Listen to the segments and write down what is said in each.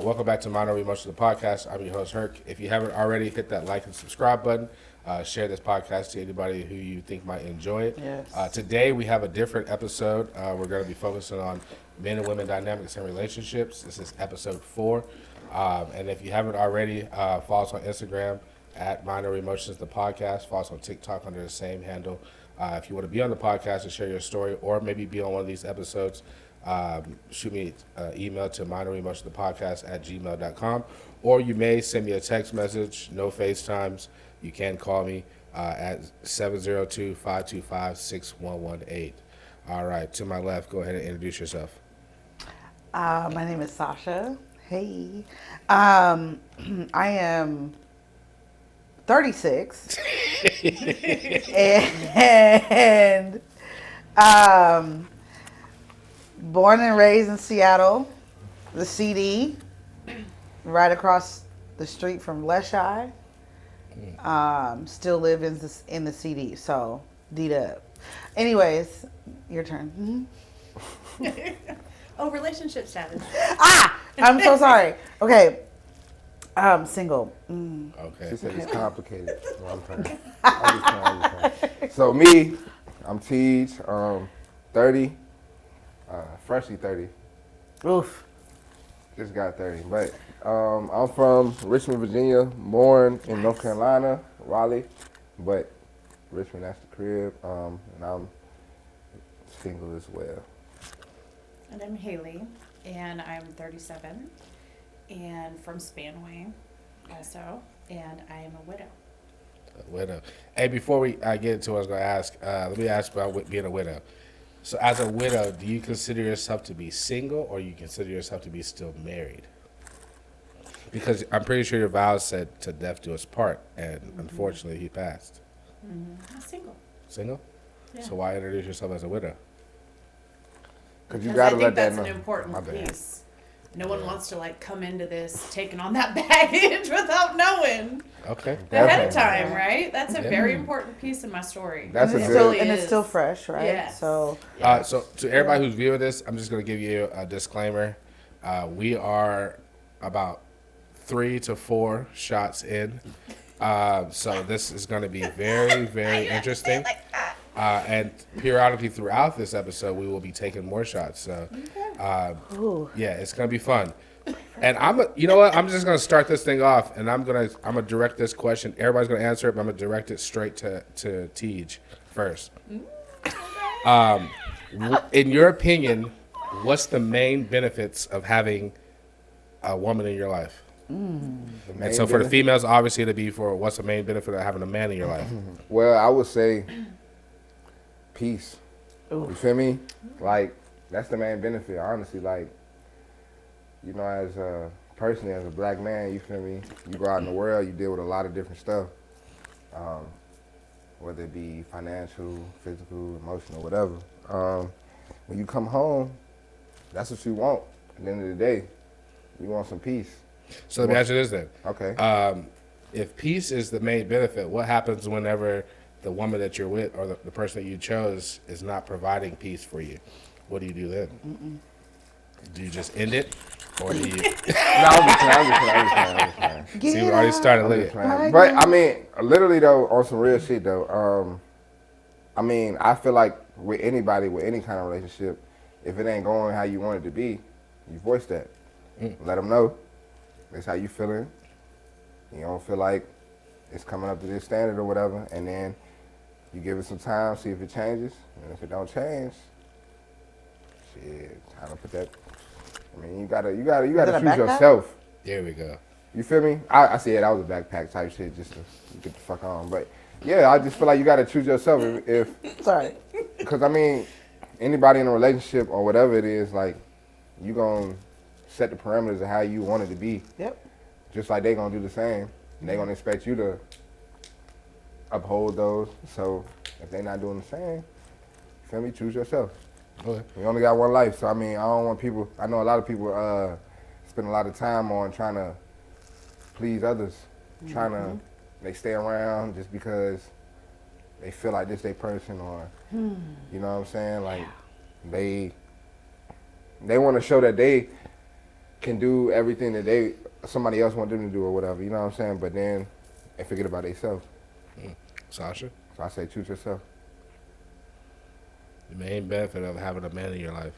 Welcome back to Minority Emotions, the podcast. I'm your host, Herc. If you haven't already, hit that like and subscribe button. Share this podcast to anybody who you think might enjoy it. Yes. Today, we have a different episode. We're going to be focusing on men and women dynamics and relationships. This is episode 4. And if you haven't already, follow us on Instagram at Minority Emotions, the podcast. Follow us on TikTok under the same handle. If you want to be on the podcast and share your story or maybe be on one of these episodes, shoot me an email to minority@gmail.com, or you may send me a text message, no FaceTimes. You can call me at 702-525-6118. All right, to my left, go ahead and introduce yourself. My name is Sasha. Hey. I am 36. and born and raised in Seattle, the CD, right across the street from Leshai. Still live in the CD, so D-Dub. Anyways, your turn. Oh, relationship status. I'm so sorry. Okay. Single. Okay. She said it's complicated. No, I'm just playing. So me, I'm Tej, 30, freshly 30. Oof. Just got 30. But I'm from Richmond, Virginia, born in North Carolina, Raleigh. But Richmond, that's the crib. And I'm single as well. And I'm Haley, and I'm 37, and from Spanaway also, and I am a widow. Widow. Hey, before we get into what I was going to ask, let me ask about being a widow. So as a widow, do you consider yourself to be single, or you consider yourself to be still married? Because I'm pretty sure your vows said to death do us part, and unfortunately he passed. I'm single. Single? Yeah. So why introduce yourself as a widow? Because you Because gotta I let think that's that an know. important My bad. piece. No one wants to come into this taking on that baggage without knowing Okay. ahead of Definitely. time, right? That's a Yeah. very important piece of my story. That's And a it's good- still Really and it's is. still fresh, right? Yes. So So to everybody who's viewing this, I'm just going to give you a disclaimer. We are about 3 to 4 shots in. So this is going to be very, very interesting. And periodically throughout this episode, we will be taking more shots. So, yeah, it's going to be fun. And you know what? I'm just going to start this thing off, and I'm gonna direct this question. Everybody's going to answer it, but I'm going to direct it straight to Tej first. In your opinion, what's the main benefits of having a woman in your life? And so for the females, obviously, it'd be for what's the main benefit of having a man in your life? Well, I would say peace. You feel me? Like, that's the main benefit, honestly. Like, you know, as a person, as a black man, you feel me? You go out in the world, you deal with a lot of different stuff. Whether it be financial, physical, emotional, whatever. When you come home, that's what you want. At the end of the day, you want some peace. So let me ask you this then. Okay. If peace is the main benefit, what happens whenever the woman that you're with or the person that you chose is not providing peace for you? What do you do then? Do you just end it? Or do you... No, I'm just playing. See, we already started I'm late. just playing. But I mean, literally though, on some real shit though. I mean, I feel like with anybody, with any kind of relationship, if it ain't going how you want it to be, you voice that. Let them know. That's how you feeling. You don't feel like it's coming up to this standard or whatever, and then you give it some time, see if it changes, and if it don't change, shit, how to put that. I mean, you gotta it a choose backpack? yourself. There we go. You feel me? I see it. That was a backpack type shit just to get the fuck on. But yeah, I just feel like you gotta choose yourself. If sorry. because I mean, anybody in a relationship or whatever it is, like, you gonna set the parameters of how you want it to be. Yep. Just like they gonna do the same. And they gonna expect you to uphold those. So if they not doing the same, you feel me? Choose yourself. Okay. You only got one life, so I mean, I don't want people. I know a lot of people spend a lot of time on trying to please others, trying to they stay around just because they feel like this their person, or you know what I'm saying? Like they want to show that they can do everything that somebody else want them to do or whatever. You know what I'm saying? But then they forget about themselves. Sasha, So I say choose yourself. the main benefit of having a man in your life.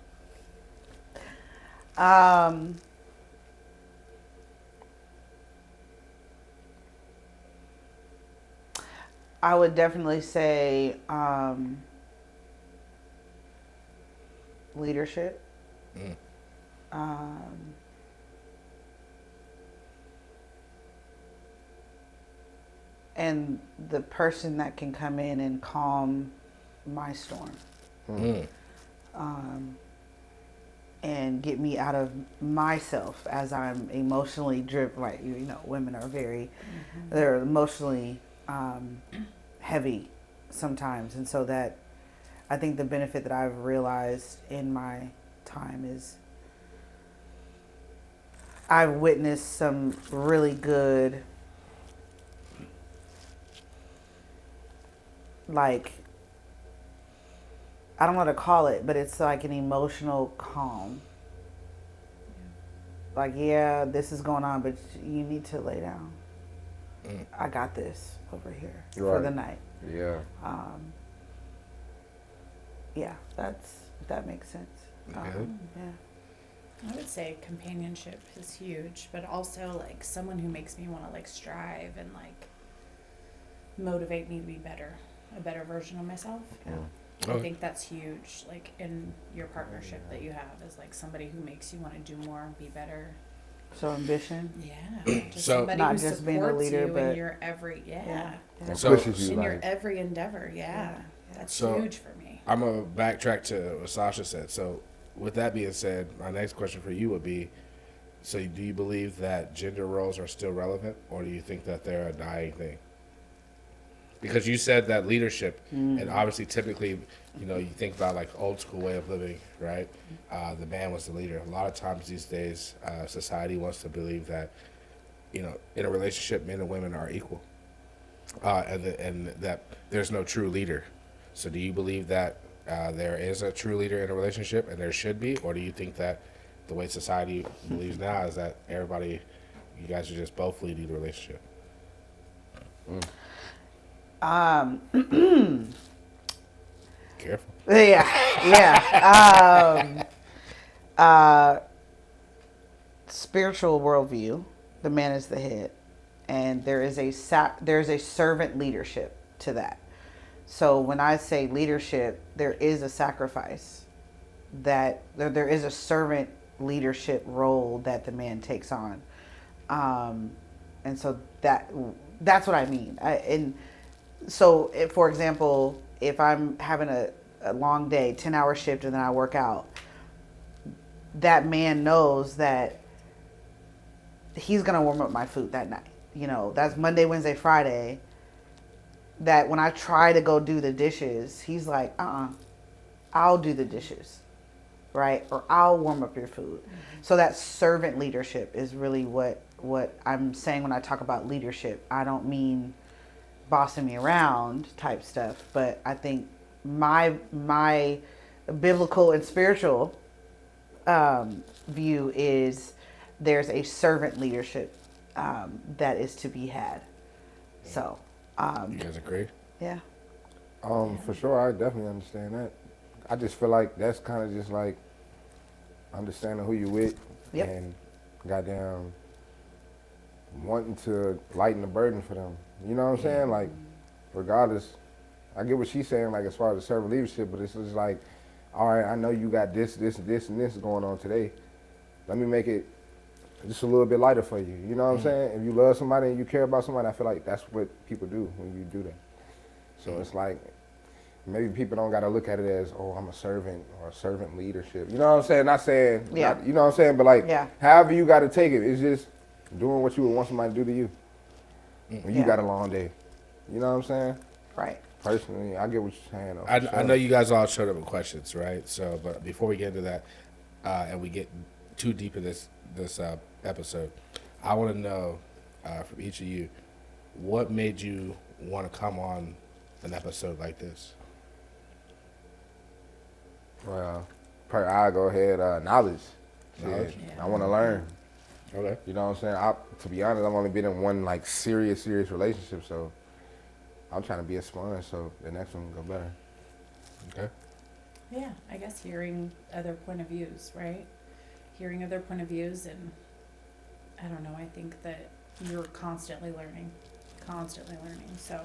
I would definitely say leadership. And the person that can come in and calm my storm. And get me out of myself as I'm emotionally driven. Like, you know, women are they're emotionally heavy sometimes. And so that, I think the benefit that I've realized in my time is I've witnessed some really good, like, I don't know what to call it, but it's like an emotional calm. Like, yeah, this is going on, but you need to lay down. I got this over here for the night. Yeah. Yeah, that makes sense. Yeah. I would say companionship is huge, but also like someone who makes me want to like strive and like motivate me to be better, a better version of myself. I think that's huge, like in your partnership that you have, is like somebody who makes you want to do more, be better. So ambition. Yeah, just So- somebody Not who just supports being a leader, you but- in your every And So- pushes you in your like. every endeavor. Yeah, that's So- huge for me. I'm gonna backtrack to what Sasha said. So, with that being said, my next question for you would be: so, do you believe that gender roles are still relevant, or do you think that they're a dying thing? Because you said that leadership, and obviously, typically, you know, you think about like old school way of living, right? The man was the leader. A lot of times these days, society wants to believe that, you know, in a relationship, men and women are equal, and that there's no true leader. So, do you believe that there is a true leader in a relationship, and there should be, or do you think that the way society believes now is that you guys are just both leading the relationship? Careful. Yeah. Spiritual worldview, the man is the head, and there is a servant leadership to that. So when I say leadership, there is a sacrifice, that there is a servant leadership role that the man takes on, and so that's what I mean. And so, for example, if I'm having a long day, 10-hour shift, and then I work out, that man knows that he's going to warm up my food that night. You know, that's Monday, Wednesday, Friday. That when I try to go do the dishes, he's like, I'll do the dishes, right? Or I'll warm up your food. So that servant leadership is really what I'm saying when I talk about leadership. I don't mean bossing me around type stuff, but I think my biblical and spiritual view is there's a servant leadership that is to be had. So You guys agree? yeah. For sure, I definitely understand that. I just feel like that's kind of just like understanding who you with, Yep. and goddamn wanting to lighten the burden for them. You know what I'm saying? Like, regardless, I get what she's saying, like as far as the servant leadership, but it's just like, all right, I know you got this, and this going on today. Let me make it just a little bit lighter for you. You know what I'm saying? If you love somebody and you care about somebody, I feel like that's what people do when you do that. So it's like, maybe people don't got to look at it as, oh, I'm a servant or a servant leadership. You know what I'm saying? Not saying, Yeah. you know what I'm saying? But like, Yeah. however you got to take it, it's just doing what you would want somebody to do to you when you Yeah. got a long day. You know what I'm saying? Right. Personally, I get what you're saying. Though, I for sure. know you guys all showed up with questions, right? So, but before we get into that, and we get too deep in this episode, I want to know from each of you, what made you want to come on an episode like this? Well, probably I'll go ahead. Knowledge. Knowledge. I want to learn. Okay. You know what I'm saying? To be honest, I've only been in one like serious relationship, so I'm trying to be a sponge so the next one can go better. Okay. Yeah, I guess hearing other point of views, right? Hearing other point of views, and I don't know, I think that you're constantly learning. So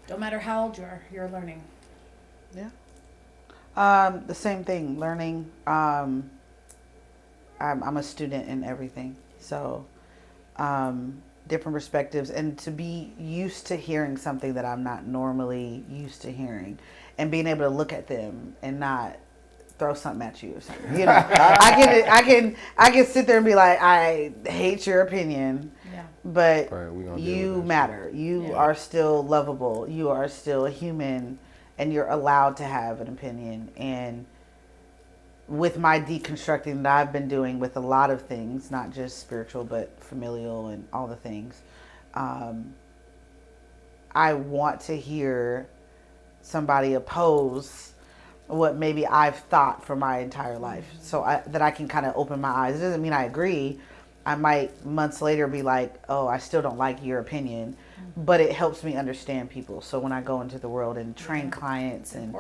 don't matter how old you are, you're learning. Yeah. The same thing, learning. I'm a student in everything. So, different perspectives, and to be used to hearing something that I'm not normally used to hearing, and being able to look at them and not throw something at you or something. You know, I can sit there and be like, I hate your opinion, Yeah. but Right, we gonna deal you with that matter. You Yeah. are still lovable. You are still a human, and you're allowed to have an opinion. And with my deconstructing that I've been doing with a lot of things, not just spiritual, but familial and all the things, I want to hear somebody oppose what maybe I've thought for my entire life, so that I can kind of open my eyes. It doesn't mean I agree. I might months later be like, oh, I still don't like your opinion, but it helps me understand people. So when I go into the world and train clients and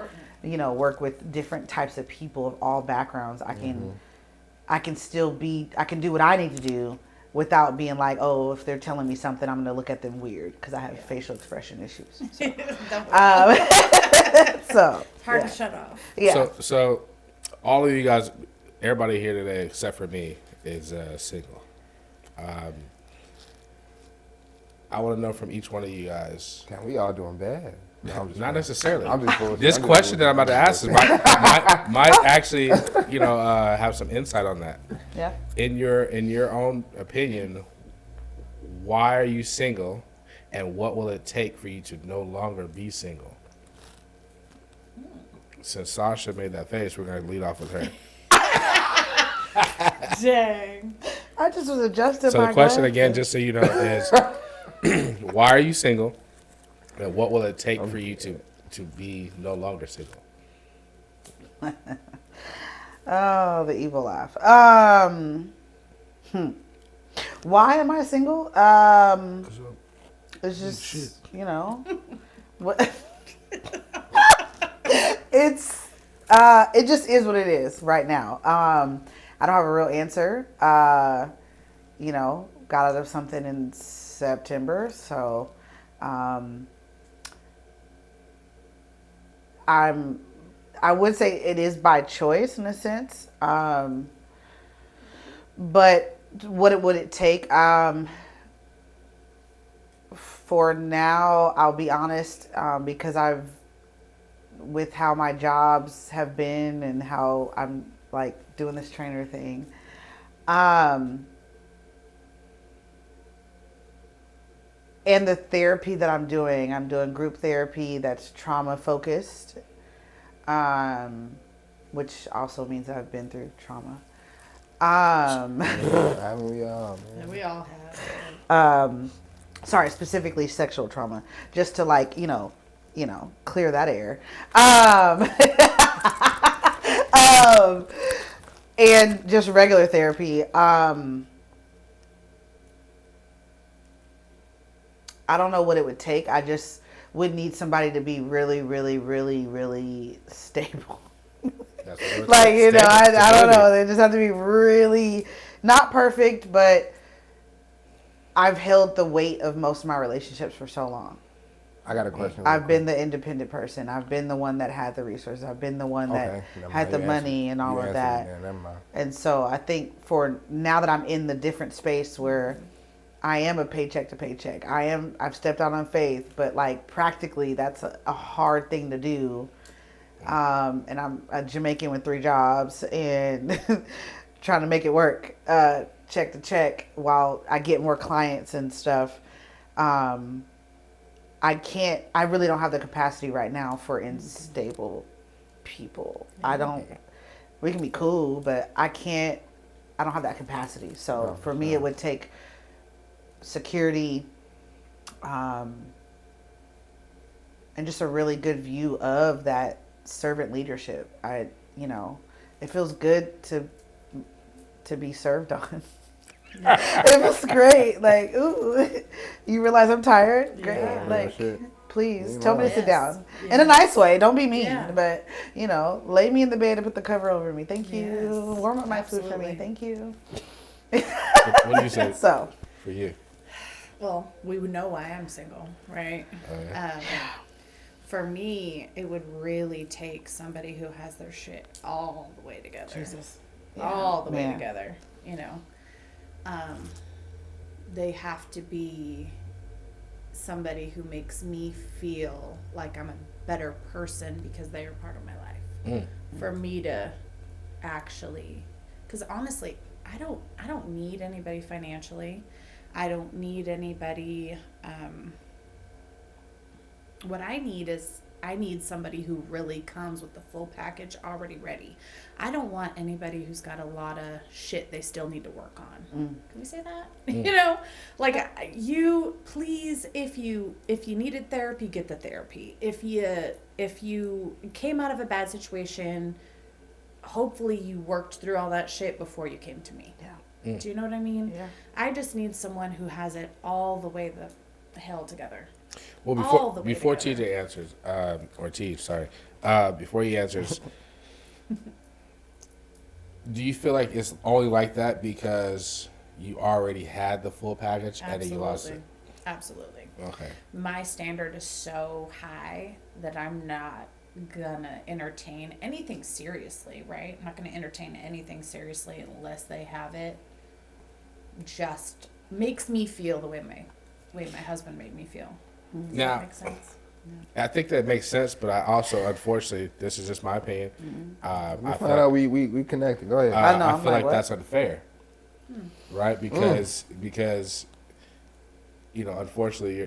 work with different types of people of all backgrounds, I can still I can do what I need to do without being like, oh, if they're telling me something, I'm going to look at them weird because I have facial expression issues. So, so Hard to shut off. yeah. So all of you guys, everybody here today except for me is single. I want to know from each one of you guys. Damn, we all doing bad. No, I'm just Not playing. necessarily. I'm just bullshit. This I'm just question that I'm about to ask is might actually, have some insight on that. Yeah. In your own opinion, why are you single, and what will it take for you to no longer be single? Since Sasha made that face, we're going to lead off with her. Dang. I just was adjusting So my the question glasses. again, just so you know, is why are you single, and what will it take for you to be no longer single? Oh, the evil laugh. Why am I single? It's just, what it just is what it is right now. I don't have a real answer. Got out of something in September, so I would say it is by choice in a sense. But what would it take? For now, I'll be honest, because with how my jobs have been and how I'm like doing this trainer thing, and the therapy that I'm doing group therapy that's trauma focused, which also means I've been through trauma. Haven't we all, man? And we all have. Sorry, specifically sexual trauma, just to clear that air. And just regular therapy. I don't know what it would take. I just would need somebody to be really, really, really, really stable. That's what it would Like, take. I don't know. They just have to be really not perfect, but I've held the weight of most of my relationships for so long. I got a question. I've been the independent person. I've been the one that had the resources. I've been the one that had the money and all of that. And so I think for now that I'm in the different space where I am a paycheck to paycheck, I've stepped out on faith, but like practically that's a hard thing to do. And I'm a Jamaican with 3 jobs and trying to make it work, check to check while I get more clients and stuff. I really don't have the capacity right now for unstable people. We can be cool, but I don't have that capacity. So for me, it would take security, and just a really good view of that servant leadership. It feels good to to be served on. It was great. Like, ooh, you realize I'm tired? Great. Yeah. Like, shit. please You tell me to lying. sit down Yes. in a nice way. Don't be mean, Yeah. but lay me in the bed and put the cover over me. Thank you. Yes. Warm up my food for Absolutely. me. Thank you. What do you say So, for you? Well, we would know why I'm single, right? For me, it would really take somebody who has their shit all the way together. Jesus. All the way Yeah. together, They have to be somebody who makes me feel like I'm a better person because they are part of my life. For me to actually, because honestly, I don't need anybody financially. I don't need anybody. What I need somebody who really comes with the full package already ready. I don't want anybody who's got a lot of shit they still need to work on. Can we say that? Like you please, if you needed therapy, get the therapy. If you came out of a bad situation, hopefully you worked through all that shit before you came to me. Yeah. Do you know what I mean? Yeah. I just need someone who has it all the way the hell together. Well, All the way before together. TJ answers, or T, sorry, before he answers, do you feel like it's only like that because you already had the full package and then you lost it? Absolutely. Okay. My standard is so high that I'm not gonna entertain anything seriously, right? I'm not gonna entertain anything seriously unless they have it. Just makes me feel the way my husband made me feel. Does Now, that make sense? I think that makes sense, but I also, unfortunately, this is just my opinion. We I found feel, out we connected. Go ahead. I know, I I'm feel like, like what? that's unfair, right? Because unfortunately,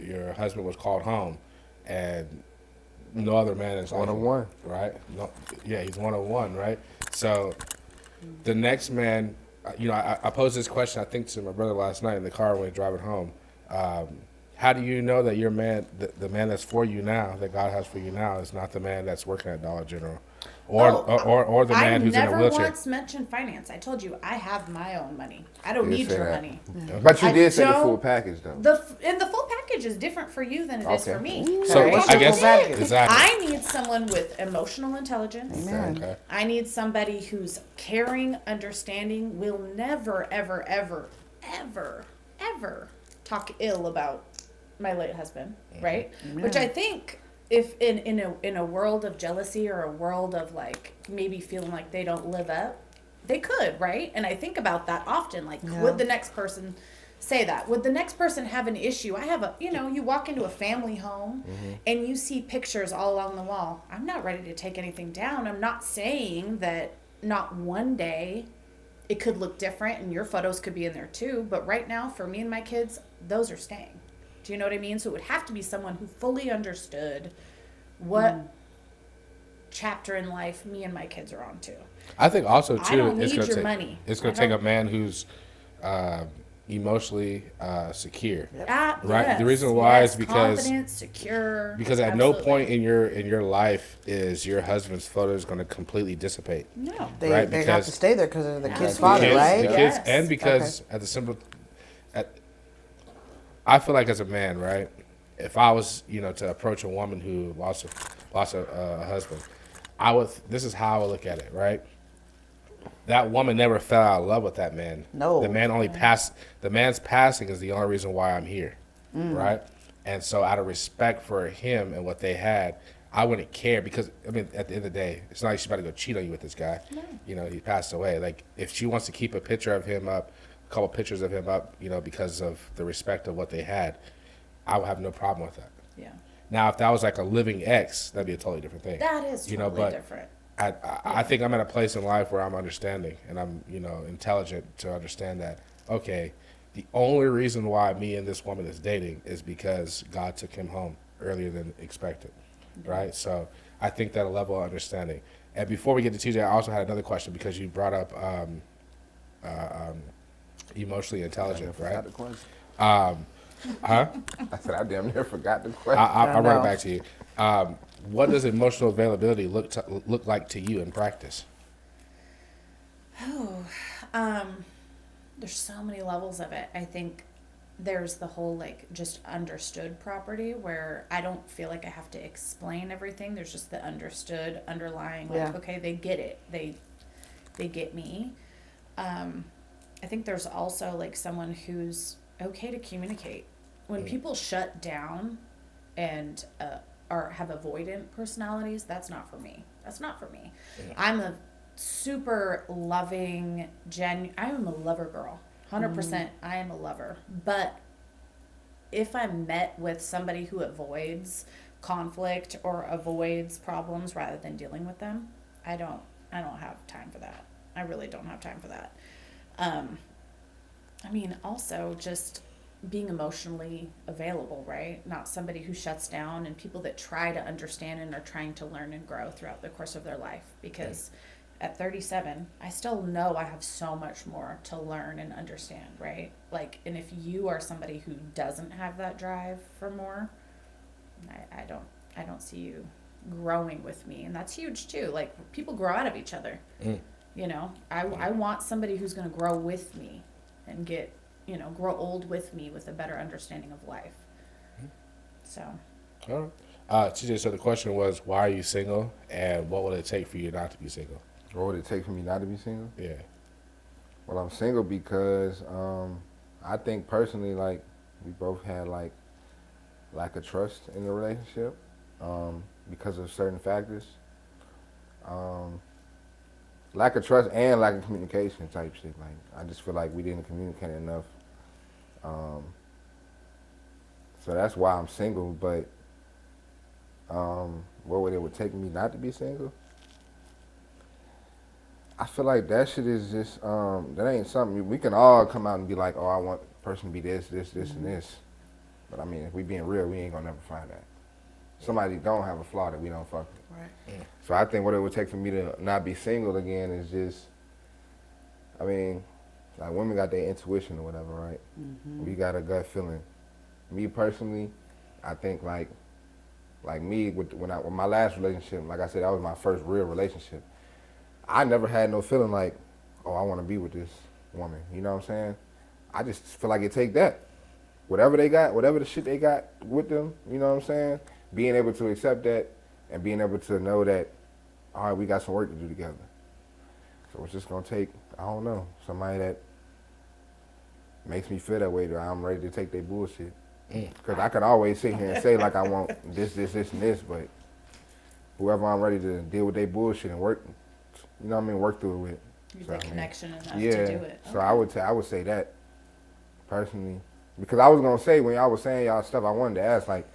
your husband was called home, and no other man is One like on him, one. right? No, yeah, he's 101, right? So the next man, I posed this question, I think, to my brother last night in the car when we were driving home. How do you know that your man, the man that's for you now, that God has for you now, is not the man that's working at Dollar General, or the man who's in a I wheelchair? never once mentioned finance. I told you I have my own money. I don't You need say your that. money. But you I did say the don't- full package though. The full package is different for you than it is Okay. for me. So What's I your guess full package? exactly. I need someone with emotional intelligence. Amen. Okay. I need somebody who's caring, understanding, will never, ever, ever, ever, ever talk ill about my late husband, right? Which I think if in a world of jealousy or a world of like maybe feeling like they don't live up, they could, right? And I think about that often. Like, would the next person say that? Would the next person have an issue? I have you walk into a family home and you see pictures all along the wall. I'm not ready to take anything down. I'm not saying that not one day it could look different and your photos could be in there too. But right now, for me and my kids, those are staying. Do you know what I mean? So it would have to be someone who fully understood what chapter in life me and my kids are on to. I think also too, I don't it's need gonna your take money. it's gonna I take a don't- man who's emotionally secure. Ah, Right. yes, The reason why is yes, because confident, secure. Because at no absolutely. point in your life is your husband's photos going to completely dissipate. No. They Right, they have because- to stay there because of the kid's Yes. father, kids, right? The kids, Yes. and because at the simple, I feel like as a man, right? If I was, to approach a woman who lost a husband, I would. This is how I would look at it, right? That woman never fell out of love with that man. No. The man only passed. The man's passing is the only reason why I'm here, right? And so, out of respect for him and what they had, I wouldn't care because at the end of the day, it's not like she's about to go cheat on you with this guy. No. He passed away. Like if she wants to keep a picture of him up, a couple pictures of him up, because of the respect of what they had, I would have no problem with that. Yeah. Now, if that was like a living ex, that'd be a totally different thing. That is totally but different. I think I'm at a place in life where I'm understanding and I'm, intelligent to understand that, okay, the only reason why me and this woman is dating is because God took him home earlier than expected, right? So I think that a level of understanding. And before we get to TJ, I also had another question because you brought up emotionally intelligent, right? Forgot the question. Huh? I said I damn near forgot the question. I'll run know. it back to you. What does emotional availability look like to you in practice? There's so many levels of it. I think there's the whole like just understood property where I don't feel like I have to explain everything. There's just the understood underlying like, Yeah. okay, they get it. They get me. I think there's also like someone who's okay to communicate. When people shut down and or have avoidant personalities, that's not for me. That's not for me. Yeah. I'm a super loving, I am a lover girl. 100%. I am a lover. But if I'm met with somebody who avoids conflict or avoids problems rather than dealing with them, I don't have time for that. I really don't have time for that. I mean, also just being emotionally available, right? Not somebody who shuts down, and people that try to understand and are trying to learn and grow throughout the course of their life. Because at 37, I still know I have so much more to learn and understand, right? Like, and if you are somebody who doesn't have that drive for more, I don't see you growing with me, and that's huge too. Like, people grow out of each other. You know, I want somebody who's going to grow with me and get, you know, grow old with me with a better understanding of life. So. All right. TJ, so the question was, why are you single, and what will it take for you not to be single? What would it take for me not to be single? Yeah. Well, I'm single because I think personally, like, we both had like lack of trust in the relationship because of certain factors. Lack of trust and lack of communication type shit. Like, I just feel like we didn't communicate enough. So that's why I'm single. But what would it take me not to be single? I feel like that shit is just that ain't something we can all come out and be like, oh, I want the person to be this, and this. But I mean, if we being real, we ain't gonna never find that. Somebody don't have a flaw that we don't fuck with. Right. So I think what it would take for me to not be single again is just, I mean, like, women got their intuition or whatever, right? We got a gut feeling. Me personally, I think like me with my last relationship, like I said, that was my first real relationship. I never had no feeling like, oh, I want to be with this woman. You know what I'm saying? I just feel like it take that. Whatever they got, whatever the shit they got with them, you know what I'm saying? Being able to accept that and being able to know that, all right, we got some work to do together. So it's just going to take, I don't know, somebody that makes me feel that way, that I'm ready to take their bullshit. Because I can always sit here and say, like, I want this, and this, but whoever I'm ready to deal with their bullshit and work, you know what I mean, work through it with. You're So, the I mean, connection enough yeah, to do it. so I would say that personally, because I was gonna say when y'all was saying y'all stuff, I wanted to ask, like,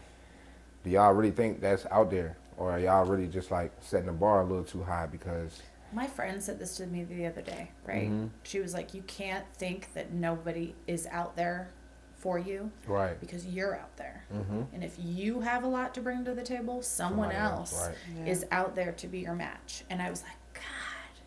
do y'all really think that's out there, or are y'all really just like setting the bar a little too high? Because My friend said this to me the other day, right? She was like, you can't think that nobody is out there for you, right, because you're out there. And if you have a lot to bring to the table, someone Somebody else, else right. is out there to be your match. And I was like, God,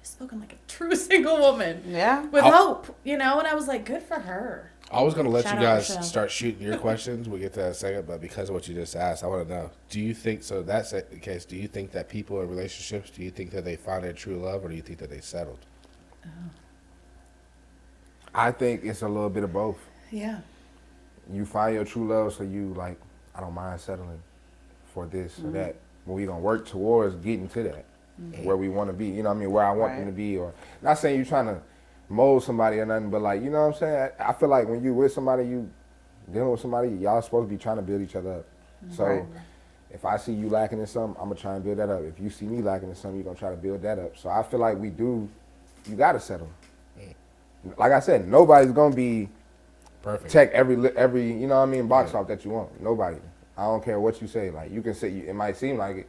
spoken like a true single woman. Yeah. With hope, you know? And I was like, good for her. I was going to let Shout you out guys Rochelle. start shooting your questions. We'll get to that in a second, but because of what you just asked, I want to know, do you think, so that's the case, do you think that people in relationships, do you think that they find their true love, or do you think that they settled? I think it's a little bit of both. Yeah. You find your true love, so you like, I don't mind settling for this or that. But we gonna work towards getting to that, where we want to be. You know what I mean? Where I want them to be, or not saying you trying to mold somebody or nothing, but like, you know what I'm saying? I feel like when you with somebody, you dealing with somebody, y'all supposed to be trying to build each other up. So if I see you lacking in something, I'm gonna try and build that up. If you see me lacking in something, you're gonna try to build that up. So I feel like you gotta settle. Like I said, nobody's gonna be Perfect. check every you know what I mean, box off that you want. Nobody. I don't care what you say. Like, you can say it might seem like it,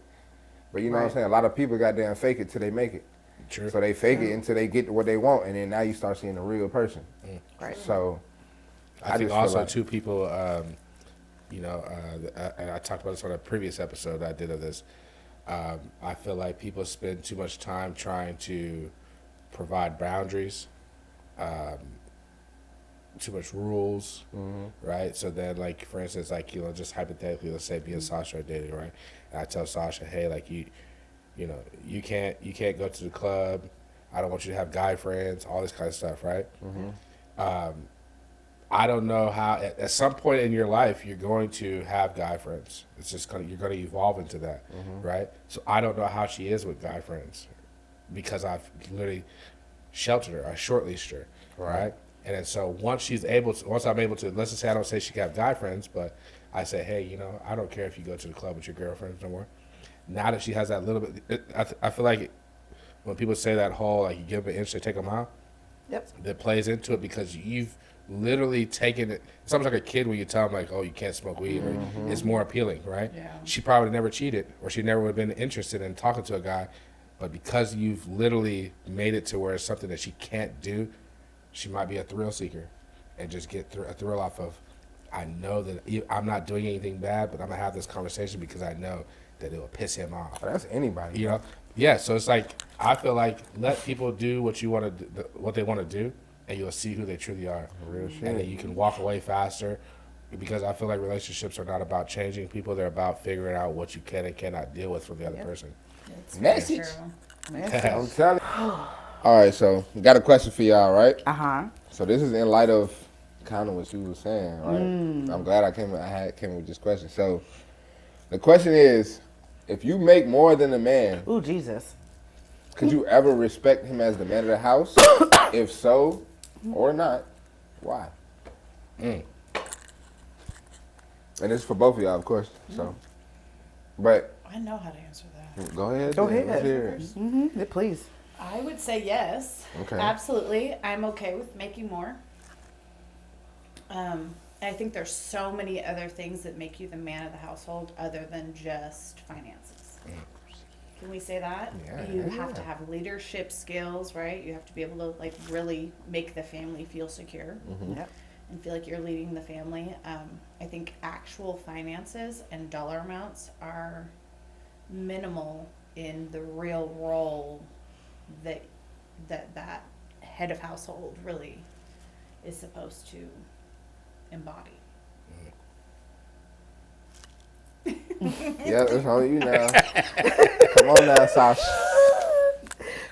but you know what I'm saying. A lot of people goddamn fake it till they make it. True. So they fake it until they get what they want, and then now you start seeing a real person. Right. So I think just feel also like, two people, and I talked about this on a previous episode I did of this. I feel like people spend too much time trying to provide boundaries, too much rules, right? So then, like, for instance, like, just hypothetically, let's say me and Sasha are dating, right? And I tell Sasha, hey, like, you can't go to the club. I don't want you to have guy friends, all this kind of stuff, right? I don't know how. At some point in your life, you're going to have guy friends. It's just you're going to evolve into that, right? So I don't know how she is with guy friends, because I've literally sheltered her, I short leashed her, right? And then so once I'm able to, let's just say I don't say she can have guy friends, but I say, hey, I don't care if you go to the club with your girlfriends no more. Now that she has that little bit, I feel like when people say that whole like you give them an inch, they take them out. Yep. That plays into it because you've literally taken it. It's almost like a kid when you tell them like, oh, you can't smoke weed, or it's more appealing, right? Yeah. She probably never cheated, or she never would have been interested in talking to a guy, but because you've literally made it to where it's something that she can't do, she might be a thrill seeker and just get a thrill off of, I know that I'm not doing anything bad, but I'm gonna have this conversation because I know that it will piss him off. Oh, that's anybody. Yeah. So it's like, I feel like let people do what you want to do, what they want to do, and you'll see who they truly are. Real shit. And then you can walk away faster, because I feel like relationships are not about changing people; they're about figuring out what you can and cannot deal with from the other person. It's Message. very true. I'm telling you. All right, so we got a question for y'all, right? Uh-huh. So this is in light of kind of what you were saying, right? I'm glad I came with this question. So the question is, if you make more than a man, Ooh, Jesus. could you ever respect him as the man of the house? If so or not, why? And this is for both of y'all, of course. So, but I know how to answer that. go ahead. Go then. ahead. Let's hear it. Mm-hmm. Yeah, please. I would say yes. Okay. Absolutely. I'm okay with making more. I think there's so many other things that make you the man of the household other than just finances. Can we say that? Yeah, You have yeah. to have leadership skills, right? You have to be able to like really make the family feel secure Yep. and feel like you're leading the family. I think actual finances and dollar amounts are minimal in the real role that head of household really is supposed to embody. Yeah, it's on you now. Come on now, Sasha.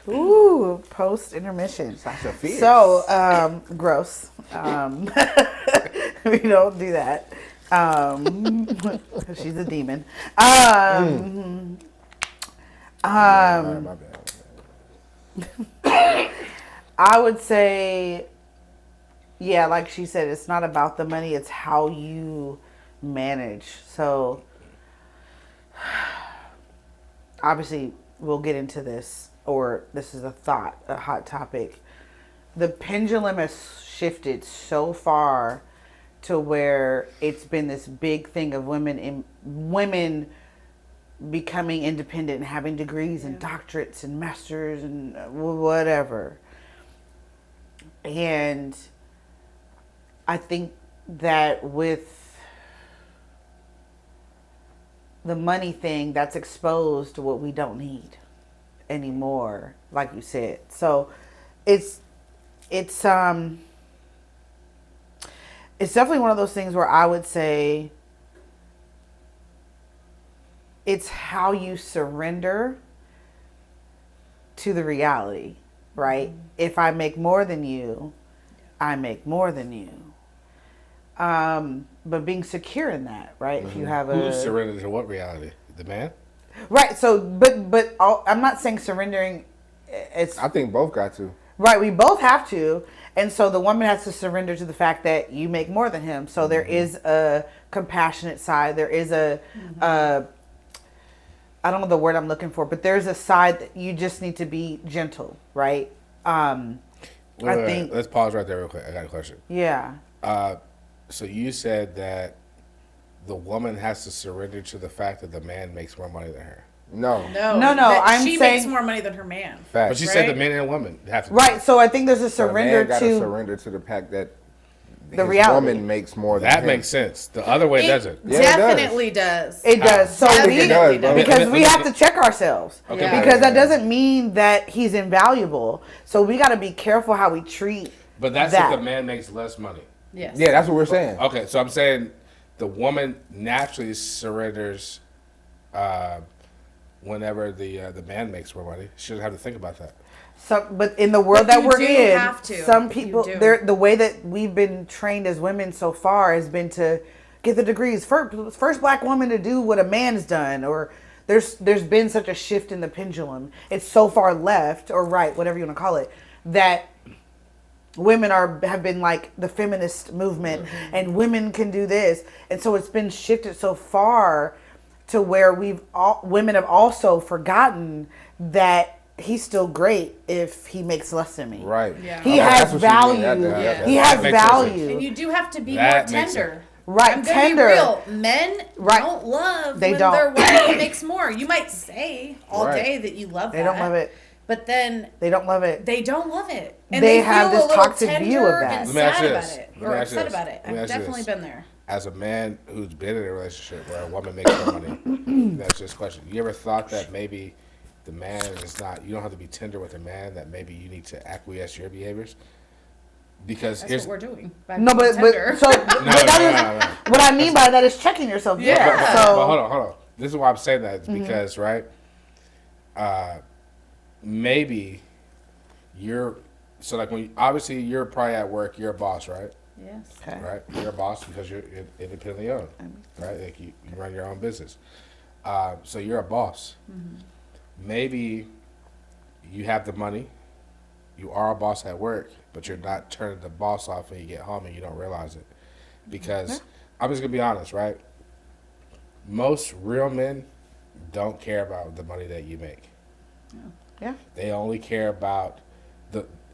Ooh, post intermission. Sasha Fierce. So, gross. We don't do that. She's a demon. All right, my bad. I would say, yeah, like she said, it's not about the money, it's how you manage. So, obviously, we'll get into this, or this is a hot topic. The pendulum has shifted so far to where it's been this big thing of women becoming independent and having degrees and doctorates and masters and whatever. And I think that with the money thing, that's exposed to what we don't need anymore, like you said. So it's definitely one of those things where I would say it's how you surrender to the reality, right? Mm-hmm. If I make more than you, I make more than you. But being secure in that, right? If you have Who's surrendered to what reality? The man? Right. So, but I'm not saying surrendering. It's I think both got to. Right. We both have to. And so the woman has to surrender to the fact that you make more than him. So there is a compassionate side. There is I don't know the word I'm looking for, but there's a side that you just need to be gentle, right? I think. Let's pause right there real quick. I got a question. Yeah. So you said that the woman has to surrender to the fact that the man makes more money than her. No. No, that I'm she saying- makes more money than her man. Facts. But she Right? said the man and woman have to. Right. So I think there's a So the man surrender gotta to surrender to the fact that the his reality. woman makes more than That him. makes sense. The other way doesn't. Yeah, it does. Definitely does. It does. So Definitely we, does, bro. because we have to check ourselves. Okay, Yeah. Because that doesn't mean that he's invaluable. So we got to be careful how we treat. But that's that. if the man makes less money. Yes. Yeah, that's what we're saying. Okay, so I'm saying the woman naturally surrenders whenever the man makes more money. She doesn't have to think about that. But in the world But that you we're do in, have to. some You people, do. the way that we've been trained as women so far has been to get the degrees. First black woman to do what a man's done, or there's been such a shift in the pendulum. It's so far left or right, whatever you want to call it, that women have been like the feminist movement, and women can do this, and so it's been shifted so far to where women have also forgotten that he's still great if he makes less than me. Right. Yeah. He Okay, has that's what you mean. value. That He has makes sense. value. And you do have to be That more makes tender. Right, I'm gonna tender. be real. Men Right. don't love They when don't. their wife makes more. You might say all Right. day that you love that. They don't love it. But then They don't love it. they don't love it. And They they have feel this a little toxic tender view of that. and Let me ask sad you about this. it. Let me Or ask you upset this. about it. Let me I've ask you definitely this. been there. As a man who's been in a relationship where a woman makes more money, that's just a question. You ever thought that maybe the man is not, you don't have to be tender with a man, that maybe you need to acquiesce your behaviors? Because That's here's what we're doing. By No, being but tender. so no, no. what I mean by that is checking yourself. Yeah. But So hold on. This is why I'm saying that is because right, maybe you're so like when obviously you're probably at work, you're a boss, right? Yes. okay. Right, you're a boss because you're independently owned, right? Like you run your own business, so you're a boss. Maybe you have the money, you are a boss at work, but you're not turning the boss off when you get home and you don't realize it. Because I'm just gonna be honest, right? Most real men don't care about the money that you make. Yeah. They only care about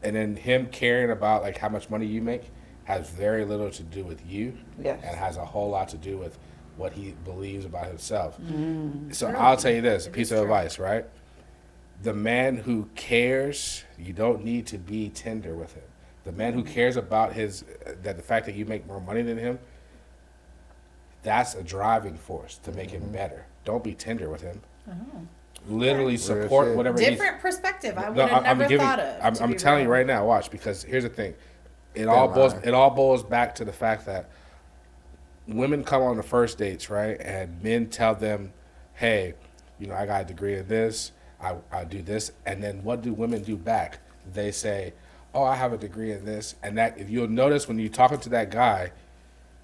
and then him caring about like how much money you make has very little to do with you, Yes. and has a whole lot to do with what he believes about himself. So I'll tell you this, a piece of advice, right? The man who cares, you don't need to be tender with him. The man who cares about the fact that you make more money than him, that's a driving force to make him better. Don't be tender with him. Literally support shit. whatever he's. Different perspective. I No, would have never giving- thought of. I'm to be telling you real. right now. Watch, because here's the thing. It Thin all boils. line. It all boils back to the fact that women come on the first dates, right, and men tell them, "Hey, I got a degree in this. I do this," and then what do women do back? They say, "Oh, I have a degree in this," and that if you'll notice when you're talking to that guy,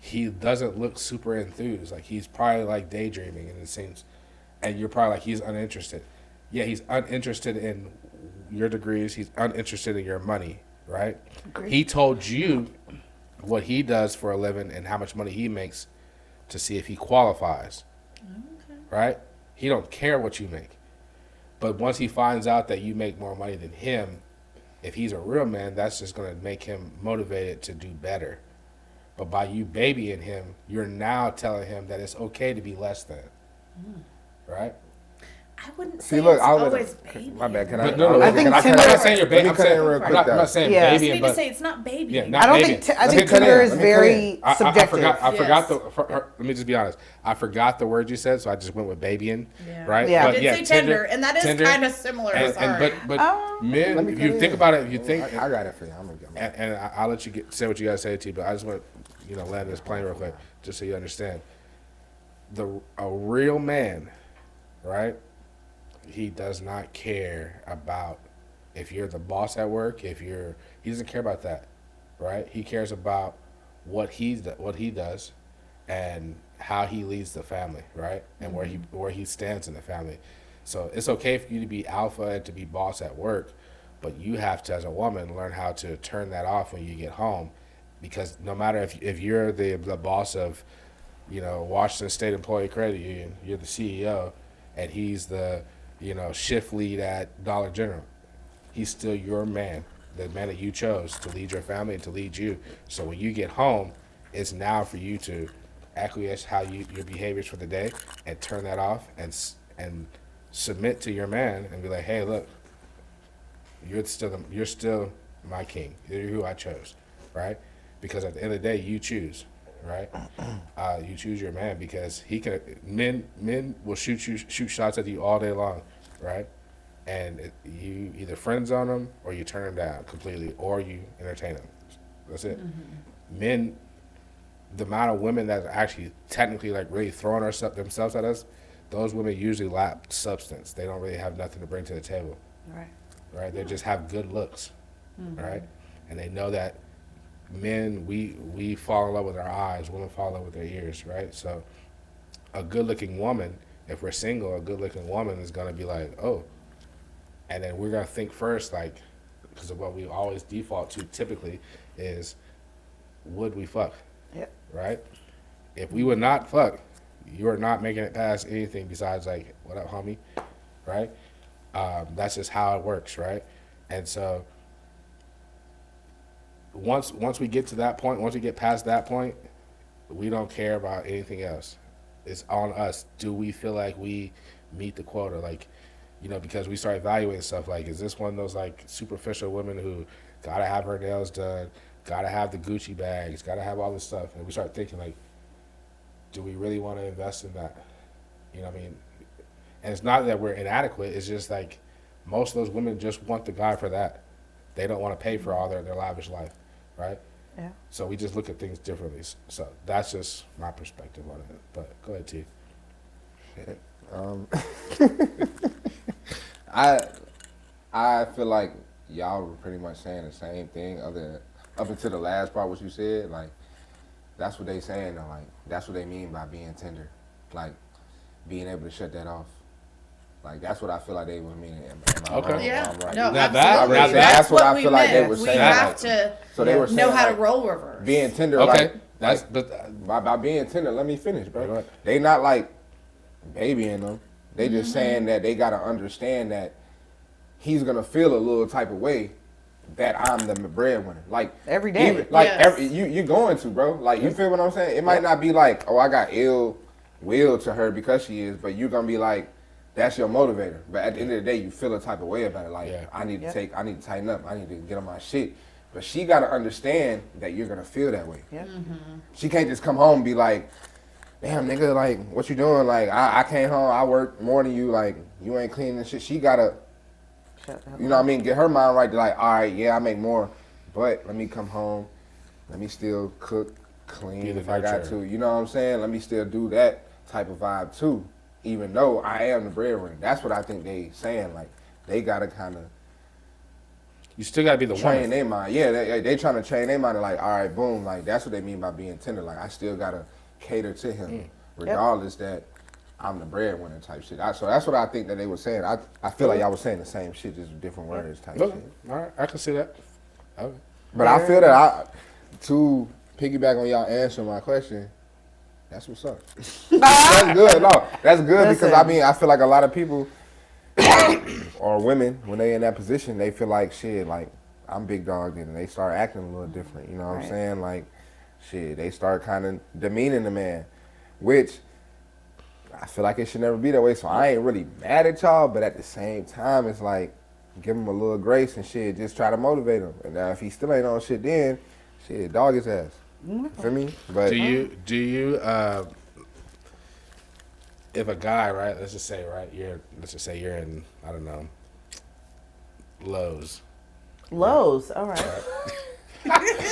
he doesn't look super enthused. Like he's probably like daydreaming, and it seems, and you're probably like he's uninterested. Yeah, he's uninterested in your degrees. He's uninterested in your money, right? Agreed. He told you what he does for a living and how much money he makes to see if he qualifies, right? He don't care what you make. But once he finds out that you make more money than him, if he's a real man, that's just going to make him motivated to do better. But by you babying him, you're now telling him that it's okay to be less than, right? I wouldn't See, say look, it's I'll always let baby. my bad. Can I? But no, I think I'm Tinder- not saying you're Let me babying. cut in real quick, I'm though. not saying Yeah. You babying, need but to say it's not baby. yeah, not I don't babying. think I Let think me cut Tinder in. is Let me cut very I subjective. forgot Yes. let me just be honest. I forgot the word you said, so I just went with babying, Yeah. right? Yeah. I But did say tender, and that is Tinder, kind of similar. and sorry. but Oh. men, Let me if cut you in. think about it, if you think, I got it for you. I'm gonna get and I'll let you say what you gotta say to you, but I just want land this plane real quick, just so you understand. A real man, right? He does not care about if you're the boss at work. He doesn't care about that, right? He cares about what he does, and how he leads the family, right? And where he stands in the family. So it's okay for you to be alpha and to be boss at work, but you have to, as a woman, learn how to turn that off when you get home, because no matter if you're the boss of, Washington State Employee Credit Union, you're the CEO, and he's the shift lead at Dollar General. He's still your man, the man that you chose to lead your family and to lead you. So when you get home, it's now for you to acquiesce your behaviors for the day and turn that off and submit to your man and be like, hey, look, you're still my king. You're who I chose, right? Because at the end of the day, you choose, right? You choose your man because men will shoot shots at you all day long, right? And you either friend zone them or you turn them down completely, or you entertain them. That's it. Men, the amount of women that are actually technically like really throwing themselves at us, those women usually lack substance. They don't really have nothing to bring to the table, Right. right? They just have good looks, right? And they know that men, we fall in love with our eyes, women fall in love with their ears, right? So a good-looking woman, if we're single, a good-looking woman is going to be like, oh, and then we're going to think first, like, because of what we always default to typically is, would we fuck, Yep. right? If we would not fuck, you're not making it past anything besides like, what up, homie, right? That's just how it works, right? And so once we get to that point, once we get past that point, we don't care about anything else. It's on us. Do we feel like we meet the quota? Like, you know, because we start evaluating stuff like, is this one of those like superficial women who gotta have her nails done, gotta have the Gucci bags, gotta have all this stuff, and we start thinking like, do we really want to invest in that? You know what I mean? And it's not that we're inadequate. It's just like most of those women just want the guy for that. They don't want to pay for all their lavish life, right? Yeah. So we just look at things differently. So that's just my perspective on it. But go ahead, T. I feel like y'all were pretty much saying the same thing, other up until the last part what you said. Like that's what they saying though. Like that's what they mean by being tender, like being able to shut that off. Like that's what I feel like they were meaning. Am I Okay. wrong? Yeah. I'm right. No, Now that- absolutely. now That's what I we feel like they meant. were We saying, have like, to So they were saying know how to like, role reverse. being tender. Okay. Like, That's by being tender. Let me finish, bro. Go ahead. They not like babying them. They just saying that they gotta understand that he's gonna feel a little type of way that I'm the breadwinner. Like Every day. even, like Yes. you're going to, bro. Like you feel what I'm saying? It might not be like, oh, I got ill will to her because she is, but you're gonna be like, that's your motivator. But at the end of the day, you feel a type of way about it. Like Yeah. I need to Yep. I need to tighten up. I need to get on my shit. But she gotta understand that you're gonna feel that way. Yeah. She can't just come home and be like, damn nigga, like what you doing? Like I came home, I worked more than you. Like you ain't cleaning and shit. She gotta, Shut the hell you know what I mean, get her mind right to like, all right, yeah, I make more, but let me come home, let me still cook, Be clean the if I got nurturer. to. You know what I'm saying? Let me still do that type of vibe too, even though I am the breadwinner. That's what I think they saying. Like they gotta kind of you still gotta be the train woman. their mind. Yeah, they trying to train their mind to like, all right, boom, like that's what they mean by being tender. Like I still gotta cater to him, regardless that I'm the breadwinner type shit. So that's what I think that they were saying. I feel like y'all was saying the same shit, just different words type Okay. shit. All right, I can see that. Okay. But I feel that to piggyback on y'all answering my question, that's what's up. That's good. No, that's good because I Listen. mean I feel like a lot of people or women when they in that position they feel like shit like I'm big dog then and they start acting a little different. You know what I'm Right. saying? Like shit, they start kind of demeaning the man, which I feel like it should never be that way. So I ain't really mad at y'all, but at the same time it's like give him a little grace and shit. Just try to motivate him. And now if he still ain't on shit, then shit, dog his ass. Feel me? But Do you if a guy, right, let's just say you're in, I don't know, Lowe's. Lowe's. All right.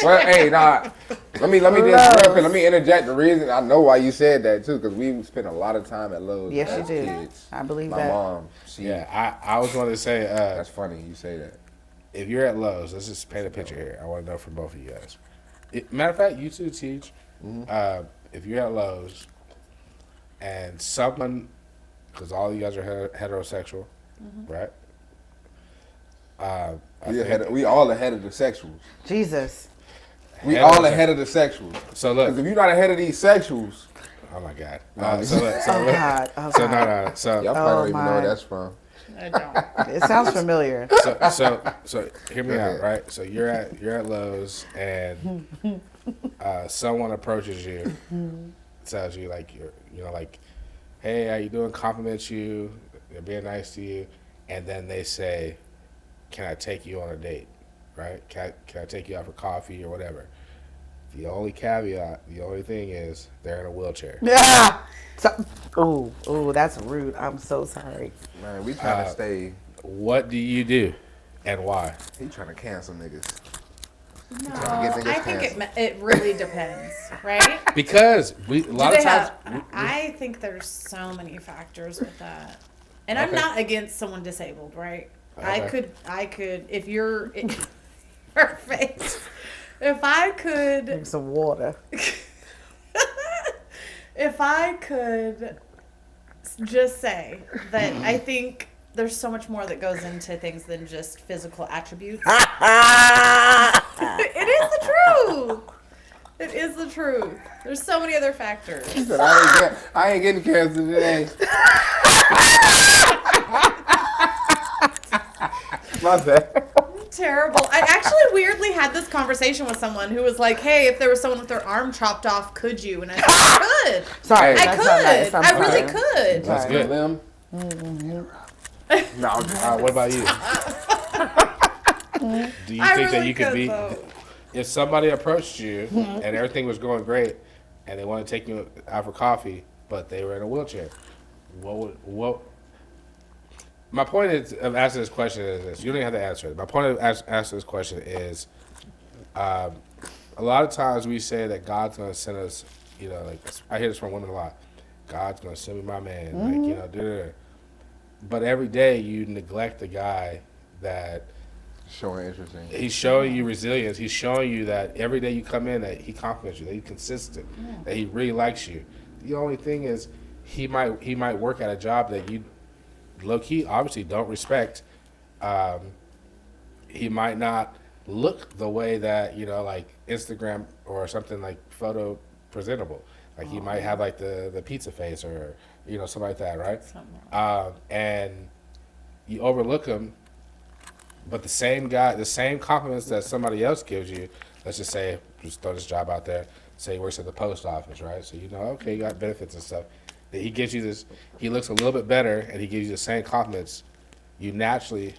well, hey, nah. Let me just real quick. Let me interject. The reason I know why you said that too, because we spent a lot of time at Lowe's. Yes, as you did. kids. I believe My that. mom. She. Yeah, I was going to say, That's funny. You say that. if you're at Lowe's, let's just paint a picture here. I want to know from both of you guys. Matter of fact, you too, Teach. If you're at Lowe's and someone, because all you guys are heterosexual, right? We all ahead of the sexuals. Jesus. We Heterosexual. all ahead of the sexuals. So Because look, if you're not ahead of these sexuals, oh my God. No, So look, Oh God. Oh so God. no. So y'all probably don't even know where that's from. I don't. It sounds familiar. So hear me out, right? So you're at Lowe's and someone approaches you, tells you like like, hey, how you doing? Compliments you, they're being nice to you, and then they say, can I take you on a date? Right? Can I take you out for coffee or whatever? The only caveat, the only thing is they're in a wheelchair. Yeah. Ooh, that's rude. I'm so sorry. Man, we trying to stay. What do you do, and why? He trying to cancel niggas. No, Get niggas I think canceled. it really depends, right? Because a lot of times. I think there's so many factors with that, and I'm Okay. not against someone disabled, right? Okay. I could, if you're perfect, if I could, Drink some water. if I could just say that I think there's so much more that goes into things than just physical attributes. It is the truth. It is the truth. There's so many other factors. He said, I ain't getting canceled today. My bad. Terrible. I actually weirdly had this conversation with someone who was like, "Hey, if there was someone with their arm chopped off, could you?" And I said, "I could. Sorry, Hey. I that's not nice. could. I'm I really sorry. could." That's good. Limb. No, I'm just, What about you? Do you I think that really you could could, be, though. if somebody approached you and everything was going great, and they want to take you out for coffee, but they were in a wheelchair, what? My point of asking this question is this: you don't even have to answer it. My point of asking this question is, a lot of times we say that God's going to send us, like I hear this from women a lot. God's going to send me my man, like da-da-da. But every day you neglect the guy that showing interesting. he's showing you resilience. He's showing you that every day you come in that he compliments you, that he's consistent, that he really likes you. The only thing is he might work at a job that you low key obviously don't respect. He might not look the way that like Instagram or something like photo presentable. Like he might have like the pizza face or something like that, right? And you overlook him, but the same compliments that somebody else gives you. Let's just say, just throw this job out there. Say he works at the post office, right? So okay, you got benefits and stuff. That he gives you this. He looks a little bit better, and he gives you the same compliments. You naturally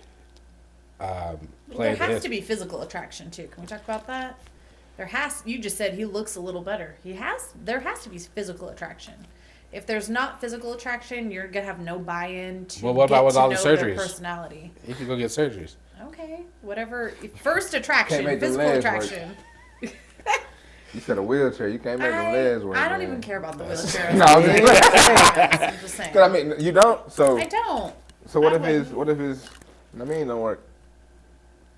play There into has his. to be physical attraction too. Can we talk about that? You just said he looks a little better. There has to be physical attraction. If there's not physical attraction, you're gonna have no buy-in to Well, what get about with to all the know their surgeries? personality. He could go get surgeries. Okay, whatever. First attraction, Can't make the physical legs work. attraction. You said a wheelchair. You can't make the legs work. I don't man. even care about the wheelchair. No, I'm just I'm just saying. 'Cause I mean, you don't. So I don't. so what I if his wouldn't. don't work?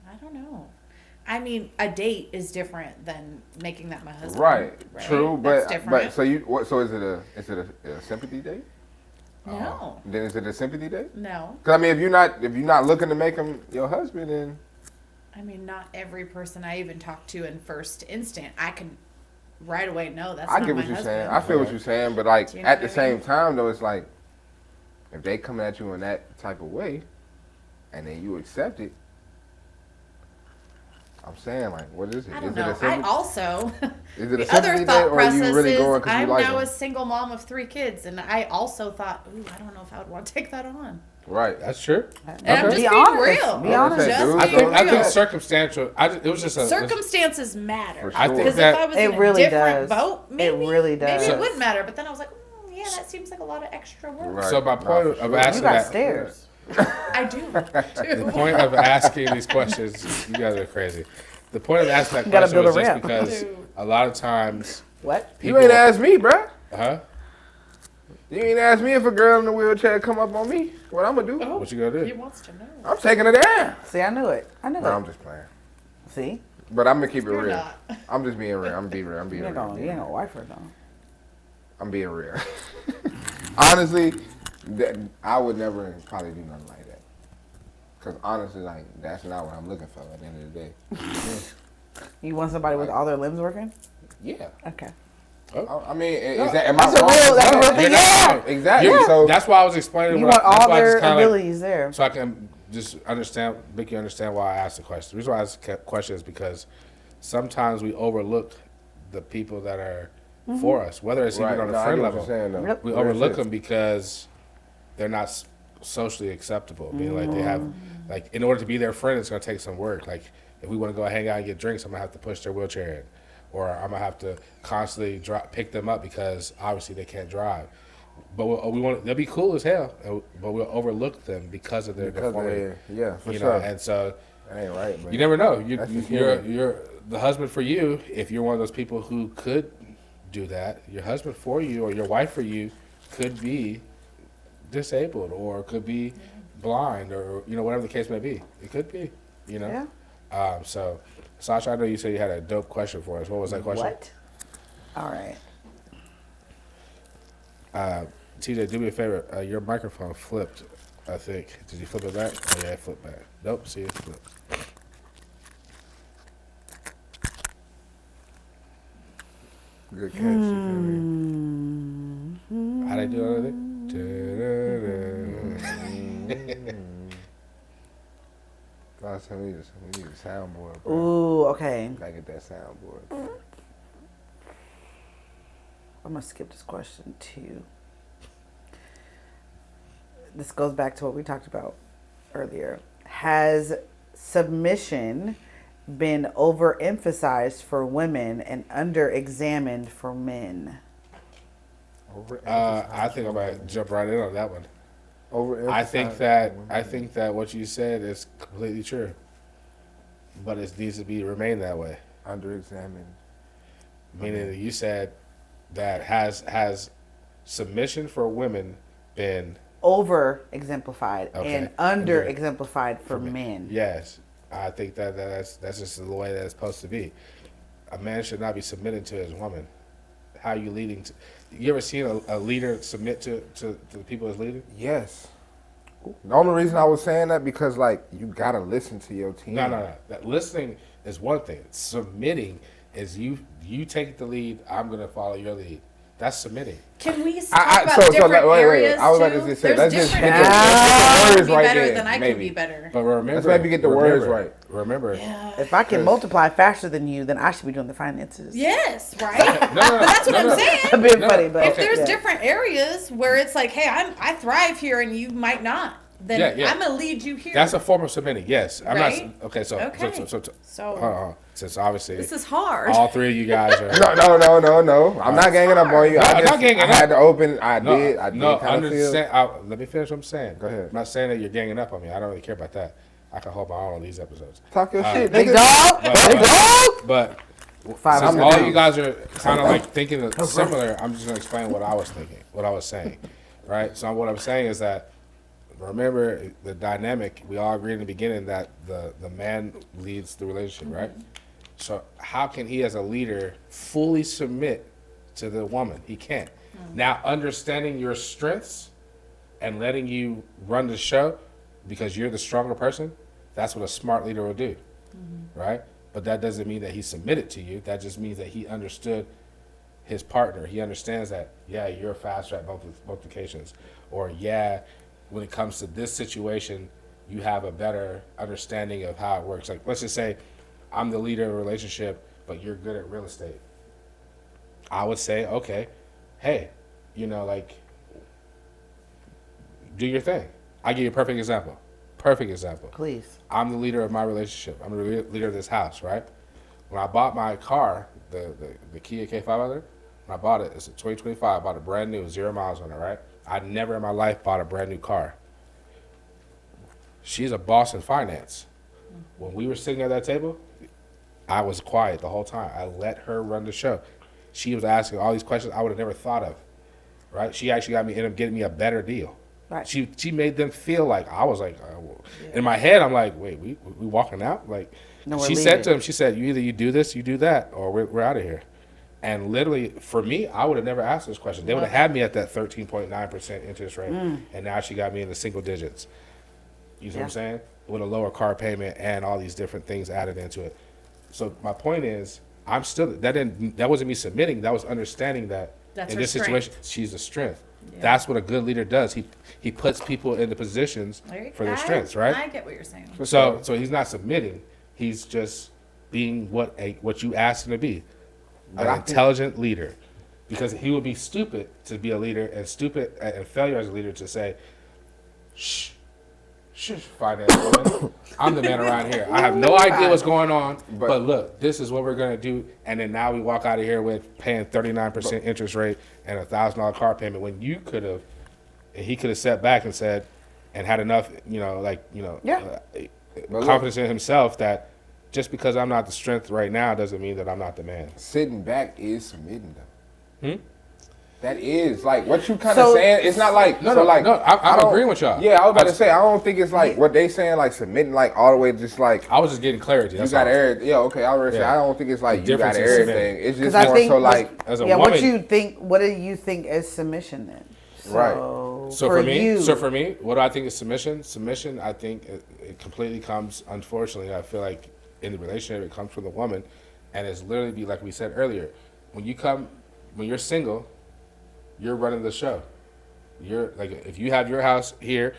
I don't know. I mean, a date is different than making that my husband. Right. True, That's but different. so is it a sympathy date? No. Then is it a sympathy date? No. Because I mean, if you're not looking to make him your husband, then I mean, not every person I even talk to in first instant, I can right away know that's I not get my what you're husband. saying. I feel what you're saying, but like Do you know at the what I mean? same time though, it's like if they come at you in that type of way, and then you accept it. I'm saying, like, what is it? I Is don't it know. a sympathy? I also Is it a the other sympathy thought date, or are you process really is going because you I'm like now him? a single mom of 3 kids, and I also thought, ooh, I don't know if I would want to take that on. Right. That's true. And I'm just Be being honest. real. Be honest. Just Dude, I being think real. circumstantial. It was just a Circumstances matter. For I think sure. Because that if I was It in a really different does. boat, maybe It really maybe does. it would matter. But then I was like, yeah, that seems like a lot of extra work. Right. So my point of You asking got that, stairs. I do. the point of asking these questions, you guys are crazy. The point of asking that You gotta question was build a just ramp. because Dude. a lot of times, What? You ain't asked me, bruh. huh? You ain't asked me if a girl in a wheelchair come up on me. What I'm gonna do? Oh, What you gonna he do? wants to know. I'm taking her down. See, I knew it. I knew No, it. I'm just playing. See? But I'm gonna keep it You're real. not. I'm just being real. I'm being real. I'm being You ain't real. gonna wife her though. I'm being real. Honestly, I would never probably do nothing like that. Cause honestly, like that's not what I'm looking for at the end of the day. You want somebody with all their limbs working? Yeah. Okay. I mean, is that am I That's a wrong? real- that's a real thing. You're not Yeah. wrong. Exactly. You- So that's why I was explaining. You what want that's all why I just their kinda abilities there. so I can just make you understand why I asked the question. The reason why I asked the question is because sometimes we overlook the people that are for us, whether it's right. even on No, a I friend get what level. you're saying, though. Yep. We Real overlook shit. them because they're not socially acceptable. Meaning like they have, like in order to be their friend, it's gonna take some work. Like if we want to go hang out and get drinks, I'm gonna have to push their wheelchair in, or I'm gonna have to constantly pick them up because obviously they can't drive. But they'll be cool as hell, but we'll overlook them because of their Because deformity. yeah, for You sure. know, and so That ain't right, man. You never know. That's just human. You're the husband for you. If you're one of those people who could do that, your husband for you or your wife for you could be disabled or could be blind or whatever the case may be. It could be. Yeah. So, Sasha, I know you said you had a dope question for us. What was that question? What? All right. TJ, do me a favor. Your microphone flipped, I think. Did you flip it back? Oh, yeah, it flipped back. Nope, see, it's flipped. Good catch. How they do it? Last time we need a soundboard, bro. Ooh, okay. Gotta get that soundboard. I'm gonna skip this question too. This goes back to what we talked about earlier. Has submission been overemphasized for women and underexamined for men? I think I might jump right in on that one. I think Overemphasized. that what you said is completely true, but it needs to remain that way. Underexamined. Meaning that you said that has submission for women been Over exemplified Okay. and under exemplified for men. Yes, I think that's just the way that it's supposed to be. A man should not be submitting to his woman. How you leading? You ever seen a leader submit to the people as leading? Yes. The only reason I was saying that because you gotta listen to your team. No. That listening is one thing. Submitting is you take the lead. I'm gonna follow your lead. That's submitting. Can we talk about different areas I was about too? to just say, There's let's just different get the areas words be right better there, than I could maybe. be better. But remember, Let's maybe get the words right. Remember, If I can multiply faster than you, then I should be doing the finances. Yes, right. No, but that's what I'm A saying. bit No, funny, but If there's yeah. different areas where it's like, hey, I thrive here and you might not, then Yeah. I'm gonna lead you here. that's a form of submitting. Yes, I'm Right? not. Okay, so Okay. So since obviously this is hard. all three of you guys are. No. I'm not ganging up on you. I'm not ganging I had to open. I No, did no, kind of feel. understand. Let me finish what I'm saying. Go ahead. I'm not saying that you're ganging up on me. I don't really care about that. I can hold my own on these episodes. Talk your shit, Big nigga. dog, big dog. But Five since hundred all pounds. you guys are kind of thinking similar, I'm just gonna explain what I was thinking, what I was saying, right? So what I'm saying is that remember the dynamic. We all agreed in the beginning that the man leads the relationship, right? So how can he, as a leader, fully submit to the woman? He can't. Now, understanding your strengths and letting you run the show because you're the stronger person, that's what a smart leader will do, right? But that doesn't mean that he submitted to you. That just means that he understood his partner. He understands that, yeah, you're faster at multiplications. Or, yeah, when it comes to this situation, you have a better understanding of how it works. Like, let's just say I'm the leader of a relationship, but you're good at real estate. I would say, okay, hey, do your thing. I give you a perfect example. Please. I'm the leader of my relationship. I'm the leader of this house, right? When I bought my car, the Kia K500, when I bought it, it's a 2025. I bought it brand new, 0 miles on it, right? I never in my life bought a brand new car. She's a boss in finance. When we were sitting at that table, I was quiet the whole time. I let her run the show. She was asking all these questions I would have never thought of, right? She actually ended up getting me a better deal. Right. She made them feel like I was like, in my head, I'm like, wait, we walking out? Like, No, we're she said leaving. to him, she said, you either you do this, you do that, or we're out of here. And literally, for me, I would have never asked this question. They would have had me at that 13.9% interest rate, and now she got me in the single digits. You see what I'm saying? With a lower car payment and all these different things added into it. So my point is, I'm still that wasn't me submitting. That was understanding that That's in her this strength. situation, she's a strength. Yeah. That's what a good leader does. He puts people into positions for their strengths, right? I get what you're saying. So he's not submitting. He's just being what you asked him to be, But an I think- intelligent leader. Because he would be stupid to be a leader and stupid and failure as a leader to say, shh, finance woman. I'm the man around here. I have no idea what's going on, but look, this is what we're gonna do. And then now we walk out of here with paying 39% interest rate and $1,000 car payment when you could have, he could have sat back and said, and had enough, Yeah. But look, confidence in himself that just because I'm not the strength right now doesn't mean that I'm not the man. sitting back is submitting though. Hmm? That is like what you kind of So- saying. It's not like No, so no, like no, I'm I don't- agreeing with y'all. Yeah, I was about I- to say I don't think it's like what they saying like submitting like all the way just like I was just getting clarity. you That's got all. everything. Yeah, okay. I already say Yeah. I don't think it's like The you got difference is everything. It's just Because I more think so like As a yeah, woman, what do you think is submission then? Right. So for me, what do I think is submission? Submission, I think it completely comes. Unfortunately, I feel like in the relationship, it comes from the woman, and it's literally be like we said earlier. When you're single, you're running the show. You're like if you have your house here,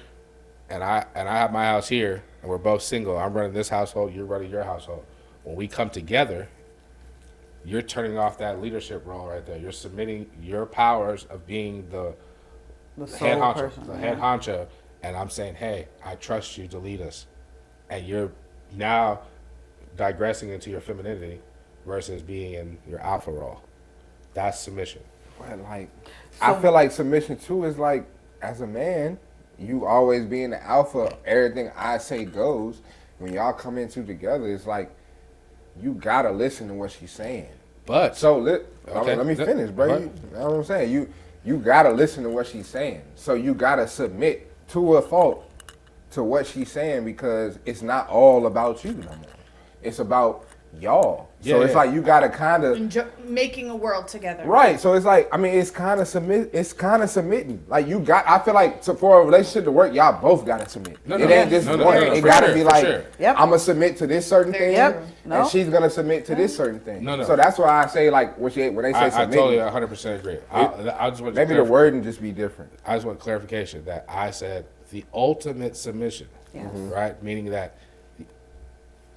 and I have my house here, and we're both single. I'm running this household. You're running your household. When we come together, you're turning off that leadership role right there. You're submitting your powers of being the head sole honcho, person, the head honcho, and I'm saying, hey, I trust you to lead us, and you're now digressing into your femininity versus being in your alpha role. That's submission. but like I feel like submission too is like as a man, you always being the alpha. Everything I say goes. When y'all come into together, it's like you gotta listen to what she's saying. But So Okay. let me finish, bro. What? You know what I'm saying? You gotta listen to what she's saying. So you gotta submit to a fault to what she's saying because it's not all about you no more. It's about y'all. So Yeah, it's yeah. like you gotta kind of Making a world together. right. So it's like I mean it's kind of submitting. Like you got. I feel like for a relationship to work, y'all both gotta submit. No, it no, ain't just no, no, one. no, no, It for gotta sure, be for like sure. Yep. I'm gonna submit to this certain thing, Yep. No. and she's gonna submit to this certain thing. No, no. So that's why I say like when they say I submit. totally 100% agree. I just want Maybe the wording just be different. I just want clarification that I said the ultimate submission, Yes. right? Meaning that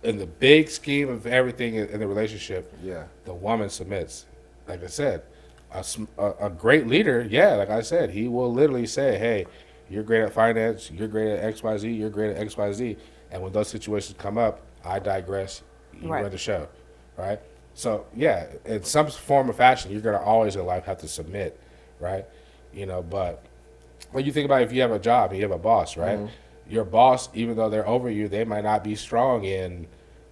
in the big scheme of everything in the relationship, Yeah. the woman submits. Like I said, a great leader, yeah, like I said, he will literally say, hey, you're great at finance, you're great at XYZ, you're great at XYZ. And when those situations come up, I digress, you Right. run the show, right? So, yeah, in some form or fashion, you're going to always in life have to submit, right? You know, but when you think about if you have a job and you have a boss, right? Your boss, even though they're over you, they might not be strong in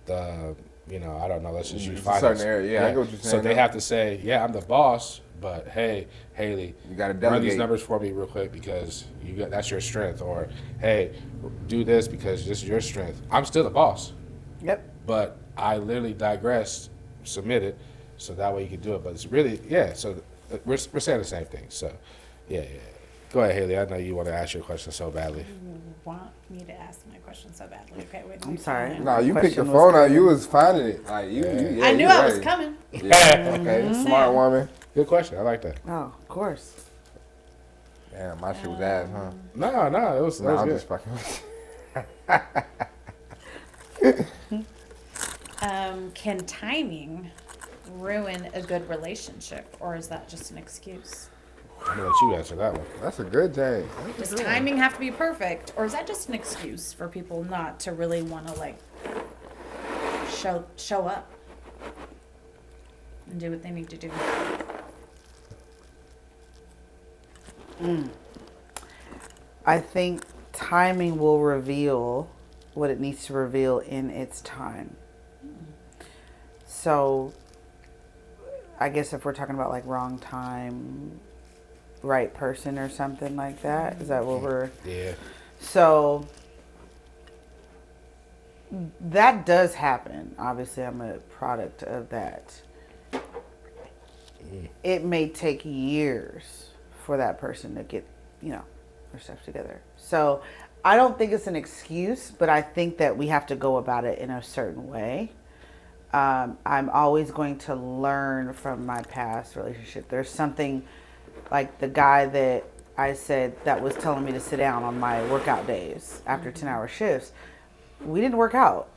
the, you know, I don't know, let's just use It's a finance. certain area. Yeah, I get what you're So saying they now. have to say, yeah, I'm the boss, but hey, Haley, You gotta run delegate. these numbers for me real quick because that's your strength. Or, hey, do this because this is your strength. I'm still the boss, Yep. but I literally digressed, submitted, so that way you can do it. But it's really, yeah, so we're saying the same thing. So, yeah. Go ahead, Haley. I know you want to ask your question so badly. You want me to ask my question so badly? Okay, wait. I'm sorry. No, you picked the Question was phone up. coming. You was finding it. Like you. Yeah, I knew you I was ready. coming. Yeah. Okay. Smart woman. Good question. I like that. Oh, of course. Yeah, my shit was ass, huh? No, it was, No, that I'm was just good. fucking. Can timing ruin a good relationship, or is that just an excuse? I'm gonna let you answer that one. That's a good thing. Does timing have to be perfect, or is that just an excuse for people not to really want to like show up and do what they need to do? I think timing will reveal what it needs to reveal in its time. So, I guess if we're talking about like wrong time, right person or something like that, is that what we're... Yeah. So, that does happen. Obviously, I'm a product of that. It may take years for that person to get, their stuff together. So, I don't think it's an excuse, but I think that we have to go about it in a certain way. I'm always going to learn from my past relationship. There's something like the guy that I said that was telling me to sit down on my workout days after 10-hour shifts. We didn't work out.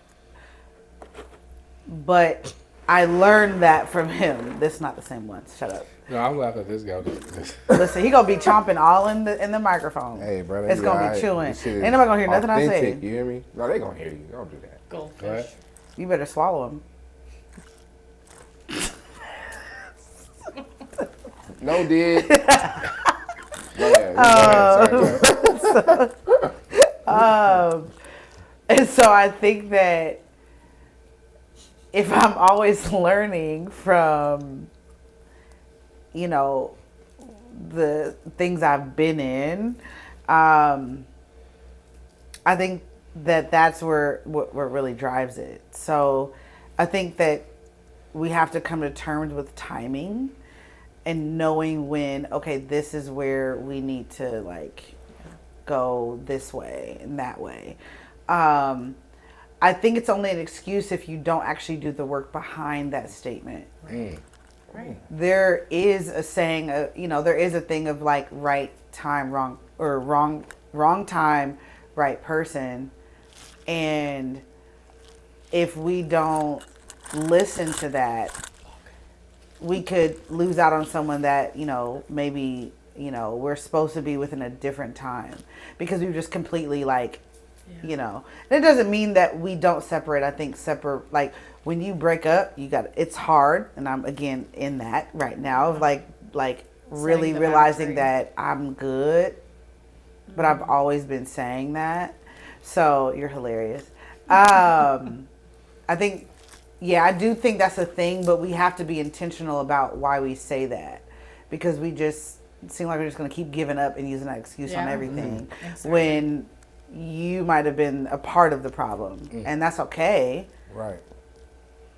But I learned that from him. This is not the same one. Shut up. No, I'm laughing at this guy. Listen, he gonna be chomping all in the microphone. Hey, brother. It's gonna be chewing. Ain't nobody gonna hear nothing I say. You hear me? No, they gonna hear you. Don't do that. Goldfish. Right? You better swallow him. No, did. Go ahead. Go ahead. Sorry, go ahead. And so I think that if I'm always learning from, you know, the things I've been in, I think that that's where what really drives it. So I think that we have to come to terms with timing and knowing when, okay, this is where we need to like go this way and that way. I think it's only an excuse if you don't actually do the work behind that statement. Mm. Right. There is a saying, there is a thing of like right time, wrong, or wrong time, right person. And if we don't listen to that, we could lose out on someone that, maybe, we're supposed to be within a different time because we've just completely like, and it doesn't mean that we don't separate. I think like when you break up, it's hard. And I'm again in that right now of like really realizing that I'm good, but I've always been saying that. So you're hilarious. I think, I do think that's a thing, but we have to be intentional about why we say that because we just seem like we're just going to keep giving up and using that excuse on everything when you might have been a part of the problem, and that's okay. Right.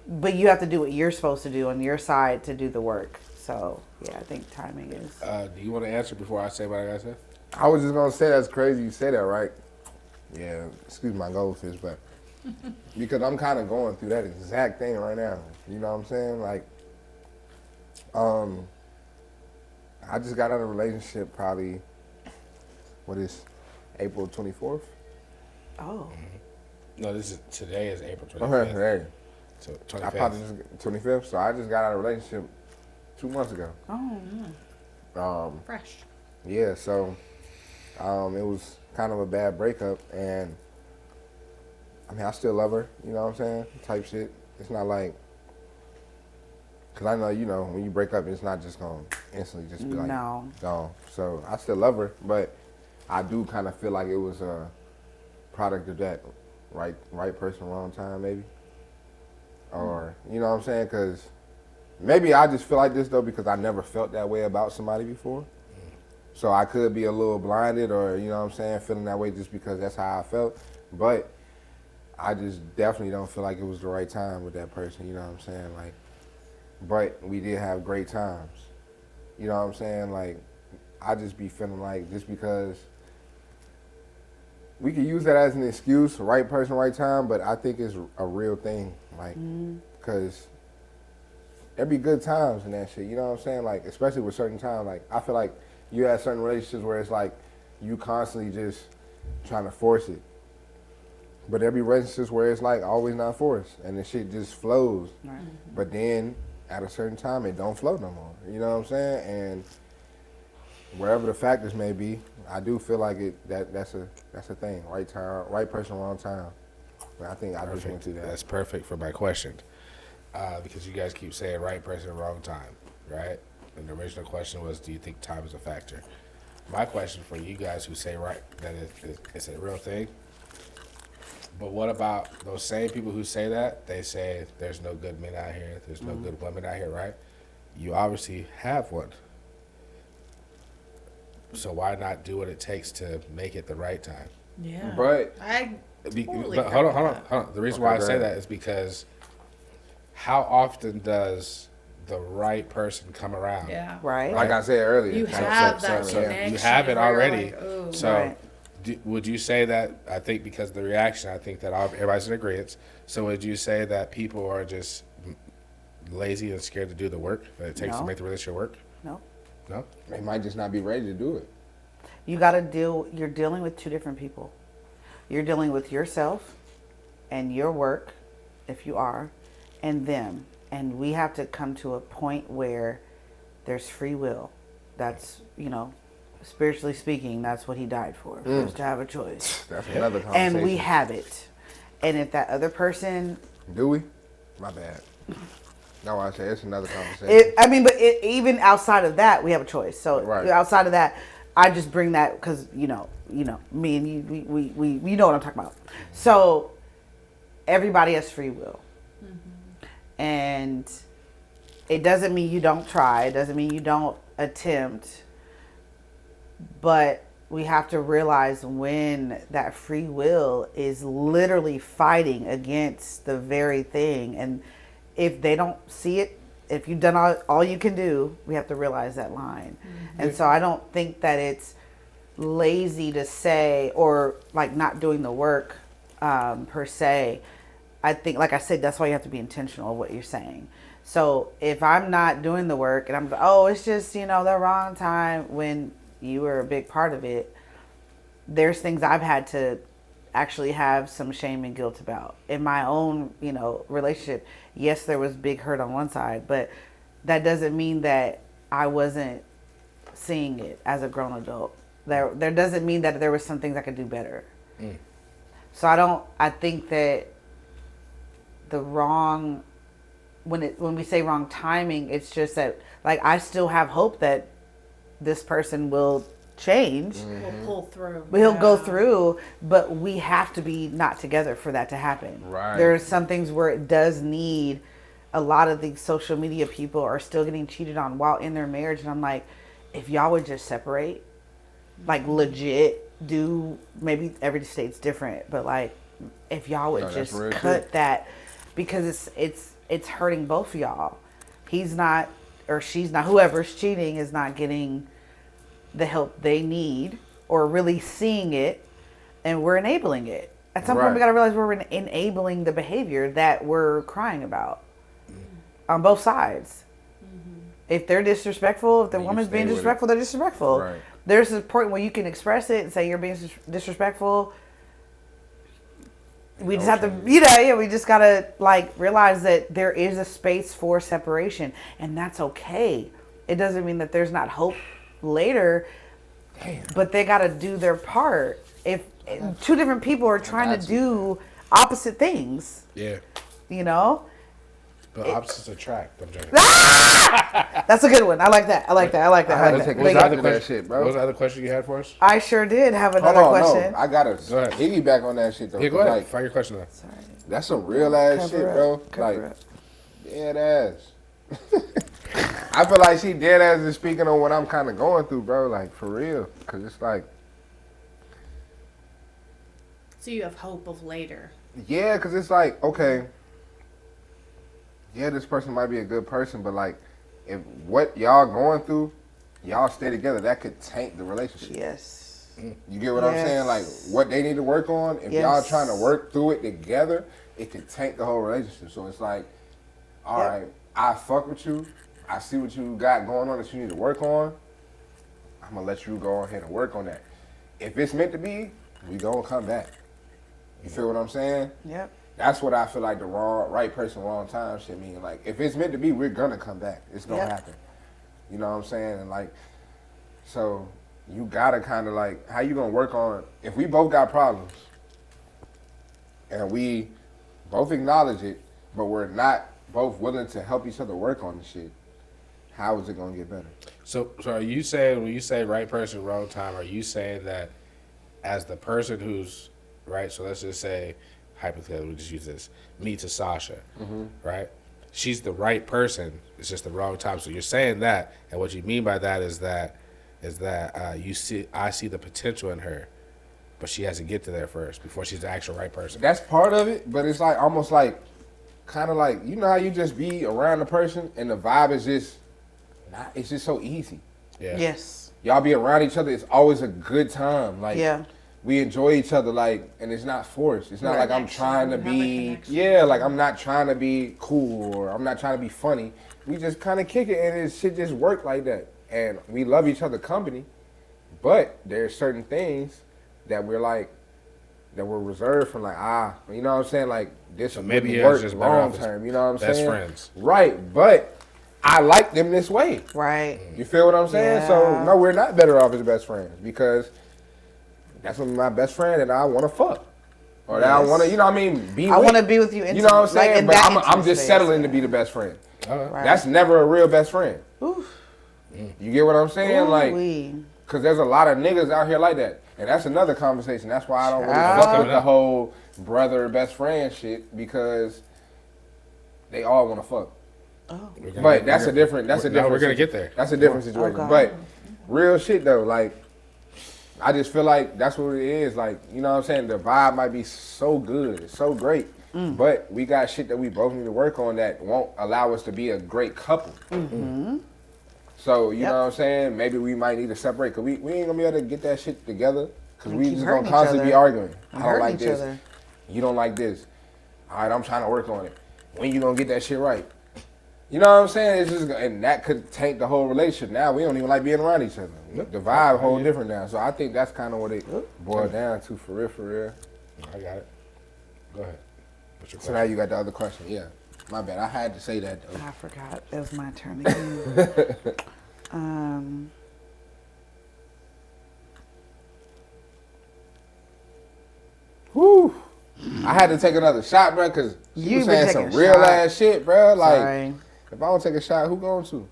But you have to do what you're supposed to do on your side to do the work. So, I think timing is. Do you want to answer before I say what I got to say? I was just gonna say that's crazy you say that, right? Yeah, excuse my goldfish, but because I'm kind of going through that exact thing right now. You know what I'm saying? Like, I just got out of a relationship probably, April 24th? Oh. No, today is April 25th. Okay, hey. So I 25th. probably just 25th, so I just got out of a relationship 2 months ago. Oh, Fresh. Yeah, so it was kind of a bad breakup, and I mean, I still love her, you know what I'm saying? Type shit. It's not like, because I know, when you break up, it's not just going to instantly just be like, gone. So I still love her, but I do kind of feel like it was a product of that right person, wrong time, maybe. Or, you know what I'm saying? Because maybe I just feel like this, though, because I never felt that way about somebody before. So I could be a little blinded or, you know what I'm saying, feeling that way just because that's how I felt. But I just definitely don't feel like it was the right time with that person, you know what I'm saying? Like, but we did have great times. You know what I'm saying? Like, I just be feeling like just because we could use that as an excuse, right person, right time, but I think it's a real thing. Like, because there be good times in that shit, you know what I'm saying? Like, especially with certain times, like, I feel like you have certain relationships where it's like you constantly just trying to force it. But there be relationships where it's like always not forced and the shit just flows. right. But then at a certain time it don't flow no more. You know what I'm saying? And wherever the factors may be, I do feel like that's a thing. Right time, right person, wrong time. But I think I just went through that. That's perfect for my question. Because you guys keep saying right person, wrong time, right? And the original question was, do you think time is a factor? My question for you guys who say right, that it's a real thing. But what about those same people who say that? They say there's no good men out here, there's no good women out here, right? You obviously have one. So why not do what it takes to make it the right time? Yeah. But Hold on. The reason why I say that is because how often does the right person come around? Yeah. Right. like I said earlier, You have that So connection. you have it where you're already. like, "Ooh." So Right. would you say that, I think because of the reaction, I think that everybody's in agreement. So would you say that people are just lazy and scared to do the work that it takes to No. make the relationship work? No. No? they might just not be ready to do it. You got to you're dealing with two different people. You're dealing with yourself and your work, if you are, and them. And we have to come to a point where there's free will. That's, spiritually speaking, that's what he died for us to have a choice. That's another conversation. And we have it. And if that other person, Do we? My bad. No, I say it's another conversation. but even outside of that, we have a choice. So Right. outside of that, I just bring that because me and you, we know what I'm talking about. So everybody has free will, and it doesn't mean you don't try. It doesn't mean you don't attempt, but we have to realize when that free will is literally fighting against the very thing. And if they don't see it, if you've done all you can do, we have to realize that line. And so I don't think that it's lazy to say, or like not doing the work per se. I think, like I said, that's why you have to be intentional of what you're saying. So if I'm not doing the work and I'm like, oh, it's just, the wrong time, when you were a big part of it, there's things I've had to actually have some shame and guilt about in my own, relationship. Yes, there was big hurt on one side, but that doesn't mean that I wasn't seeing it as a grown adult. There doesn't mean that there was some things I could do better. So I think that when we say wrong timing, it's just that, like, I still have hope that this person will change. We'll pull through. We'll go through, but we have to be not together for that to happen. Right. There are some things where it does need. A lot of these social media people are still getting cheated on while in their marriage, and I'm like, if y'all would just separate, like legit, maybe every state's different, but like if y'all would just cut that, because it's hurting both of y'all. He's not, or she's not, whoever's cheating is not getting the help they need or really seeing it, and we're enabling it. At some point we got to realize we're enabling the behavior that we're crying about on both sides. If they're disrespectful, if the woman's being disrespectful, they're disrespectful. Right. There's a point where you can express it and say you're being disrespectful. We just have to, we just got to like realize that there is a space for separation, and that's okay. It doesn't mean that there's not hope later, but they got to do their part. If two different people are trying to do opposite things, but opposites attract. I'm joking. That's a good one. I like that. What was the other question you had for us? I sure did have another question. No. I gotta piggyback on that shit though. Yeah, go ahead. Like, find your question though. Sorry. That's some real ass shit, bro. Like, dead ass. I feel like she dead ass is speaking on what I'm kind of going through, bro. Like, for real. Because it's like. So you have hope of later. Yeah, because it's like, okay. Yeah, this person might be a good person, but like, if what y'all going through, y'all stay together, that could taint the relationship. Yes. You get what I'm saying? Like, what they need to work on, if y'all trying to work through it together, it could taint the whole relationship. So it's like, all right, I fuck with you. I see what you got going on that you need to work on. I'm going to let you go ahead and work on that. If it's meant to be, we gonna come back. You feel what I'm saying? Yep. That's what I feel like the right person, wrong time shit mean. Like, if it's meant to be, we're gonna come back. It's gonna happen. You know what I'm saying? And like, so you gotta kind of like, how you gonna work on, if we both got problems and we both acknowledge it, but we're not both willing to help each other work on the shit, how is it gonna get better? So are you saying, when you say right person, wrong time, are you saying that as the person who's, right, so let's just say, hypothetically, we'll just use this, me to Sasha, right? She's the right person, it's just the wrong time. So you're saying that, and what you mean by that is that I see the potential in her, but she has to get to there first before she's the actual right person. That's part of it, but it's like almost like, kind of like, you know how you just be around the person and the vibe is just, it's just so easy. Yeah. Yes. Y'all be around each other, it's always a good time. Like, we enjoy each other, like, and it's not forced. It's not like I'm trying to be, like I'm not trying to be cool or I'm not trying to be funny. We just kind of kick it and it shit just work like that. And we love each other company, but there's certain things that we're like, that we're reserved from, like, you know what I'm saying? Like, this so maybe work just long term, you know what I'm saying? Best friends. Right, but I like them this way. Right. You feel what I'm saying? Yeah. So, no, we're not better off as best friends because that's my best friend and I want to fuck. Or that I want to, you know what I mean? I want to be with you intimately. You know what I'm saying? Like, but I'm just settling to be the best friend. Right. That's never a real best friend. Oof. You get what I'm saying? Ooh, like, Because there's a lot of niggas out here like that. And that's another conversation. That's why I don't really Child. fuck with the whole brother, best friend shit, because they all want to fuck. But that's a different We're gonna get there. That's a different situation. Okay. But real shit though, like I just feel like that's what it is. Like, you know what I'm saying? The vibe might be so good, so great. But we got shit that we both need to work on that won't allow us to be a great couple. So, you know what I'm saying? Maybe we might need to separate because we ain't gonna be able to get that shit together because we keep just hurting gonna each constantly be other. arguing. I don't Hurting like each this. other. You don't like this. All right, I'm trying to work on it. When you gonna get that shit right? You know what I'm saying? It's just, and that could taint the whole relationship. Now we don't even like being around each other. The vibe whole different now. So I think that's kind of what it boiled down to, for real, for real. I got it. Go ahead. What's your So question? now you got the other question. Yeah, my bad. I had to say that though. I forgot. It was my turn again. Whew. I had to take another shot, bro, because you You was been saying taking some real shots. ass shit, bro. Like, Sorry. if I don't take a shot, who going to?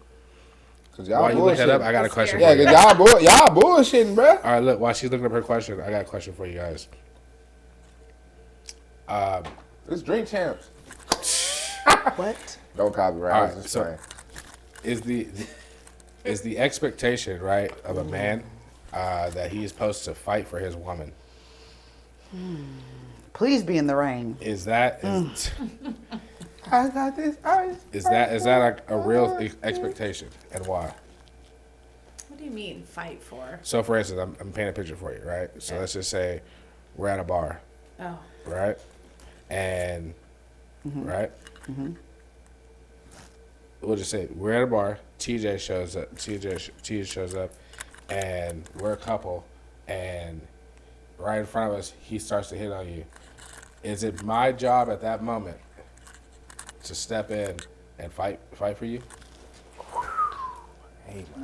Because y'all While you look that up, bullshitting. I got a question Yeah, for you. because y'all bullshitting, bro. All right, look, while she's looking up her question, I got a question for you guys. It's Drink Champs. What? Don't copyright. All I right, was just so- playing. Is the expectation, right, of a man that he's supposed to fight for his woman? Please be in the rain. Is that I got this. is that a real expectation, and why? What do you mean fight for? So, for instance, I'm painting a picture for you, right? So let's just say we're at a bar, Oh, right, and right. We'll just say we're at a bar. TJ shows up. TJ shows up, and we're a couple. And right in front of us, he starts to hit on you. Is it my job at that moment to step in and fight for you?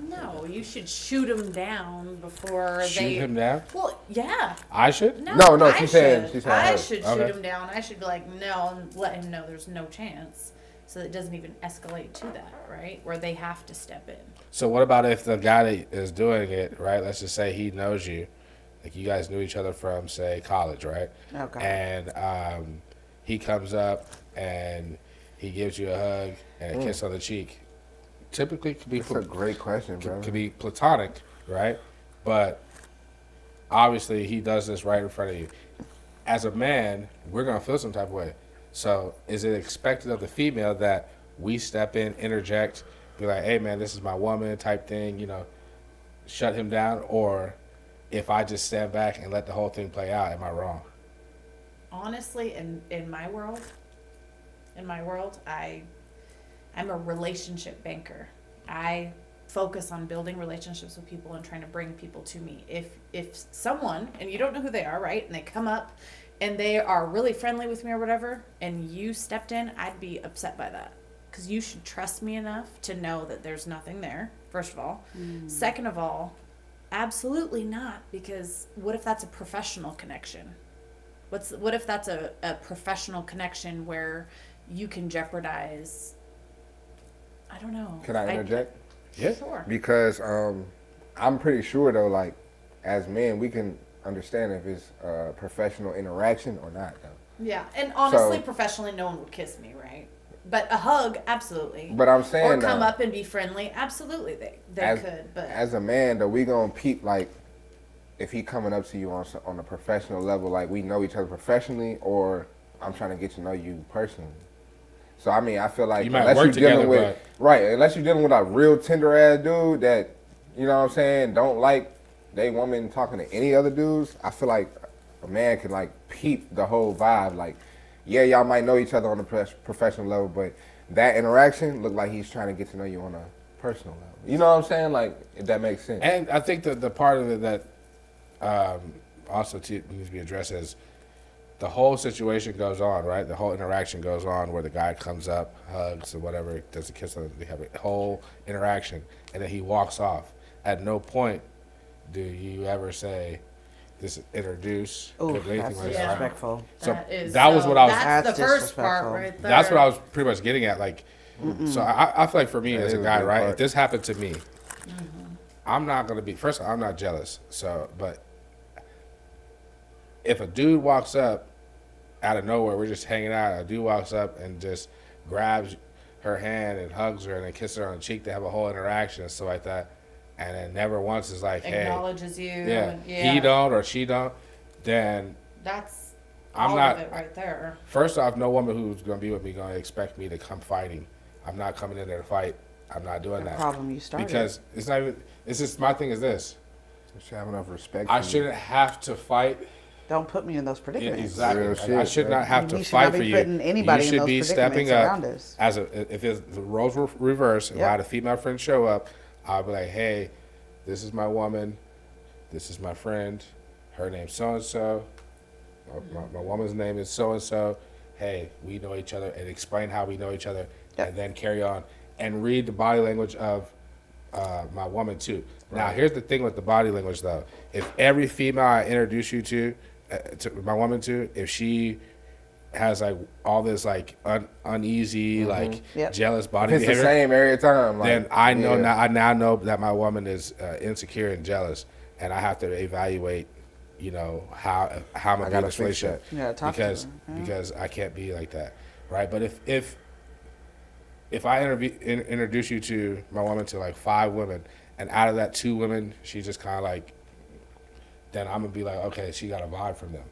no, you should shoot him down before Shoot they. him down? Well, yeah. I should. No, I she said should. her. I should shoot Okay. him down. I should be like, no, and let him know there's no chance, so that it doesn't even escalate to that, right? Where they have to step in. So what about if the guy that is doing it, right? Let's just say he knows you, like you guys knew each other from, say, college, right? Okay. And he comes up and he gives you a hug and a kiss on the cheek. Typically, could be That's a great question, bro. could be platonic, right? But obviously, he does this right in front of you. As a man, we're gonna feel some type of way. So, is it expected of the female that we step in, interject, be like, "Hey, man, this is my woman," type thing, you know, shut him down, or if I just stand back and let the whole thing play out, am I wrong? Honestly, in my world, I'm a relationship banker. I focus on building relationships with people and trying to bring people to me. If someone, and you don't know who they are, right? And they come up and they are really friendly with me or whatever, and you stepped in, I'd be upset by that. Because you should trust me enough to know that there's nothing there, first of all. Second of all, absolutely not, because what if that's a professional connection? What if that's a professional connection where you can jeopardize, I don't know. Can I interject? Yeah. Sure. Because I'm pretty sure though, like as men, we can understand if it's a professional interaction or not, though. Yeah, and honestly, So- professionally, no one would kiss me, right? But a hug, absolutely. But I'm saying or come though, up and be friendly, absolutely, they as, could. But as a man, though, we gonna peep like if he coming up to you on a professional level, like we know each other professionally, or I'm trying to get to know you personally. So I mean, I feel like You might unless work you're dealing together, with unless you're dealing with a real tender ass dude that you know what I'm saying don't like they woman talking to any other dudes, I feel like a man can like peep the whole vibe. Like, yeah, y'all might know each other on a professional level, but that interaction look like he's trying to get to know you on a personal level. You know what I'm saying? Like, if that makes sense. And I think that the part of it that also needs to be addressed is the whole situation goes on, right? The whole interaction goes on where the guy comes up, hugs or whatever, does a kiss, they have a whole interaction, and then he walks off. At no point do you ever say, "This is introduce." Oh, could anything that's like that. disrespectful. So is that was what I was. That's That's the first part disrespectful. right there. That's what I was pretty much getting at. Like, so I feel like for me That as is a a guy, good right? part. If this happened to me, I'm not gonna be. First of all, I'm not jealous. So, but if a dude walks up out of nowhere, we're just hanging out. A dude walks up and just grabs her hand and hugs her and then kisses her on the cheek to have a whole interaction and stuff like that, and then never once is like, hey, Acknowledges you. yeah, And, yeah. he don't or she don't, then That's I'm all not. of it right there. First off, no woman who's gonna be with me gonna expect me to come fighting. I'm not coming in there to fight. I'm not doing The that. problem you started. Because it's not even. It's just my thing is this. You should have enough respect. I for you. shouldn't have to fight. Don't put me in those Yeah, predicaments. exactly. Real Like, I shit, should man. not have to We should fight not be for you. putting anybody You in should those be stepping predicaments up around us. as if the roles were reversed. If I Yep. had a female friend show up, I'll be like, hey, this is my woman. This is my friend. Her name's so and so. My woman's name is so and so. Hey, we know each other, and explain how we know each other, Yep. and then carry on and read the body language of my woman too. Now, here's the thing with the body language though. If every female I introduce you to my woman to, if she has like all this like uneasy, like Yep. jealous If body it's the behavior, same every time. Like, then I know yeah. I now know that my woman is insecure and jealous, and I have to evaluate, you know, how I'm gonna be in gotta this fix relationship that. Yeah, talk to because her. Yeah. because I can't be like that, right? But if I introduce you to my woman to like 5 women, and out of that 2 women, she just kind of like, then I'm gonna be like, okay, she got a vibe from them,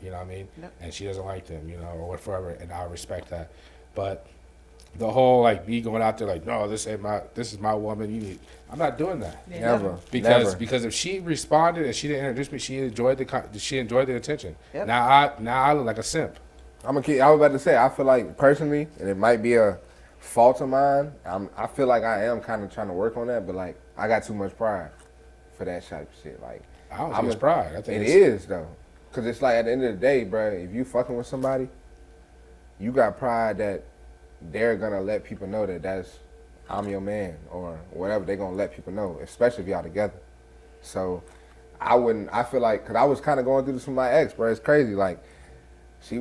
you know what I mean? Yep. And she doesn't like them, you know, or whatever, and I respect that. But the whole like me going out there like, no, this is my woman. You need. I'm not doing that. Yeah. Never. Because Never. if she responded and she didn't introduce me, she enjoyed the attention. Yep. Now I look like a simp. I was about to say, I feel like personally, and it might be a fault of mine. I feel like I am kind of trying to work on that, but like I got too much pride for that type of shit. Like I don't think it's pride. I think it it's, is though, cause it's like at the end of the day, bro. If you fucking with somebody, you got pride that they're gonna let people know that I'm your man or whatever. They gonna let people know, especially if y'all together. So I feel like, cause I was kind of going through this with my ex, bro. It's crazy. Like she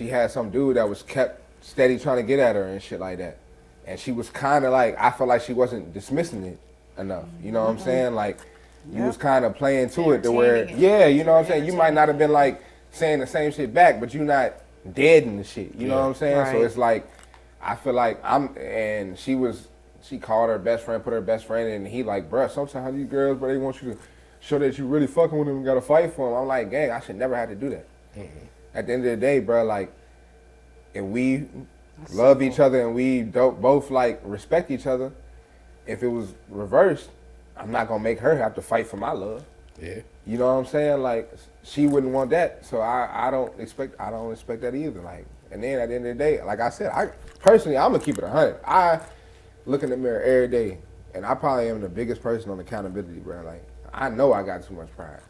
had some dude that was kept steady trying to get at her and shit like that. And she was kind of like, I felt like she wasn't dismissing it enough. You know what I'm saying? Like, you was kind of playing to it to where, Entertaining it. yeah, you know what I'm saying? You might not have been like saying the same shit back, but you not dead in the shit. You know what I'm saying? So Right. it's like, I feel like she called her best friend, put her best friend in, and he like, bruh, sometimes these girls, bro, they want you to show that you really fucking with them and gotta fight for them. I'm like, gang, I should never have to do that. At the end of the day, bro, like, if we love each other and we both like respect each other, if it was reversed, I'm not gonna make her have to fight for my love. yeah. You know what I'm saying? Like, she wouldn't want that, so I don't expect that either. Like, and then at the end of the day, like I said, I'm gonna keep it 100. I look in the mirror every day, and I probably am the biggest person on accountability, bro. Like, I know I got too much pride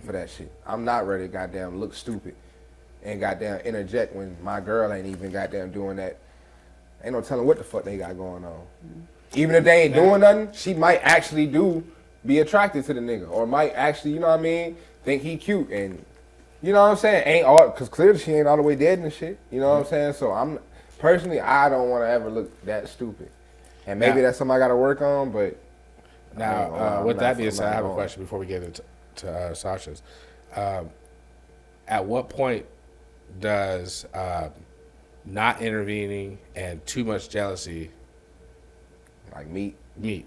for that shit. I'm not ready to goddamn look stupid and goddamn interject when my girl ain't even goddamn doing that. Ain't no telling what the fuck they got going on. Even if they ain't doing nothing, she might actually be attracted to the nigga, or might actually, you know what I mean, think he cute, and you know what I'm saying, cause clearly she ain't all the way dead and shit. You know what I'm saying? So I don't want to ever look that stupid, and maybe that's something I got to work on. But Now, with that being said, I have a question before we get into Sasha's. At what point does not intervening and too much jealousy like meat. meet,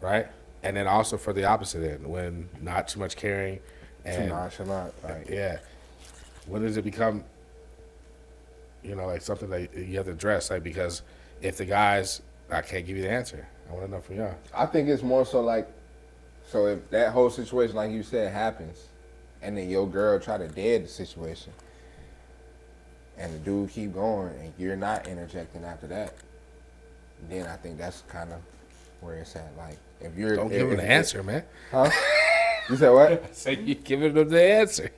right? And then also for the opposite end, when not too much caring Too and nonchalant. Like, yeah, when does it become, you know, like something that you have to address? Like, because if the guys, I can't give you the answer. I want to know from y'all. I think it's more so like, so if that whole situation, like you said, happens, and then your girl try to dead the situation, and the dude keep going, and you're not interjecting after that, then I think that's kind of where it's at. Like, if you're Don't give them the answer, man. Huh? You said what? Say you giving them the answer.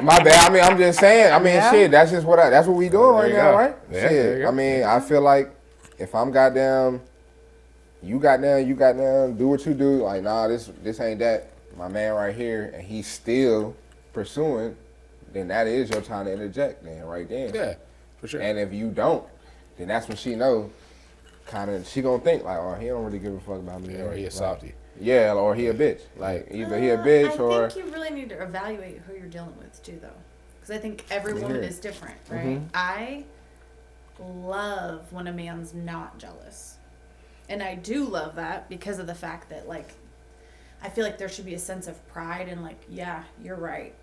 My bad. I mean, I'm just saying. I mean, Yeah. shit. That's just that's what we doing There right you now, go. right? Yeah, there you Shit. go. I mean, I feel like if I'm goddamn, you goddamn, do what you do. Like, nah, this ain't that. My man right here, and he's still pursuing. Then that is your time to interject. Then right then. Yeah, for sure. And if you don't, then that's when she know. Kind of, she gonna think like, oh, he don't really give a fuck about me. Yeah, or he a Like, softie. Yeah, or he a bitch. Like either he a bitch or I think you really need to evaluate who you're dealing with too, though, because I think every woman is different, right? I love when a man's not jealous, and I do love that because of the fact that like I feel like there should be a sense of pride and like, yeah, you're right,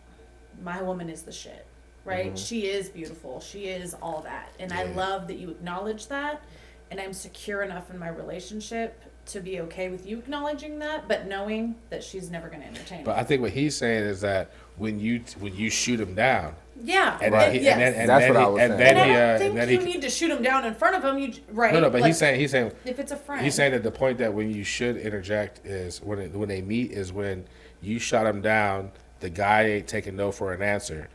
my woman is the shit, right? She is beautiful, she is all that, and I love that you acknowledge that, and I'm secure enough in my relationship to be okay with you acknowledging that, but knowing that she's never going to entertain But it. I think what he's saying is that when you shoot him down, Yeah, and Right. then he, yes. and That's then what he, I was and saying. then And he, I don't and think then you he. need to shoot him down in front of him. You right? No, but Like, he's saying if it's a friend, he's saying that the point that when you should interject is when they meet is when you shot him down. The guy ain't taking no for an answer.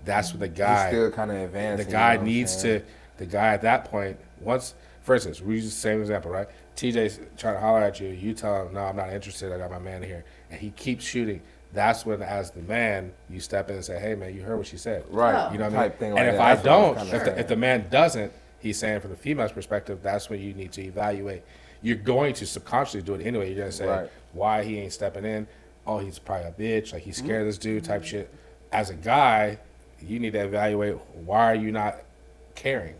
That's when the he's guy. still kind of advancing. The guy you know what I'm needs saying? to. The guy at that point, once, for instance, we use the same example, right? TJ's trying to holler at you. You tell him, "No, I'm not interested. I got my man here," and he keeps shooting. That's when, as the man, you step in and say, "Hey, man, you heard what she said." Right. You know what I mean? Type thing And like if that. I That's what I was don't, kinda saying. if the man doesn't, he's saying from the female's perspective, that's when you need to evaluate. You're going to subconsciously do it anyway. You're gonna say, Right. "Why he ain't stepping in? Oh, he's probably a bitch. Like he's scared of this dude." Mm-hmm. Type shit. As a guy, you need to evaluate, why are you not caring?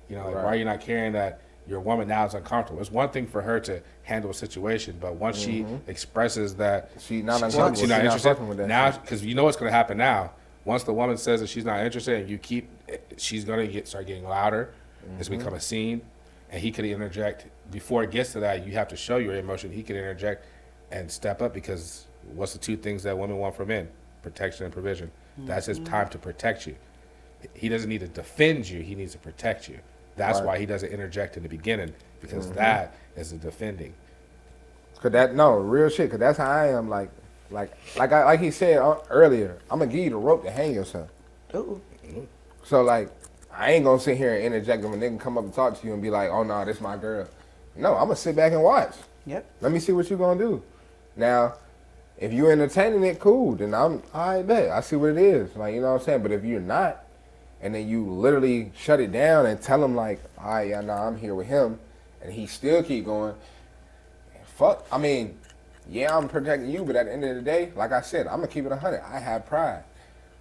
You know, like, why are you not caring that your woman now is uncomfortable? It's one thing for her to handle a situation, but once she expresses that She's not she's uncomfortable, not she's not interested, fucking with that now, shit. because you know what's going to happen now. Once the woman says that she's not interested, and you keep, she's going to start getting louder. It's become a scene, and he could interject before it gets to that. You have to show your emotion. He could interject and step up, because what's the two things that women want from men? Protection and provision. That's his time to protect you. He doesn't need to defend you. He needs to protect you. That's Right. why he doesn't interject in the beginning, because that is the defending. Cause that no real shit. Cause that's how I am. Like he said earlier. I'm gonna give you the rope to hang yourself. Ooh. So like, I ain't gonna sit here and interject if a nigga come up and talk to you and be like, "Oh no, this my girl." No, I'm gonna sit back and watch. Yep. Let me see what you gonna do. Now, if you entertaining it, cool. Then I bet. I see what it is. Like, you know what I'm saying. But if you're not, and then you literally shut it down and tell him like, "All right, yeah, nah, I'm here with him," and he still keep going. Fuck. I mean, yeah, I'm protecting you, but at the end of the day, like I said, I'm gonna keep it 100. I have pride.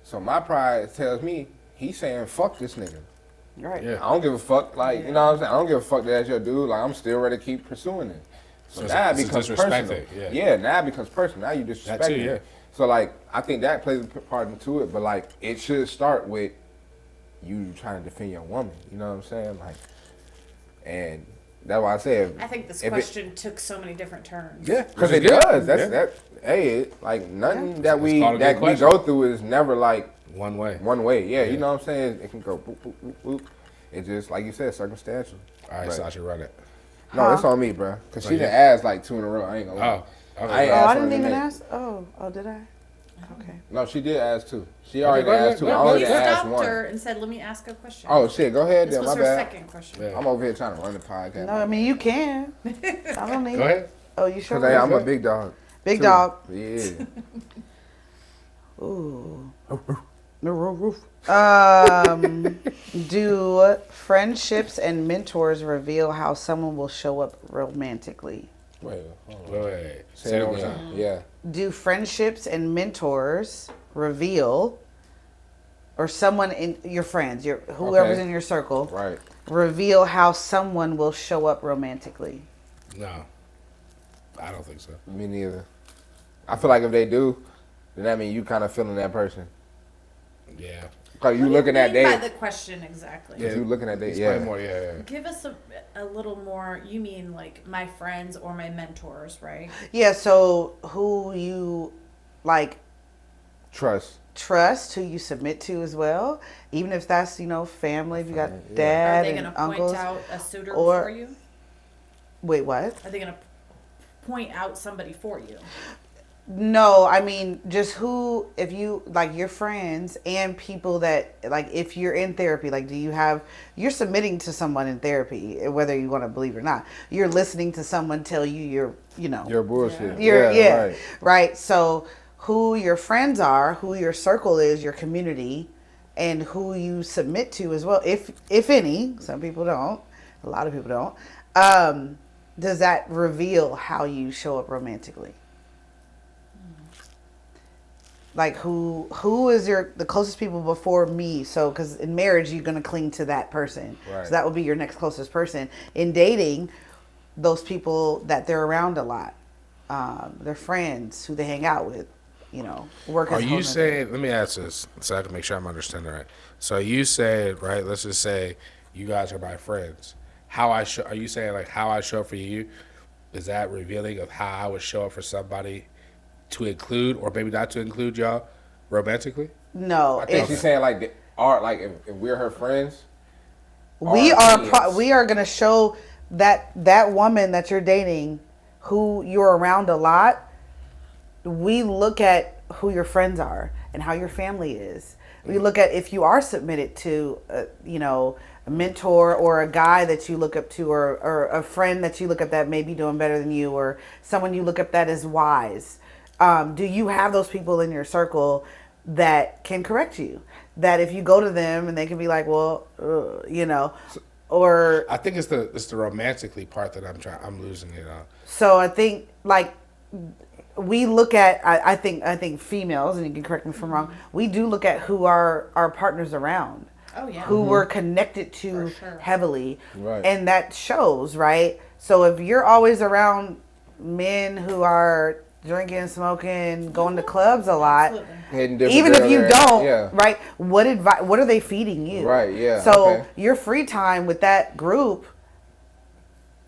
So my pride tells me he's saying fuck this nigga. Right. Yeah. I don't give a fuck. Like, you know what I'm saying? I don't give a fuck that that's your dude. Like, I'm still ready to keep pursuing it. So So now it it's a becomes disrespect personal. thing, Yeah, now it becomes personal. Now you disrespecting That too, it. yeah. So like, I think that plays a part into it. But like, it should start with you trying to defend your woman. You know what I'm saying? Like, and that's why I say. I think this if it- question took so many different turns. Yeah, because Which it is good. does. That's Yeah. that. Hey, like nothing Yeah. that It's we called a good that we question. go through is never like One way. one way. Yeah, Yeah. you know what I'm saying? It can go boop, boop, boop, boop. It just, like you said, circumstantial. All right, But- Sasha, run it. No, it's on me, bro. Because So she you- done asked like 2 in a row. I ain't gonna lie. Oh, okay. I ain't Oh, asked I her didn't even today. ask. Oh, did I? Okay. No, she did ask 2. She already go ahead. asked 2. No, I No, already you asked stopped 1. her and said, "Let me ask a question." Oh, shit. Go ahead this then. was My her bad. second question. Yeah. I'm over here trying to run the podcast. No, I mean you can. I don't need. Go ahead. Oh, you sure? Because I'm a big dog. Big too. dog. Yeah. Ooh. No roof. Do friendships and mentors reveal how someone will show up romantically? Wait, hold on. Wait. Say it one more time. Yeah. Do friendships and mentors reveal, or someone in your friends, your whoever's Okay. in your circle, Right. reveal how someone will show up romantically? No. I don't think so. Me neither. I feel like if they do, then that means you kind of feeling that person. Yeah. Like you What do looking you at mean by they. the question exactly? If you looking at they, Explain yeah. more, yeah. Give us a little more. You mean like my friends or my mentors, right? Yeah, so who you like Trust. trust, who you submit to as well, even if that's, family, if you got Yeah. Are dad they and going to point uncles. out a suitor or- for you? Wait, what? Are they going to point out somebody for you? No, I mean just who, if you like your friends and people that like, if you're in therapy, like you're submitting to someone in therapy, whether you want to believe it or not. You're listening to someone tell you Your bullshit. yeah, Right. right. So who your friends are, who your circle is, your community, and who you submit to as well, if any. Some people don't. A lot of people don't. does that reveal how you show up romantically? Like who is the closest people before me? So because in marriage you're gonna cling to that person, Right. so that would be your next closest person. In dating, those people that they're around a lot, their friends who they hang out with, work. Are as you home saying? Let me ask this so I can make sure I'm understanding right. So you said, right? Let's just say you guys are my friends. Are you saying like how I show up for you? Is that revealing of how I would show up for somebody to include or maybe not to include y'all romantically? No, I think it's, she's saying like if we're her friends, we our are opinions. we are gonna show that woman that you're dating, who you're around a lot. We look at who your friends are and how your family is. We look at if you are submitted to, a mentor or a guy that you look up to, or a friend that you look up that may be doing better than you, or someone you look up that is wise. Do you have those people in your circle that can correct you? That if you go to them and they can be like, well, or I think it's the romantically part that I'm losing it on. so I think like we look at I think females, and you can correct me if I'm wrong, we do look at who our partners around. Oh yeah. Who we're connected to For sure. heavily. Right. And that shows, right? So if you're always around men who are drinking, smoking, going to clubs a lot, Absolutely. hitting different even if girls you there. don't, yeah. right? What are they feeding you? Right, yeah, So okay. your free time with that group,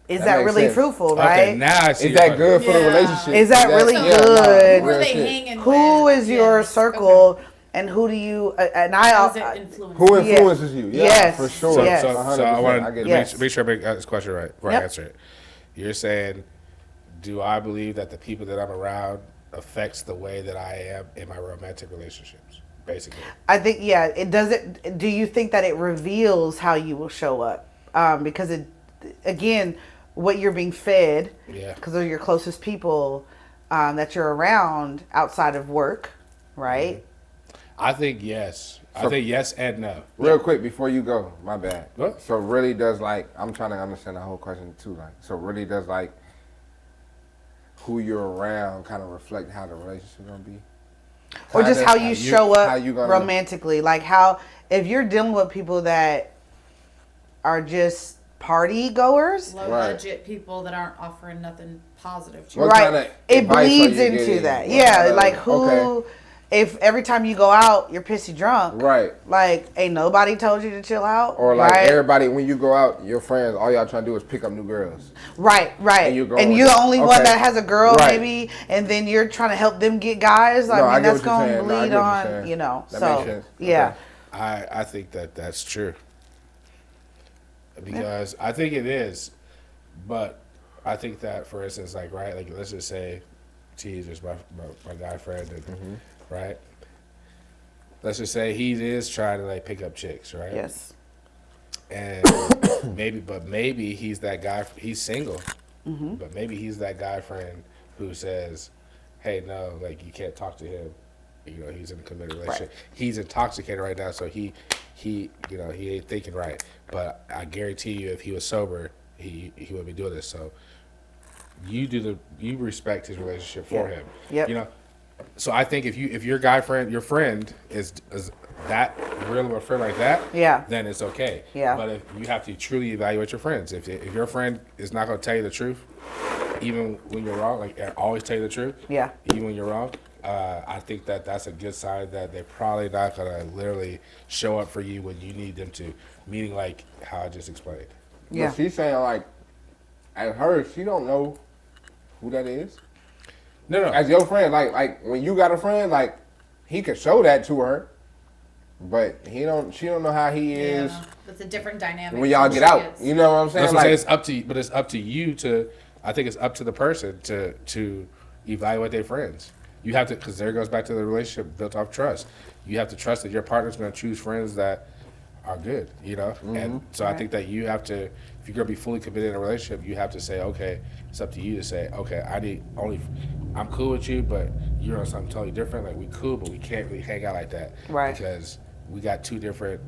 is That that makes really sense. fruitful, Okay, right? now I see. Is your that point. good for the Yeah. relationship? Is that really So, good? Who are real they shit. hanging Who with? is your Yes. circle, and who do you? And How's it I influenced? Who influences you? Yeah, Yes. for sure. So, Yes. so, 100%. so I want I to get Yes. make sure I make this question right before Yep. I answer it. You're saying, do I believe that the people that I'm around affects the way that I am in my romantic relationships? Basically, I think it does it. Do you think that it reveals how you will show up? Because again, what you're being fed, Yeah. because they're your closest people that you're around outside of work, right? I think yes. I think yes and no. Real quick before you go, my bad. What? So really does like I'm trying to understand the whole question too. Like so really does like who you're around kind of reflect how the relationship gonna be, Or just Kinda how you show up how you gonna- romantically, like how if you're dealing with people that are just party goers, Low Right. budget people that aren't offering nothing positive to What you. right? kinda It advice are bleeds you into getting? that. What Yeah, kinda- like who? Okay. If every time you go out you're pissy drunk, Right. Like ain't nobody told you to chill out, Or like right? everybody when you go out, your friends, all y'all trying to do is pick up new girls. Right. And you're going And you're with the it. only one Okay. that has a girl, Right. maybe, and then you're trying to help them get guys. No, I I mean, get that's what you're going to saying. No, I bleed get what you're on, saying. That so, makes sense. yeah. Okay. I think that's true. Because I think it is, but I think that for instance, like right, like let's just say, T is just my guy friend, and, right? Let's just say he is trying to like pick up chicks, right? Yes. And maybe he's that guy. He's single, but maybe he's that guy friend who says, "Hey, no, like you can't talk to him. You know, he's in a committed relationship. He's intoxicated right now, so he ain't thinking right. But I guarantee you, if he was sober, he would be doing this. So you respect his relationship for Yeah. him. Yep. You know, so I think if your guy friend, your friend is that real of a friend like that, Yeah. then it's okay. Yeah. But if you have to truly evaluate your friends, if your friend is not going to tell you the truth, even when you're wrong, like always tell you the truth, Yeah. even when you're wrong, I think that's a good sign that they're probably not going to literally show up for you when you need them to. Meaning like how I just explained. Yeah. But she's saying like, at her, she don't know who that is. No. As your friend, like when you got a friend, like he could show that to her, but she don't know how he is Yeah, that's a different dynamic. when y'all than get she out. gets. You know what I'm saying? That's what I'm saying. Like, It's up to you, but it's up to you to. I think it's up to the person to evaluate their friends. You have to, because there goes back to the relationship built off trust. You have to trust that your partner's going to choose friends that are good. You know, and so I think that you have to. If you're going to be fully committed in a relationship, you have to say, okay, it's up to you to say, okay, I'm cool with you, but you're on something totally different. Like we cool, but we can't really hang out like that, Right. Because we got two different,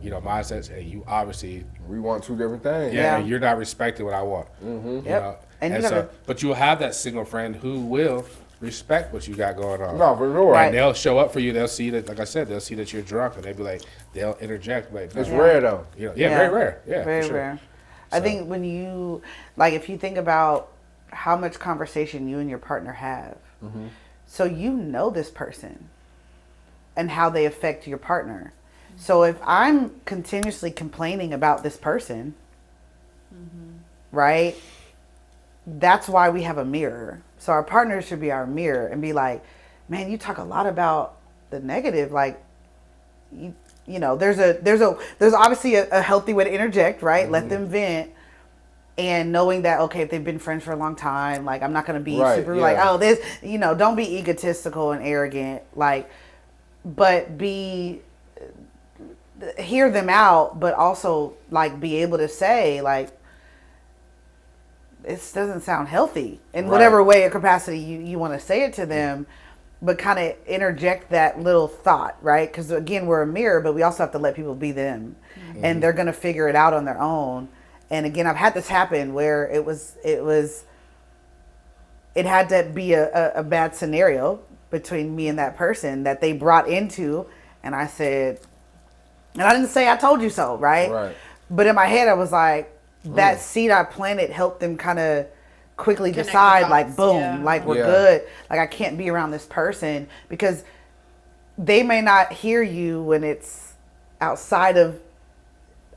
mindsets, and you obviously. we want two different things. Yeah, Yeah. you're not respecting what I want. You Yep. know? And you so, gotta, but you'll have that single friend who will respect what you got going on. No, for sure. Right. And they'll show up for you. They'll see that, like I said, they'll see that you're drunk, and they'll be like, they'll interject, like, It's Yeah. rare though. you know, very rare, yeah, very for sure. rare. I So- think when you, like, if you think about how much conversation you and your partner have, so you know this person and how they affect your partner. So if I'm continuously complaining about this person, right, that's why we have a mirror. So our partner should be our mirror and be like, man, you talk a lot about the negative. Like, you know, there's obviously a healthy way to interject, right? Let them vent. And knowing that, okay, if they've been friends for a long time, like, I'm not going to be Right, super yeah. like, oh, this, you know, don't be egotistical and arrogant. Like, but hear them out, but also, like, be able to say, like, this doesn't sound healthy in Right. whatever way or capacity you want to say it to them, but kind of interject that little thought, right? Because again, we're a mirror, but we also have to let people be them, and they're going to figure it out on their own. And again, I've had this happen where it had to be a bad scenario between me and that person that they brought into, and I said, and I didn't say I told you so, right? Right. But in my head, I was like, that seed I planted helped them kind of quickly Connect the decide, like, dots, boom, yeah. like, we're Yeah. good. Like, I can't be around this person because they may not hear you when it's outside of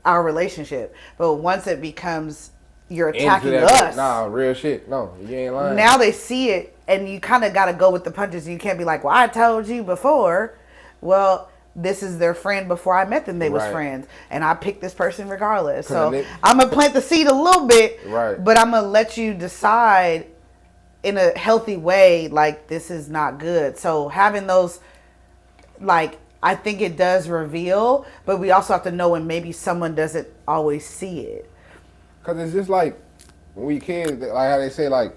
our relationship. But once it becomes you're attacking Into that- us, Nah, real shit. No, you ain't lying. now they see it, and you kind of got to go with the punches. You can't be like, well, I told you before. Well, this is their friend. Before I met them, they was Right. friends, and I picked this person regardless. 'Cause So they- I'm gonna plant the seed a little bit, Right. but I'm gonna let you decide in a healthy way, like, this is not good. So having those, like, I think it does reveal, but we also have to know when maybe someone doesn't always see it. Cause it's just like when we kids, like how they say, like,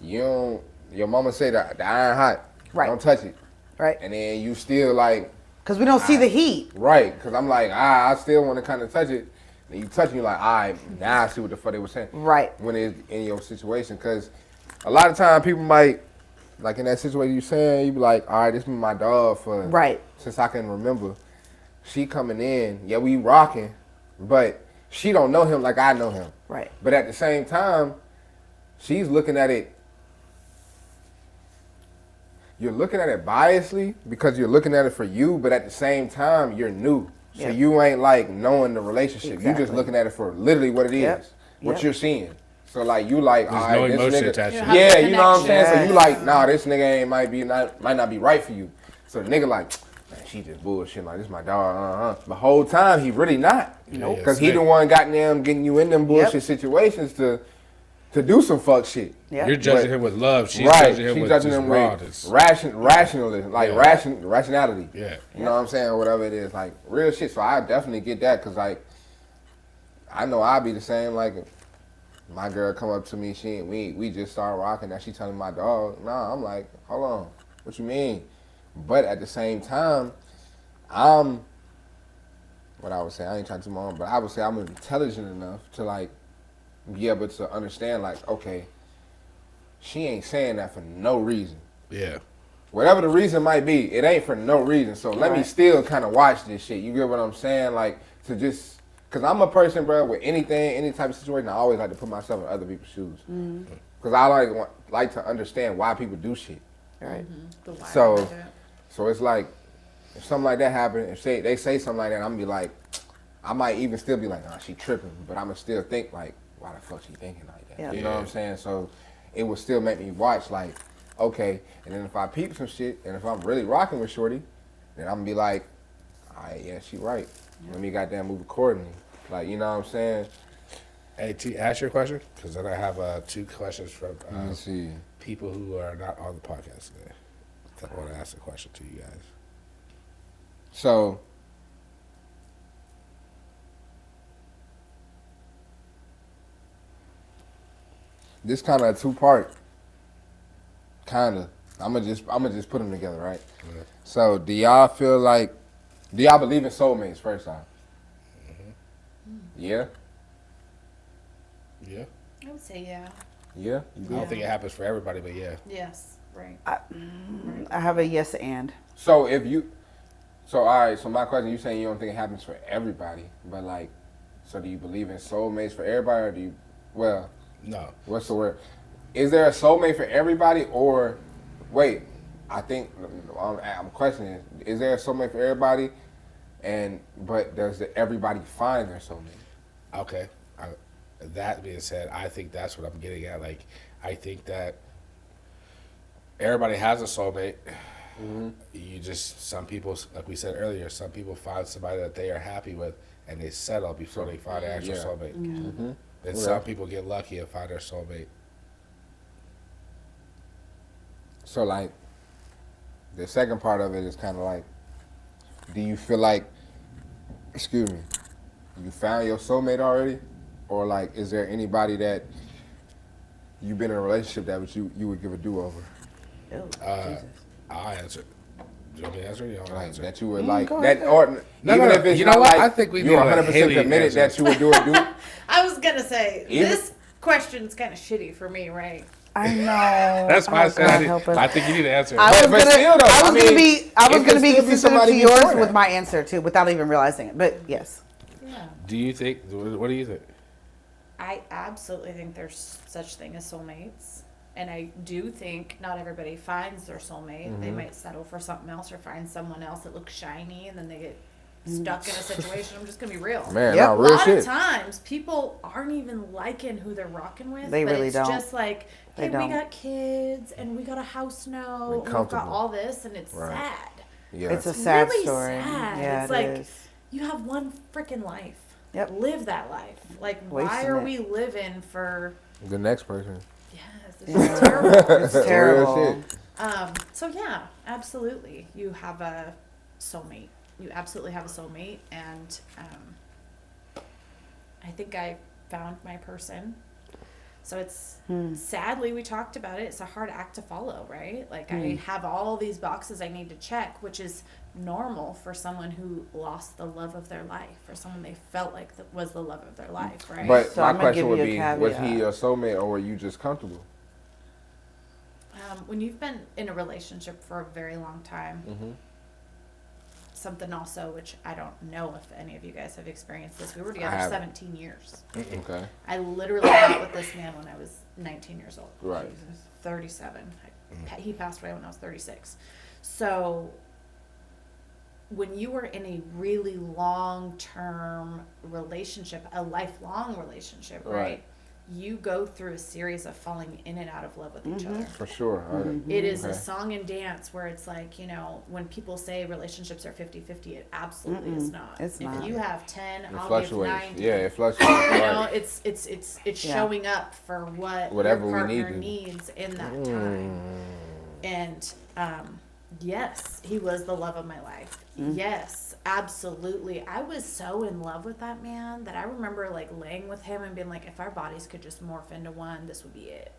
your mama say the iron hot, Right. don't touch it, Right? and then you still like, Because we don't see the heat. right? Cause I'm like, I still want to kind of touch it. And you touch it, you're like, all right, now I see what the fuck they were saying. Right. When it's in your situation, cause a lot of time people might, like in that situation you saying, you be like, all right, this is my dog for Right. since I can remember. She coming in, yeah, we rocking, but she don't know him like I know him. Right. But at the same time, she's looking at it. You're looking at it biasly because you're looking at it for you, but at the same time, you're new. So Yeah. you ain't like knowing the relationship. You Exactly. just looking at it for literally what it is, Yep. what Yep. you're seeing. So like you like, There's all no right, this emotion nigga, attached to it. yeah, you know what I'm saying. So Yes. you like, nah, this nigga ain't might not be right for you. So the nigga like, man, she just bullshit. Like this my dog. The whole time he really not. Nope. Because he the one got them getting you in them bullshit Yep. situations to do some fuck shit. Yeah. You're judging But- him with love. She's Right, judging him she's with judging just him rawness. with rationalism, like Yeah. rationality. Yeah. You know what I'm saying? Or whatever it is, like real shit. So I definitely get that because like I know I'll be the same. Like if my girl come up to me, we just start rocking. Now she telling my dog, nah. I'm like, hold on, what you mean? But at the same time, what I would say, I ain't trying to mom, but I would say I'm intelligent enough to like be able to understand, like, okay, she ain't saying that for no reason. Yeah. Whatever the reason might be, it ain't for no reason. So let me Right. still kind of watch this shit. You get what I'm saying? Like, to just, because I'm a person, bro, with anything, any type of situation, I always like to put myself in other people's shoes. Because I like to understand why people do shit. Right. The why So- behind it. So it's like, if something like that happen, if they say something like that, I'm gonna be like, I might even still be like, nah, she tripping, but I'm gonna still think like, why the fuck she thinking like that? Yeah. You know what I'm saying? So it would still make me watch like, okay, and then if I peep some shit, and if I'm really rocking with Shorty, then I'm gonna be like, all right, yeah, she right. Let me goddamn move accordingly. Like, you know what I'm saying? Hey, T, ask your question, because then I have 2 questions from Let me see. people who are not on the podcast today. I want to ask a question to you guys. So, this kind of a 2-part. Kind of. I'm gonna just put them together, right? Yeah. So, do y'all believe in soulmates? First off, yeah. Yeah. I would say yeah. Yeah, you I do. don't think it happens for everybody, but yeah. Yes, right. I have a yes and. So if you, so all right. So my question, you saying you don't think it happens for everybody, but like, so do you believe in soulmates for everybody, or do you? Well, No. what's the word? Is there a soulmate for everybody, or wait? I think I'm questioning: is there a soulmate for everybody, but does everybody find their soulmate? Okay. That being said, I think that's what I'm getting at. Like, I think that everybody has a soulmate. You just, some people, like we said earlier, some people find somebody that they are happy with and they settle before they find their actual Yeah. soulmate. And Yeah. some people get lucky and find their soulmate. So like, the second part of it is kind of like, do you feel like, excuse me, you found your soulmate already, or like, is there anybody that you've been in a relationship that you would give a do over? Oh, Jesus. I'll answer. Do you want me to answer? You don't Like answer. that you would like go that, ahead. or No, even no, if it's you know not what? like I think we you're need to let 100% Haley committed answer. that you would do it. I was gonna say Even- this question's kind of shitty for me, right? I know. That's why I said God I, help us. I think you need to answer. I was But gonna, still, though, I was I gonna mean, be, I was it gonna could be still be consistent somebody to yours before with that. my answer too, without even realizing it. But yes, Yeah. Do you think, what do you think? I absolutely think there's such thing as soulmates. And I do think not everybody finds their soulmate. They might settle for something else or find someone else that looks shiny and then they get stuck in a situation. I'm just going to be real. Man, Yep. no, A real lot shit. of times people aren't even liking who they're rocking with. They but really it's don't. just like, They hey, we don't. got kids and we got a house now. They're And we've got comfortable. all this and it's Right. sad. Yeah. it's a sad really story. sad. Yeah, It's it like, is. You have one freaking life. Yep. Live that life. Like, why Wasting are it. we living for... The next person. Yes, it's just terrible. It's terrible. Real shit. So yeah, absolutely. You have a soulmate. You absolutely have a soulmate, and I think I found my person. So it's sadly we talked about it. It's a hard act to follow, right? Like I have all these boxes I need to check, which is normal for someone who lost the love of their life, or someone they felt like was the love of their life, right? But So my I'm gonna question give would you a be, was he caveat. your soulmate or were you just comfortable? When you've been in a relationship for a very long time, something also, which I don't know if any of you guys have experienced this. We were together haven't. 17 years. Okay. I literally got with this man when I was 19 years old. Right. 37. He passed away when I was 36. So when you were in a really long-term relationship, a lifelong relationship, right? You go through a series of falling in and out of love with each other. For sure. It is a Okay. song and dance where it's like, you know, when people say relationships are 50-50, it absolutely is not. It's if not. you have 10, It I'll give fluctuates. 90. Yeah, it fluctuates. You know, Right. it's Yeah. showing up for what Whatever your we partner need to. needs in that time. And yes, he was the love of my life. Yes, absolutely. I was so in love with that man that I remember like laying with him and being like, if our bodies could just morph into one, this would be it.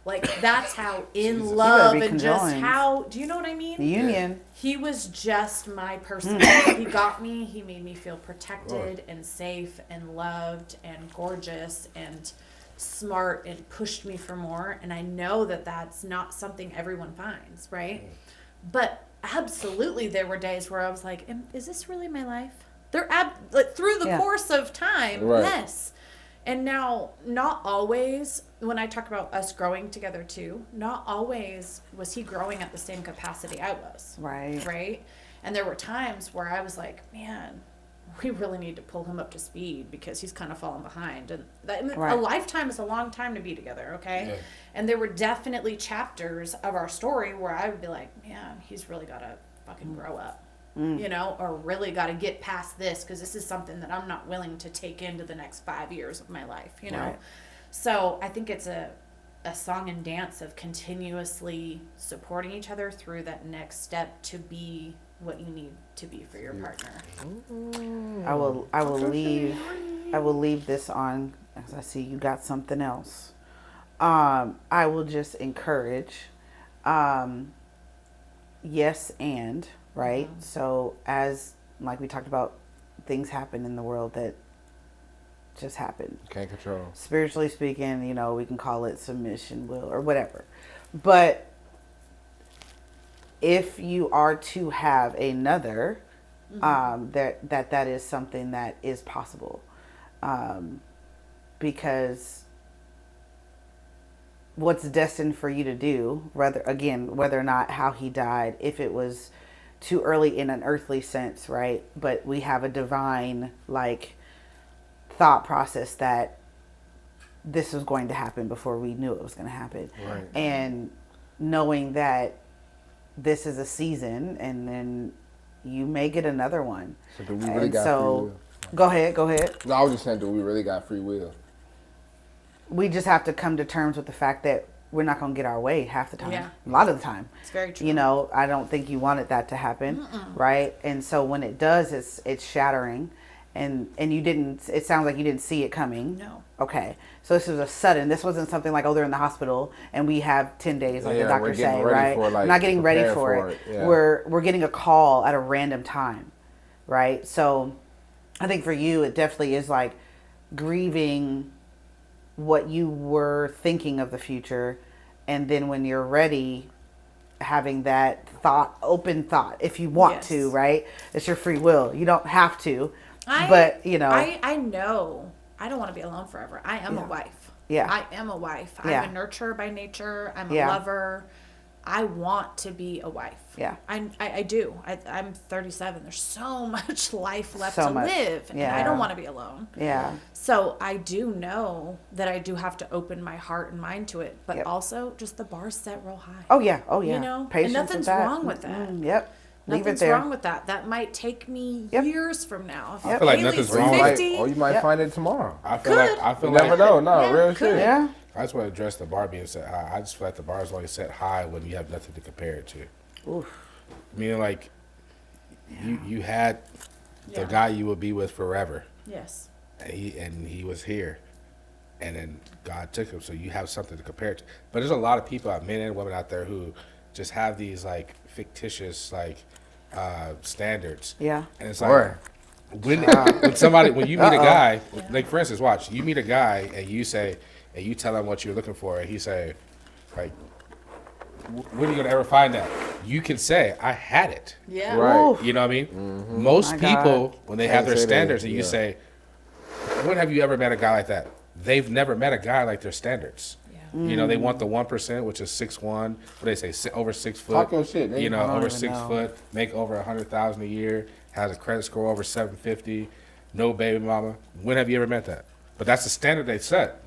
Like that's how in love be and just conjoined. how, do you know what I mean? The union. He was just my person. He got me. He made me feel protected and safe and loved and gorgeous and smart and pushed me for more. And I know that that's not something everyone finds, right? But absolutely, there were days where I was like, "Is this really my life?" Like through the Yeah. course of time, Right. yes. And now, not always, when I talk about us growing together too, not always was he growing at the same capacity I was. Right. Right? And there were times where I was like, man, we really need to pull him up to speed because he's kind of falling behind. And Right. a lifetime is a long time to be together, okay? Yeah. And there were definitely chapters of our story where I would be like, man, he's really got to fucking grow up. You know, or really got to get past this because this is something that I'm not willing to take into the next 5 years of my life, you know? Right. So I think it's a song and dance of continuously supporting each other through that next step to be what you need to be for your partner. I will leave this on, as I see you got something else. I will just encourage, yes and, right? So as, like we talked about, things happen in the world that just happened. Can't control. Spiritually speaking, you know, we can call it submission, will, or whatever. But if you are to have another, that is something that is possible, because what's destined for you to do, whether or not how he died, if it was too early in an earthly sense, right? But we have a divine like thought process that this was going to happen before we knew it was going to happen, Right. and knowing that this is a season, and then you may get another one. So do we really And got free will? go ahead. No, I was just saying, do we really got free will? We just have to come to terms with the fact that we're not going to get our way half the time. Yeah. A lot of the time. It's very true. You know, I don't think you wanted that to happen, right? And so when it does, it's shattering, and you didn't. It sounds like you didn't see it coming. No. Okay, so this was a sudden. This wasn't something like, oh, they're in the hospital and we have 10 days, like the Yeah, doctor we're getting say, ready right? for it, like, We're not getting ready prepared for for it. it, yeah. We're getting a call at a random time, right? So I think for you, it definitely is like grieving what you were thinking of the future, and then when you're ready, having that open thought, if you want Yes. to, right? It's your free will. You don't have to, I know I don't want to be alone forever. I am a wife. Yeah. I am a wife. Yeah. I'm a nurturer by nature. I'm a Yeah. lover. I want to be a wife. Yeah. I do. I'm 37. There's so much life left So to much. live. And Yeah. I don't want to be alone. Yeah. So I do know that I do have to open my heart and mind to it. But Yep. also just the bar's set real high. Oh yeah. You know? Patience and nothing's with that. wrong with that. Yep. Leave Nothing's it there. wrong with that. That might take me Yep. years from now. If I feel like Haley's nothing's Or wrong you with might, 50, or you might Yep. find it tomorrow. I feel Could. like You never know. No, Yeah, real could. shit. Yeah. I just want to address the bar being set high. I just feel like the bar is only set high when you have nothing to compare it to. Oof. Meaning, like, you had the Yeah. guy you would be with forever, Yes. and he was here, and then God took him. So you have something to compare it to. But there's a lot of people, men and women out there, who just have these like fictitious like standards. Yeah. And it's Boy. like when you meet a guy, like for instance, watch, you meet a guy and you tell him what you're looking for, and he say, like, when are you gonna ever find that? You can say, I had it. Yeah. Right. Oof. You know what I mean? Most My people, God. when they Can't have their say that, standards, and you yeah. say, when have you ever met a guy like that? They've never met a guy like their standards. Yeah. You know, they want the 1%, which is 6'1", what they say, over 6 foot. Talk your shit, nigga. You know, I don't over even 6 know. foot, make over 100,000 a year, has a credit score over 750, no baby mama. When have you ever met that? But that's the standard they set.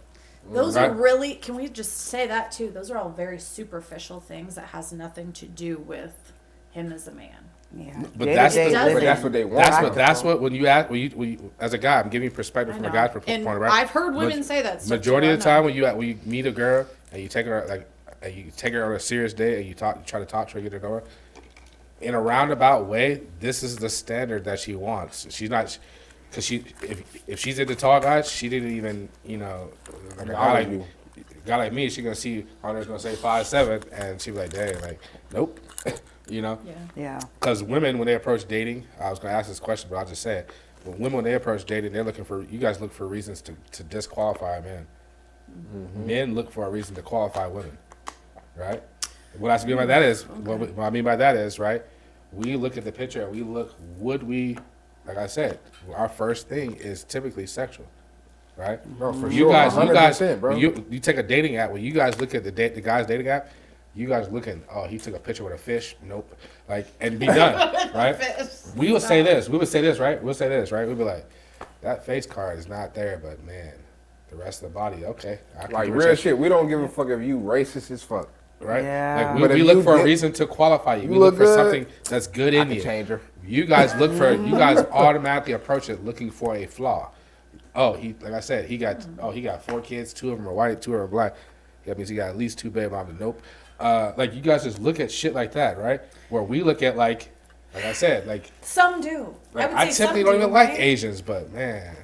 Those Right. are really, can we just say that too? Those are all very superficial things that has nothing to do with him as a man. Yeah. But Day-to-day that's the- living. But that's what they want. That's what when you as a guy, I'm giving you perspective I from a know. guy's point And of view. I've heard women say that stuff Majority too, of the I know. time when you meet a girl and you take her on a serious date and you try to talk to her, get her going, in a roundabout way, this is the standard that she wants. She's not, because if she's into tall guys, she didn't even like a guy like me, she gonna see on there's gonna say 5'7", and she be like, dang, like nope, Yeah. Yeah. Because women, when they approach dating, I was going to ask this question, but I'll just say it. When they approach dating, you guys look for reasons to disqualify men. Men look for a reason to qualify women, right? What I mean by that is, what I mean by that is, right, we look at the picture and we look, like I said, our first thing is typically sexual, right? Bro, for You sure, guys, 100%, bro. you take a dating app, when you guys look at the guy's dating app, you guys looking, oh, he took a picture with a fish. Nope. Like, and be done, right? We would say this, right? We'll say this, right? We'd be like, that face card is not there, but man, the rest of the body, okay. I can Like, appreciate real it, shit, we don't give a fuck if you racist as fuck. right? Yeah. Like, But we if look you for a get- reason to qualify you. you We look look for good, something that's good I in can you. change her. You guys automatically approach it looking for a flaw. Oh, like I said, he got 4 kids, 2 of them are white, 2 of them are black. That means he got at least 2 baby mamas. Nope. Like, you guys just look at shit like that, right? Where we look at like I said, like Some do. like, would I say typically some don't do, even like right? Asians, but man,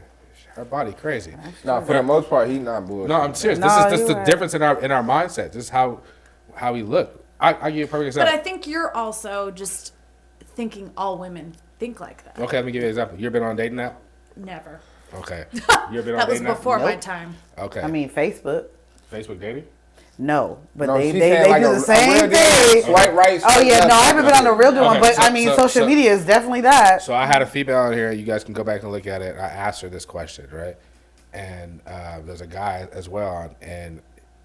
her body crazy. Nah, for the most part, he not bullshit. No, I'm serious. No, This is you're the right. difference in our mindset. This is how we look. I give you a perfect But example. I think you're also just thinking all women think like that. Okay, let me give you an example. You ever been on a dating app? Never. Okay. You ever been on That was dating app? before my Nope. time. Okay. I mean, Facebook. Facebook dating? No, but No, they she's they saying like do a the same real deal. thing. Swipe right. Oh swipe yeah, left, no, I swipe haven't been on left. a real good one, Okay, but I mean, social media is definitely that. So I had a female on here. You guys can go back and look at it. I asked her this question, right? And there's a guy as well on, and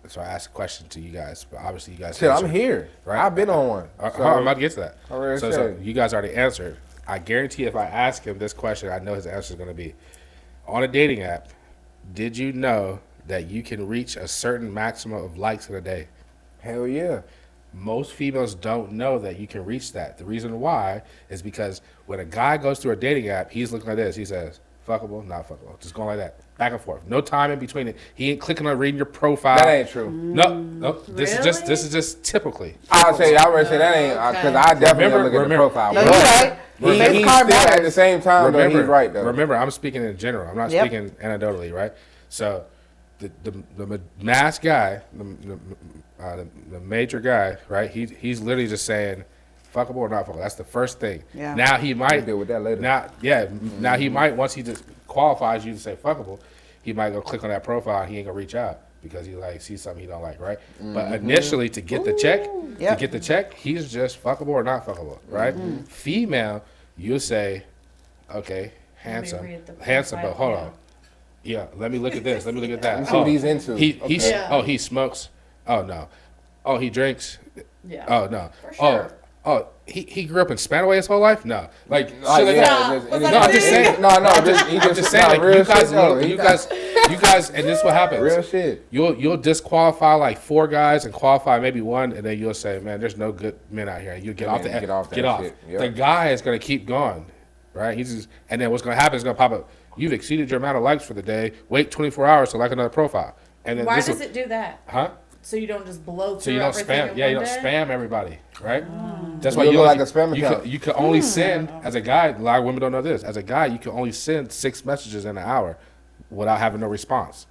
so I asked a question to you guys. But obviously, you guys. Shit, I'm answered, here. right? I've been on one. I'm about to get to that. Already So said. you guys already answered. I guarantee if I ask him this question, I know his answer is going to be on a dating app. Did you know that you can reach a certain maximum of likes in a day? Hell yeah. Most females don't know that you can reach that. The reason why is because when a guy goes through a dating app, he's looking like this. He says, fuckable, not fuckable. Just going like that. Back and forth. No time in between it. He ain't clicking on reading your profile. That ain't true. No. This Really? is just typically. I'll tell you, I already said that ain't because I definitely look at the profile. No, But you're right. He's Face card still at the matters. same time though. He's right though. Remember, I'm speaking in general. I'm not Yep. speaking anecdotally, right? So the mass guy, the major guy, right? He's literally just saying, fuckable or not fuckable. That's the first thing. Yeah. Now he might deal with that later. Now he might, once he just qualifies you to say fuckable, he might go click on that profile and he ain't gonna reach out because he like sees something he don't like, right? But initially to get the check, he's just fuckable or not fuckable, right? Female, you'll say, okay, handsome, read the but hold profile, on. Yeah, let me look at this. Let me look at that. Let's see what he's into. He smokes. Oh no. Oh, he drinks. Yeah. Oh no. For sure. He grew up in Spanaway his whole life. No, like shit like yeah, that. just- was No, I'm just saying. No, I'm just saying. Like real you guys, shit, though. you guys, and this is what happens. Real shit. You'll disqualify like 4 guys and qualify maybe 1, and then you'll say, man, there's no good men out here. And you get off Get off that get off. shit. Yep. The guy is gonna keep going, right? And then what's gonna happen is gonna pop up. You've exceeded your amount of likes for the day. Wait 24 hours to like another profile. And then Why does it do that? Huh? So you don't just blow through So you don't everything spam. in Yeah, you one don't day? spam everybody, right? That's why You you look only, like a spam you account. can, you can only send as a guy. A lot of women don't know this. As a guy, you can only send 6 messages in an hour without having no response.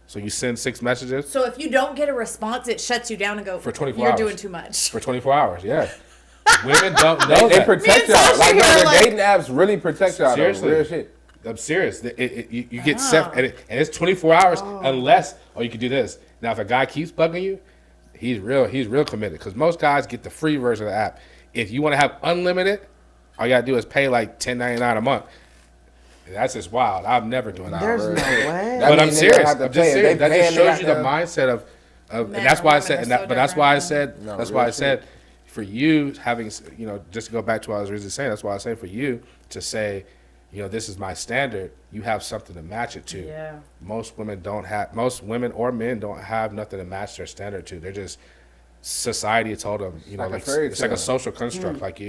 So you send 6 messages So if you don't get a response, it shuts you down and go, for 24 you're hours. doing too much. For 24 hours. Yeah. Women don't know They that. protect Me and y'all. Sasha Like here, the like- dating apps really protect y'all. Seriously. Though. Real shit. I'm serious. You get set, and it's 24 hours unless, you can do this. Now, if a guy keeps bugging you, he's real committed. Because most guys get the free version of the app. If you want to have unlimited, all you gotta do is pay like $10.99 a month. And that's just wild. I'm never doing that. There's no That way. But I'm means niggas serious. have to I'm just pay. If serious. they That just paying, they shows you got the to- mindset of Men and that's or why I women said, are and so that, but that's why I different. said, No, that's real why I shit. said, for you having, just to go back to what I was originally saying, that's why I say for you to say, this is my standard. You have something to match it to. Yeah. Most women or men don't have nothing to match their standard to. They're just society told them, like a like fairy it's like a tale. social construct. Like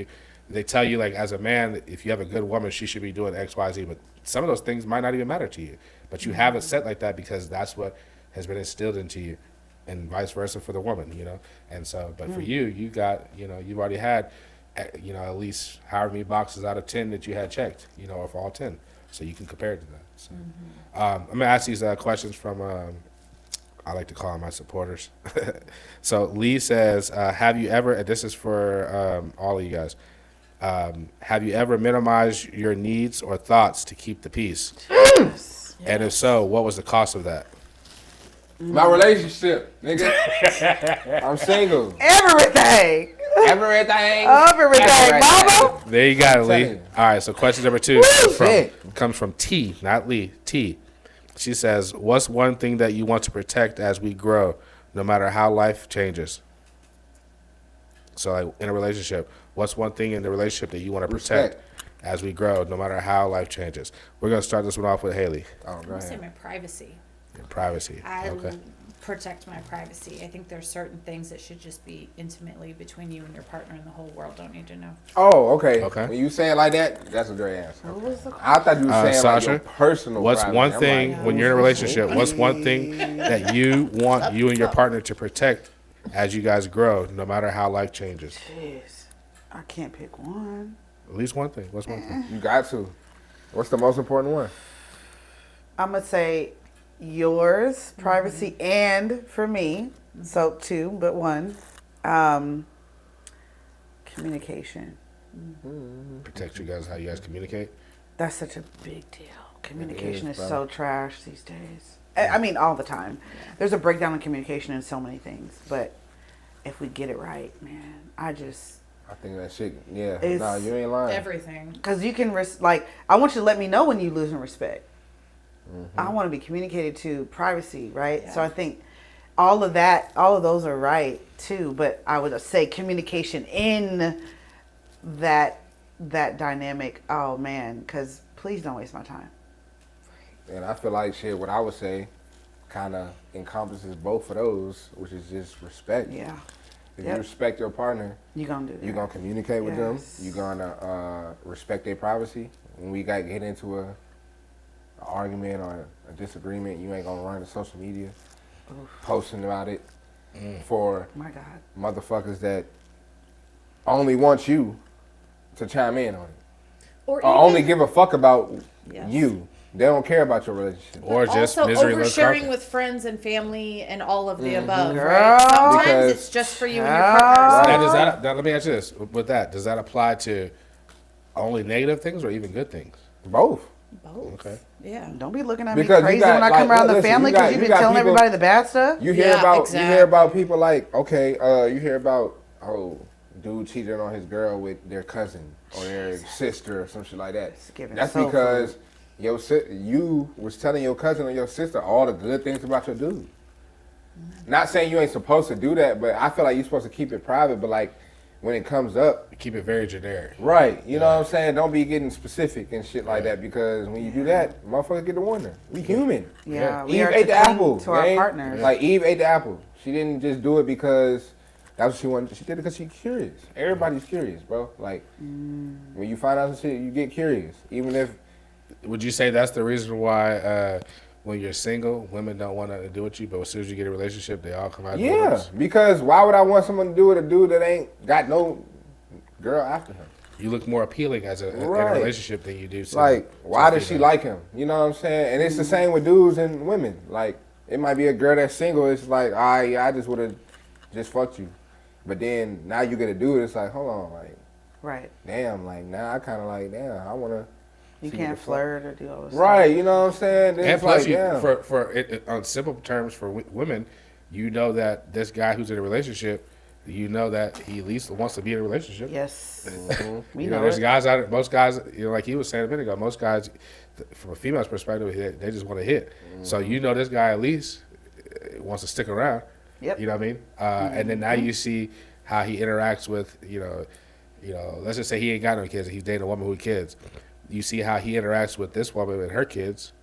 they tell you, like as a man, if you have a good woman, she should be doing X, Y, Z. But some of those things might not even matter to you. But you have it set like that because that's what has been instilled into you, and vice versa for the woman. And so, but for you, you got, you've already had, at least however many boxes out of 10 that you had checked, or for all 10, so you can compare it to that. So, I'm gonna ask these questions from. I like to call them my supporters. So Lee says, have you ever, and this is for all of you guys, have you ever minimized your needs or thoughts to keep the peace? And if so, what was the cost of that? My relationship, nigga. I'm single. Everything. Everything. Mama. There you got it, Lee. Tell you. All right, so question number 2 comes from T, not Lee, T. She says, what's one thing that you want to protect as we grow, no matter how life changes? So like in a relationship, what's one thing in the relationship that you want to protect as we grow, no matter how life changes? We're going to start this one off with Haley. Oh, go I'm gonna say ahead. my privacy. Your privacy. I Okay. protect my privacy. I think there's certain things that should just be intimately between you and your partner, and the whole world don't need to know. Oh, okay. Okay. When you say it like that, that's a great answer. What was the I thought you were saying Sasha, like your personal. What's privacy. one I'm thing like, when you're in a relationship? What's one thing that you want you and your partner to protect as you guys grow, no matter how life changes? Jeez. I can't pick one. At least one thing. What's one thing? You got to. What's the most important one? I'm going to say yours, privacy, and for me. So 2, but 1. Communication. Protect you guys, how you guys communicate. That's such a big deal. Communication is bro. so trash these days. I mean, all the time. There's a breakdown in communication in so many things. But if we get it right, man, I think that shit, yeah. It's Nah, you ain't lying. Everything. because you can, like, I want you to let me know when you losing respect. I want to be communicated to, privacy, right? Yeah. So I think all of those are right too. But I would say communication in that dynamic. Oh man, because please don't waste my time. And I feel like shit, what I would say kind of encompasses both of those, which is just respect. Yeah, If Yep. you respect your partner, you gonna do that. you're going to communicate with them. Yes. You're going to respect their privacy. When we got get into a argument or a disagreement, you ain't going to run to social media posting about it for My God. motherfuckers that only want you to chime in on it. Or Or only give a fuck about Yes. you. They don't care about your relationship. Or just also misery loves oversharing company. with friends and family and all of the above, Girl. right? Sometimes Because- it's just for you and your partner. Now, let me ask you this: with that, does that apply to only negative things or even good things? Both. Both. Okay. Yeah. Don't be looking at Because me you crazy got, when I like, come around the listen, family you got- because you've you been got telling people- everybody the bad stuff. You hear Yeah, about exactly. people like, okay, you hear about dude cheated on his girl with their cousin or their sister or some shit like that. giving That's soul because food. you was telling your cousin or your sister all the good things about your dude. Not saying you ain't supposed to do that, but I feel like you're supposed to keep it private. But like when it comes up, Keep it very generic. right? You know what I'm saying? Don't be getting specific and shit like that because when you do that, motherfuckers get to wonder. We human. Yeah, we Eve are ate to the cling apple to our gang. partners. Like Eve ate the apple. She didn't just do it because that's what she wanted. She did it because she's curious. Everybody's curious, bro. Like when you find out some shit, you get curious. Even if Would you say that's the reason why when you're single, women don't want nothing to do with you, but as soon as you get a relationship, they all come out? yeah, because why would I want someone to do with a dude that ain't got no girl after him? You look more appealing as in a Right. relationship than you do. Like, why does she female. like him? You know what I'm saying? And it's the same with dudes and women. Like, it might be a girl that's single. It's like, I just would have just fucked you. But then now you get a dude. It's like, hold on, like, Right. damn, like now I kind of like, damn, I want to. You can't flirt or do all this Right, you know what I'm saying? Then And it's plus, like, you, damn. for it, on simple terms for women, you know that this guy who's in a relationship, you know that he at least wants to be in a relationship. Yes. We You know know, there's it. guys out. Most guys, you know, like he was saying a minute ago, most guys, from a female's perspective, they just want to hit. So you know, this guy at least wants to stick around. Yep. You know what I mean? And then now you see how he interacts with, you know, let's just say he ain't got no kids, and he's dating a woman with kids. You see how he interacts with this woman and her kids,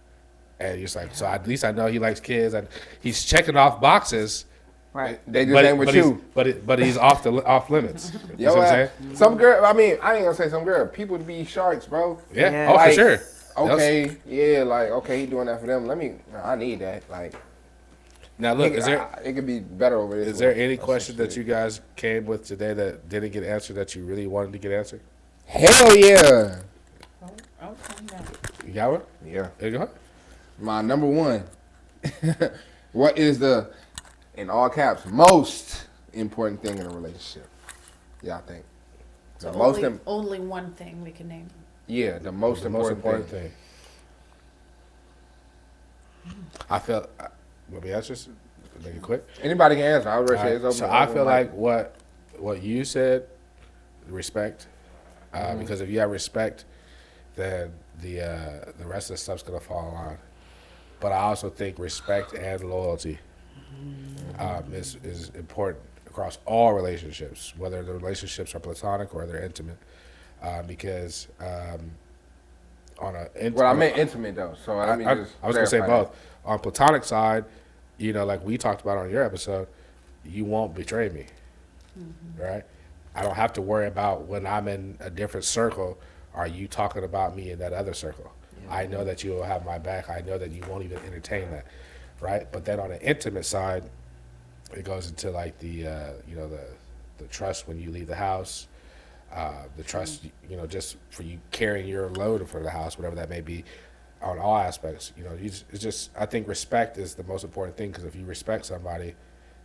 and you're just like, so at least I know he likes kids, and he's checking off boxes. Right. They just ain't with but you. but he's off Yo, limits. You know what I'm saying? some girl, I mean, I ain't gonna say some girl. People be sharks, bro. Yeah. Yeah. Oh, Like, for sure. Okay, yeah, like, okay, he doing that for them. I need that. Like, Now look, it could be better over this is there way. any That's question some that shit. you guys came with today that didn't get answered that you really wanted to get answered? Hell yeah. Okay. No. You got one? Yeah. There you go. My number one. What is the, in all caps, most important thing in a relationship? Yeah, I think. So The most only one thing we can name. yeah, the most The most important, important thing. thing. I felt. Let me answer this. Make it quick. Anybody can answer. I already All say right, it's open. so I open feel mic. like what you said, respect, because if you have respect, then the rest of the stuff's gonna fall in line. But I also think respect and loyalty is important across all relationships, whether the relationships are platonic or they're intimate, because on a Well, I meant intimate though. So I let me just. was gonna say clarify both. On platonic side, you know, like we talked about on your episode, you won't betray me, right? I don't have to worry about when I'm in a different circle. Are you talking about me in that other circle? I know that you will have my back. I know that you won't even entertain that, right? But then on the intimate side, it goes into like the trust when you leave the house, the trust, you know, just for you carrying your load for the house, whatever that may be, on all aspects. You know, it's just, I think respect is the most important thing, because if you respect somebody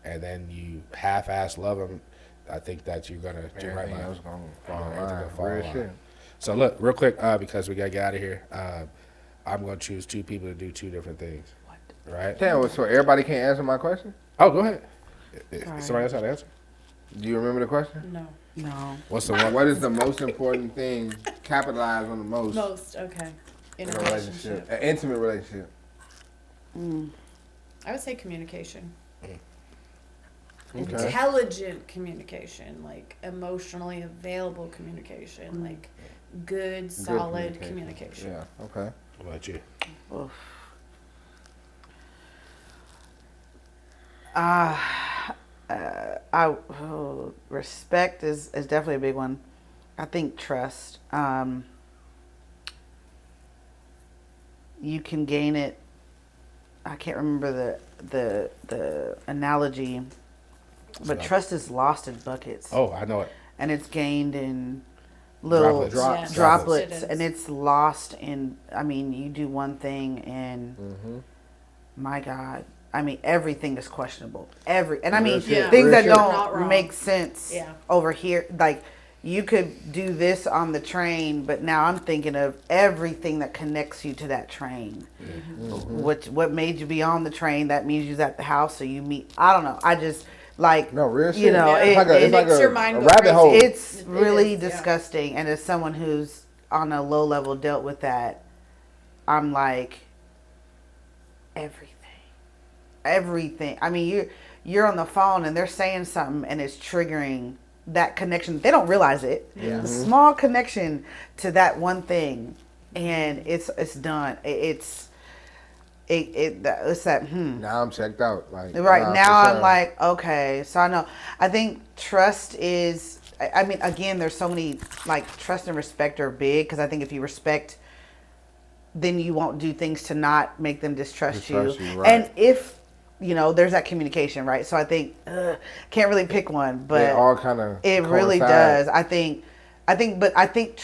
and then you half-ass love them, I think that you're gonna Everything else gonna fall in everything line. gonna fall Real in line. shit. So look, real quick, because we gotta get out of here. I'm gonna choose two people to do two different things. Right? Damn, so everybody can't answer my question? Oh, go ahead. Sorry. Somebody else had to answer. Do you remember the question? No. No. What's the one? What is the most important thing? Capitalize on the most Most, okay. In in a a relationship. an intimate relationship. I would say communication. Okay. Intelligent communication, like emotionally available communication, like good, solid communication. Yeah. Okay. What about you? Oof. Respect is definitely a big one. I think trust. You can gain it. I can't remember the analogy, but trust is lost in buckets, Oh, I know it. and it's gained in little Droplets. droplets, Yes, it is. and it's lost in. I mean, you do one thing, and my God, I mean, everything is questionable. And I mean, Yeah. things that Real shit. Not don't wrong. make sense Yeah. over here. Like, you could do this on the train, but now I'm thinking of everything that connects you to that train. What made you be on the train? That means you're at the house, so you meet. I don't know. I just like No, real shit. You know, Yeah. it's like it it's like makes your a mind go rabbit crazy. hole. it's It really is, yeah. disgusting. And as someone who's on a low level dealt with that, I'm like, everything. I mean, you're on the phone and they're saying something and it's triggering that connection. They don't realize it. Yeah. The small connection to that one thing, and it's done. It's that. Now I'm checked out. Like Right nah, now, for I'm sure. like, okay. So I know. I think trust is. I mean, again, there's so many, like, trust and respect are big, because I think if you respect, then you won't do things to not make them distrust you. Distrust you, right. And if there's that communication, right? So I think can't really pick one, but They all kind of it really does. I think, but I think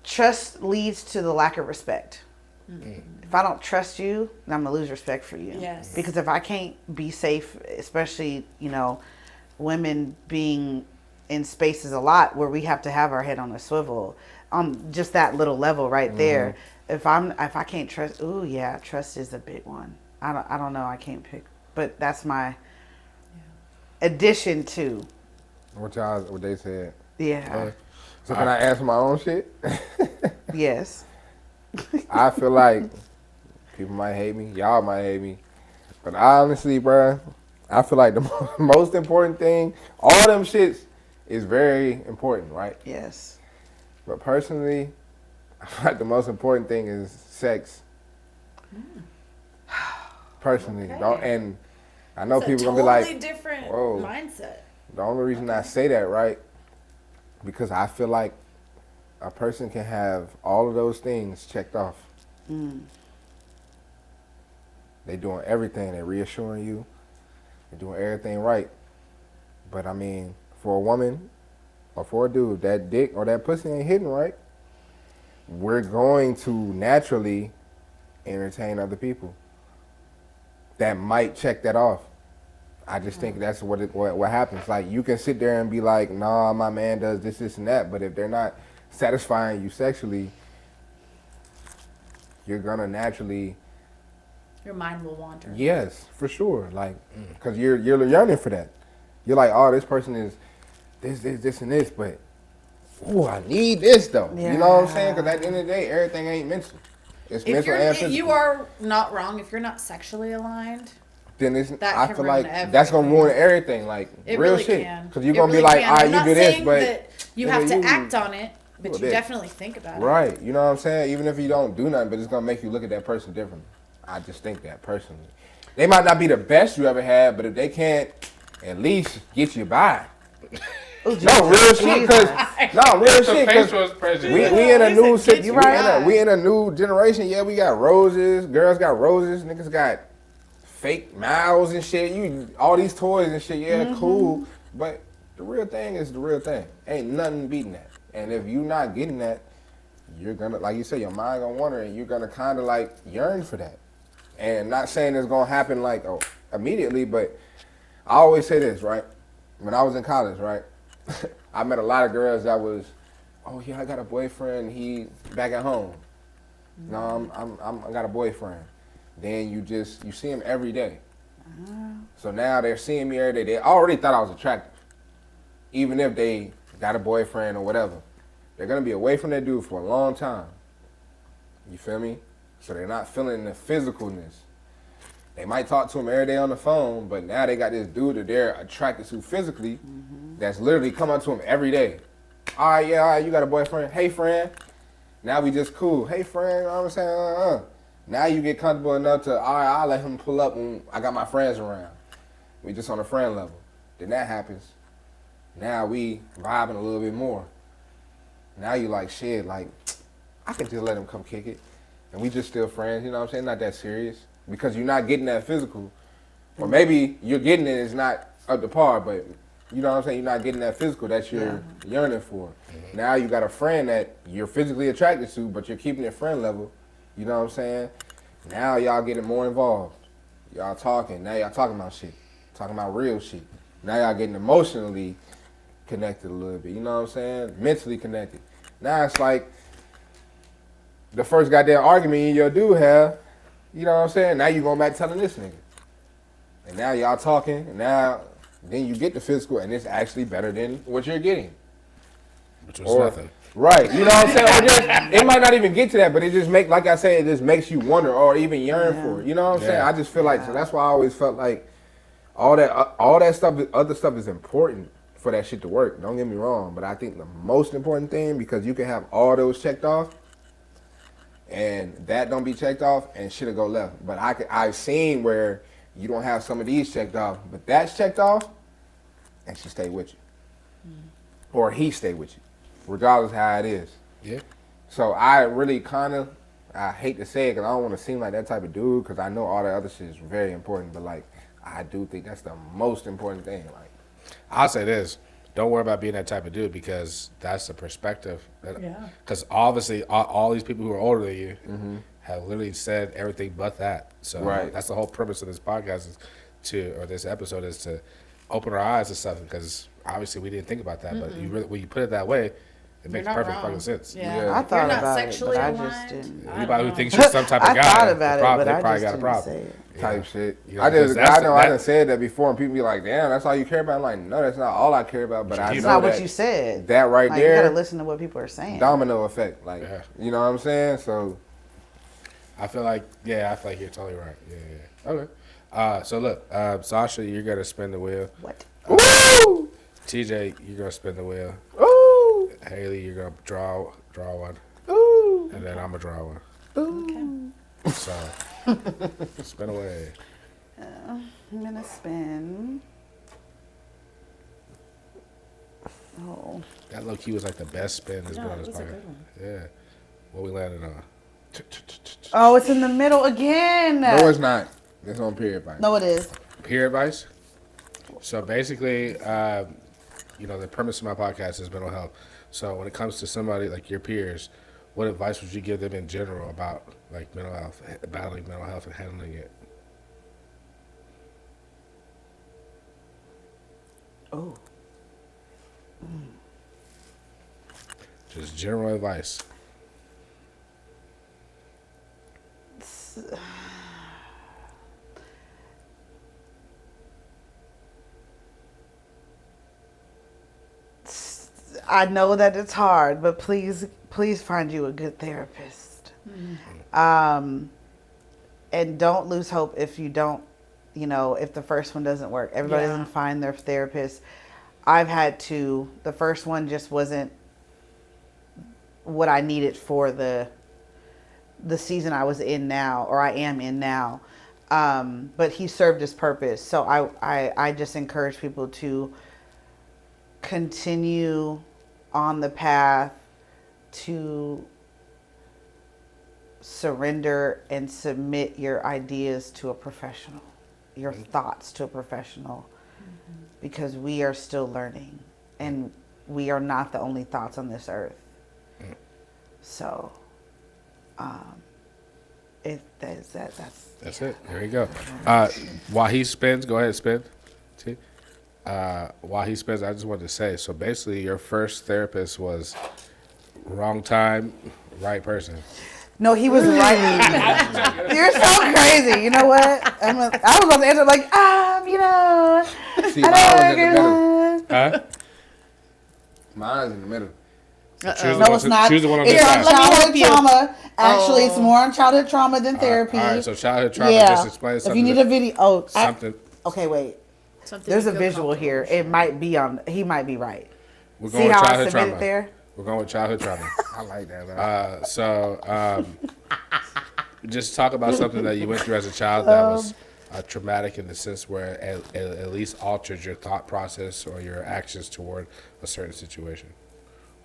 trust leads to the lack of respect. If I don't trust you, then I'm gonna lose respect for you. Yes. Because if I can't be safe, especially women being in spaces a lot where we have to have our head on a swivel, on just that little level right there. If I can't trust, trust is a big one. I don't know. I can't pick, but that's my addition to. what they said. Yeah. So can I answer my own shit? Yes. I feel like people might hate me, y'all might hate me, but honestly, bruh, I feel like the most important thing, all them shits, is very important, right? Yes. But personally, I feel like the most important thing is sex. Personally, Okay. and I know It's people a gonna be totally like, different whoa. mindset. the only reason I say that, right, because I feel like a person can have all of those things checked off. They doing everything. They reassuring you. They're doing everything right. But I mean, for a woman or for a dude, that dick or that pussy ain't hitting right, we're going to naturally entertain other people that might check that off. I just think that's what happens. Like, you can sit there and be like, nah, my man does this, and that. But if they're not satisfying you sexually, you're going to naturally... Your mind will wander. Yes, for sure. Like, because you're yearning for that. You're like, oh, this person is this, and this, but, ooh, I need this, though. You know what I'm saying? Because at the end of the day, everything ain't mental. It's If mental and physical. you are not wrong, if you're not sexually aligned, Then that I can feel ruin like that's going to ruin everything. Like, it real really shit. can. Because you're It going to be really like, can. all right, I'm you not do this, saying but... that you nigga, have to you- act on it, but Well, you that- definitely think about it. Right. You know what I'm saying? Even if you don't do nothing, but it's going to make you look at that person differently. I just think that personally. They might not be the best you ever had, but if they can't at least get you by. No, real shit, because facial expression. we in a new Listen, city. get you We in a new generation. Yeah, we got roses. Girls got roses. Niggas got fake mouths and shit. All these toys and shit. Yeah, cool. But the real thing is the real thing. Ain't nothing beating that. And if you not getting that, you're gonna, like you say, your mind gonna wander, and you're gonna kind of like yearn for that. And not saying it's gonna happen like immediately, but I always say this, right? When I was in college, right? I met a lot of girls that was, oh yeah, I got a boyfriend. He back at home. No, I got a boyfriend. Then you see him every day. So now they're seeing me every day. They already thought I was attractive, even if they got a boyfriend or whatever. They're gonna be away from that dude for a long time. You feel me? So they're not feeling the physicalness. They might talk to him every day on the phone, but now they got this dude that they're attracted to physically that's literally coming up to him every day. All right, you got a boyfriend? Hey, friend. Now we just cool. Hey, friend, you know what I'm saying? Now you get comfortable enough to, all right, I'll let him pull up when I got my friends around. We just on a friend level. Then that happens. Now we vibing a little bit more. Now you like, shit, like, I could just let him come kick it. And we just still friends, you know what I'm saying? Not that serious. Because you're not getting that physical. Or maybe you're getting it, it's not up to par, but you know what I'm saying? You're not getting that physical that you're yearning for. Now you got a friend that you're physically attracted to, but you're keeping it friend level. You know what I'm saying? Now y'all getting more involved. Y'all talking. Now y'all talking about shit. Talking about real shit. Now y'all getting emotionally connected a little bit. You know what I'm saying? Mentally connected. Now it's like the first goddamn argument you and your dude have. You know what I'm saying? Now you going back telling this nigga. And now y'all talking. And now then you get the physical, and it's actually better than what you're getting. Which was nothing. Right, you know what I'm saying? Or just, it might not even get to that, but it just like I said, it just makes you wonder or even yearn for it. You know what I'm saying? I just feel like, so that's why I always felt like all that stuff, other stuff is important for that shit to work. Don't get me wrong, but I think the most important thing, because you can have all those checked off, and that don't be checked off, and shit'll go left. But I've seen where you don't have some of these checked off, but that's checked off, and she stay with you, or he stay with you. Regardless how it is. Yeah. So I really I hate to say it because I don't want to seem like that type of dude because I know all that other shit is very important, but like, I do think that's the most important thing. Like, I'll say this. Don't worry about being that type of dude because that's the perspective. Because obviously all these people who are older than you have literally said everything but that. So that's the whole purpose of this podcast or this episode is to open our eyes to something because obviously we didn't think about that. But when you put it that way, it makes perfect fucking sense. Yeah. I thought You're about sexually it, but aligned. I just didn't. Anybody who thinks you're some type of guy, I thought about it, but they I probably just got a didn't problem. say it. type shit. You know, I that- done said that before, and people be like, "Damn, that's all you care about." I'm like, no, that's not all I care about. But I It's know not that what you said. that right Like, there, you gotta listen to what people are saying. domino effect. Like, you know what I'm saying? So, I feel like you're totally right. Yeah. Okay. So look, Sasha, you're gonna spin the wheel. What? woo, TJ, you're gonna spin the wheel. ooh, Haley, you're gonna draw one, ooh, and then I'm gonna draw one. Okay. So spin away. I'm gonna spin. Oh. That low key was like the best spin that's been No, on it this was a podcast. good one. Yeah. What we landed on. Oh, it's in the middle again. no, it's not. It's on period fight. No, it is. Peer advice. So basically, the premise of my podcast is mental health. So when it comes to somebody like your peers, what advice would you give them in general about like mental health, battling mental health and handling it? Oh. Just general advice. I know that it's hard, but please find you a good therapist. And don't lose hope if you don't, if the first one doesn't work. Everybody doesn't find their therapist. I've had to. The first one just wasn't what I needed for the season I was in now, or I am in now. But he served his purpose. So I just encourage people to continue on the path to surrender and submit your ideas to a professional, your thoughts to a professional, because we are still learning and we are not the only thoughts on this earth. So, that's it. There you go. While he spins, go ahead and spin. See? while he spends, I just wanted to say, so basically your first therapist was wrong time, right person. No, he was right. You're so crazy. You know what? I was about to answer like, See, I mine was don't in the middle. agree. Huh? Mine's in the middle. She was No, it's not. She was the one on It's this on side. childhood trauma. Actually, it's more on childhood trauma than therapy. All right, so childhood trauma, Yeah. just explain If something. you need a video, something. okay, wait. Something There's to a feel visual comfortable here. It might be on. He might be right. We're See going with how I childhood submitted trauma. there? We're going with childhood trauma. I like that, man. Just talk about something that you went through as a child that was traumatic in the sense where it at least altered your thought process or your actions toward a certain situation,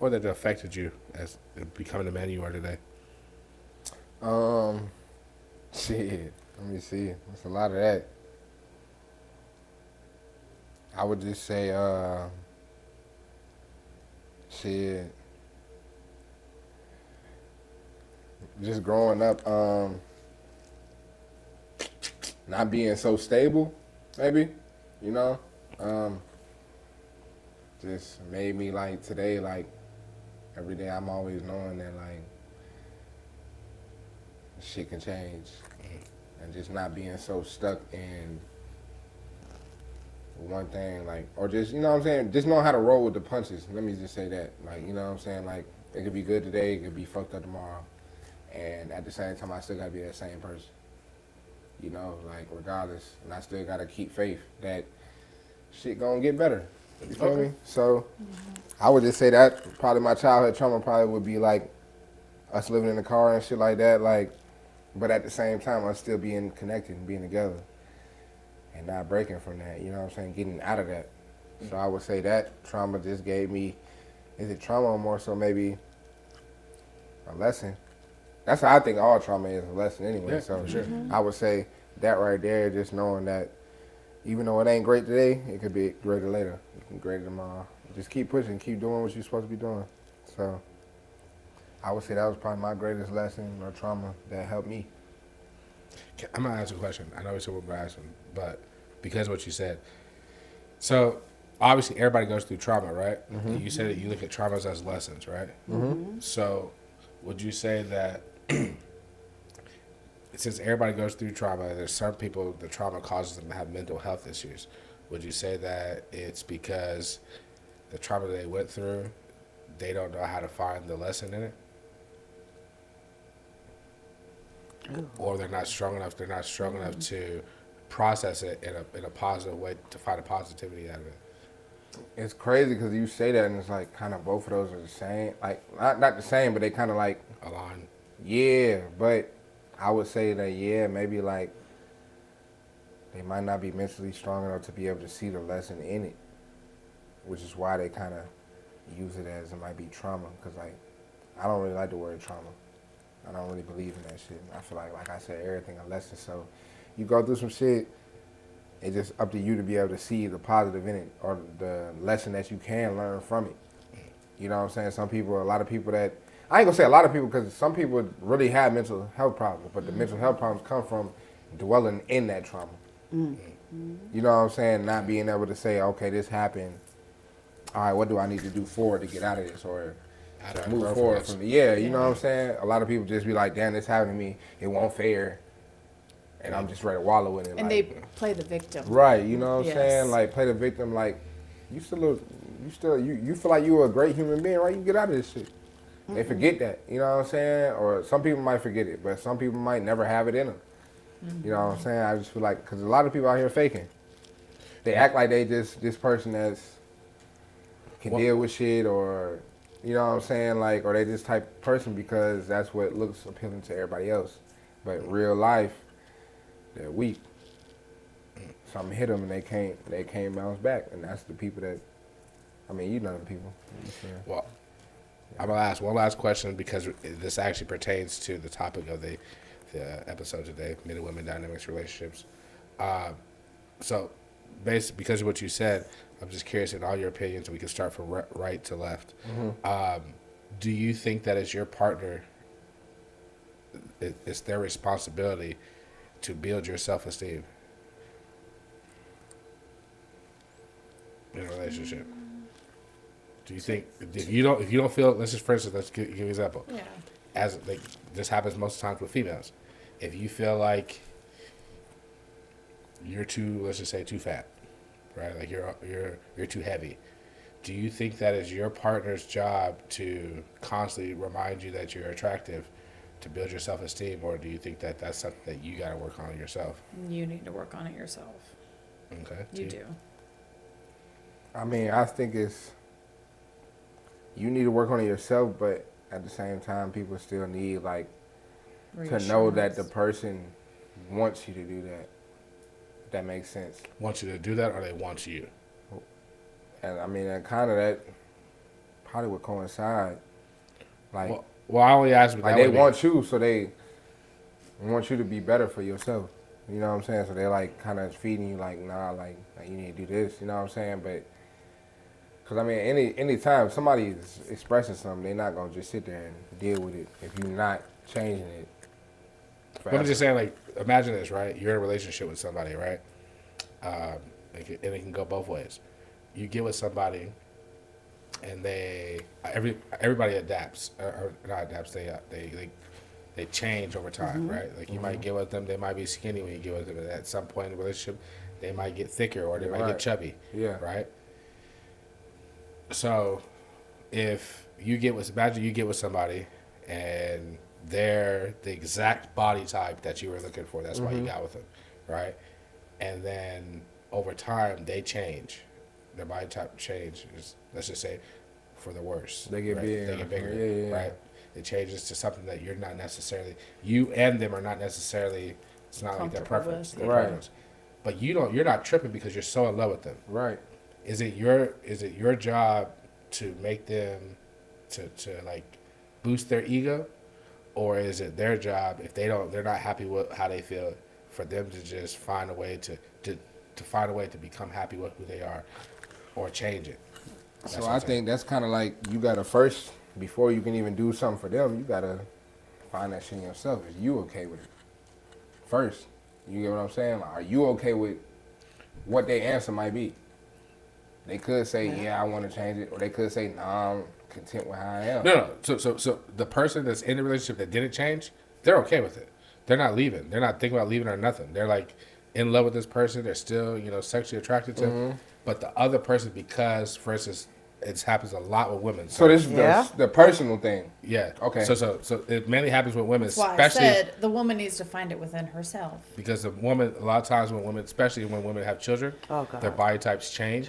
or that affected you as becoming the man you are today. Shit. Let me see. There's a lot of that. I would just say, shit. Just growing up, not being so stable, maybe, you know, just made me like today, like every day I'm always knowing that like shit can change, and just not being so stuck in one thing, like, or just, you know what I'm saying, just knowing how to roll with the punches. Let me just say that, like, you know what I'm saying, like, it could be good today, it could be fucked up tomorrow, and at the same time, I still gotta be that same person, you know, like, regardless, and I still gotta keep faith that shit gonna get better, you feel me? So, I would just say that probably my childhood trauma probably would be, like, us living in the car and shit like that, like, but at the same time, us still being connected and being together. And not breaking from that, you know what I'm saying? Getting out of that. So I would say that trauma just gave me, is it trauma or more so maybe a lesson? That's how I think all trauma is, a lesson anyway. Yeah, so for sure. I would say that right there, just knowing that even though it ain't great today, it could be greater later. It can be greater tomorrow. Just keep pushing, keep doing what you're supposed to be doing. So I would say that was probably my greatest lesson or trauma that helped me. I'm gonna ask you a question. I know it's what we're asking, but because of what you said, so obviously everybody goes through trauma, right? Mm-hmm. You said that you look at traumas as lessons, right? Mm-hmm. So would you say that since everybody goes through trauma, there's some people the trauma causes them to have mental health issues? Would you say that it's because the trauma they went through, they don't know how to find the lesson in it? Or they're not strong enough to process it in a positive way to find a positivity out of it. It's crazy because you say that and it's like kind of both of those are the same. Like, not the same, but they kind of like, Align. yeah, but I would say that, yeah, maybe like they might not be mentally strong enough to be able to see the lesson in it, which is why they kind of use it as it might be trauma. Because, like, I don't really like the word trauma. I don't really believe in that shit. I feel like I said, everything a lesson. So you go through some shit, it's just up to you to be able to see the positive in it or the lesson that you can learn from it. You know what I'm saying? A lot of people that, I ain't gonna say a lot of people because some people really have mental health problems, but the mental health problems come from dwelling in that trauma. Mm-hmm. You know what I'm saying? Not being able to say, okay, this happened. All right, what do I need to do forward to get out of this or to move forward from it? Yeah, you know what I'm saying? A lot of people just be like, damn, this happened to me. It won't fare. And I'm just ready to wallow in it. And like, they play the victim. right, you know what I'm Yes. saying? Like, play the victim, like, you feel like you were a great human being, right? You get out of this shit. Mm-hmm. They forget that, you know what I'm saying? Or some people might forget it, but some people might never have it in them. Mm-hmm. You know what I'm saying? I just feel like, because a lot of people out here faking. They act like they just this person that's can deal with shit or, you know what I'm saying? Like, or they this type of person because that's what looks appealing to everybody else. But in real life, they're weak. Something hit them and they can't bounce back. And that's the people that, I mean, you know the people. Well, I'm going to ask one last question because this actually pertains to the topic of the episode today, men and women dynamics relationships. So, based because of what you said, I'm just curious in all your opinions, we can start from right to left. Mm-hmm. Do you think that as your partner, it's their responsibility to build your self-esteem? relationship? Do you think if you don't feel, let's just, for instance, let's give an example. Yeah. As like this happens most times with females, if you feel like you're too, let's just say, too fat, right? Like you're too heavy. Do you think that is your partner's job to constantly remind you that you're attractive, to build your self-esteem, or do you think that that's something that you got to work on yourself? You need to work on it yourself. Okay. You do. I mean, I think you need to work on it yourself, but at the same time, people still need like to know that the person wants you to do that. If that makes sense. Want you to do that, or they want you? And I mean, and kind of that probably would coincide. Like, Well, I only asked. like they want you, so they want you to be better for yourself. You know what I'm saying? So they're like kind of feeding you like, nah, like you need to do this. You know what I'm saying? But because I mean, any time somebody is expressing something, they're not gonna just sit there and deal with it if you're not changing it. But I'm just saying, like, imagine this, right? You're in a relationship with somebody, right? And it can go both ways. You get with somebody, and everybody adapts, or not adapts. They change over time, right? Like you might get with them, they might be skinny when you get with them, and at some point in the relationship, they might get thicker or they might get chubby. Yeah. Right. So, imagine you get with somebody, and they're the exact body type that you were looking for. That's why you got with them, right? And then over time, they change. Their body type changes. Let's just say, for the worse. They get right? big. They get bigger, Yeah. right? It changes to something that you're not necessarily. You and them are not necessarily. It's not like their preference, Comfortable with. Right. preference. But you're not tripping because you're so in love with them. Right. Is it your job to make them to like boost their ego, or is it their job if they're not happy with how they feel, for them to just find a way to find a way to become happy with who they are, or change it? That's So what I I'm saying. think that's kind of like you gotta first, before you can even do something for them, you gotta find that shit in yourself. Is you okay with it? First, you get what I'm saying? Like, are you okay with what their answer might be? They could say, yeah, I want to change it, or they could say, nah, I'm content with how I am. No. So the person that's in the relationship that didn't change, they're okay with it. They're not leaving. They're not thinking about leaving or nothing. They're like in love with this person. They're still, sexually attracted to him. But the other person, because, for instance, it happens a lot with women. So this is Yeah. the personal thing. Yeah. Okay. So it mainly happens with women, That's why especially I said the woman needs to find it within herself. because the woman, a lot of times when women, especially when women have children, Oh, God. their body types change,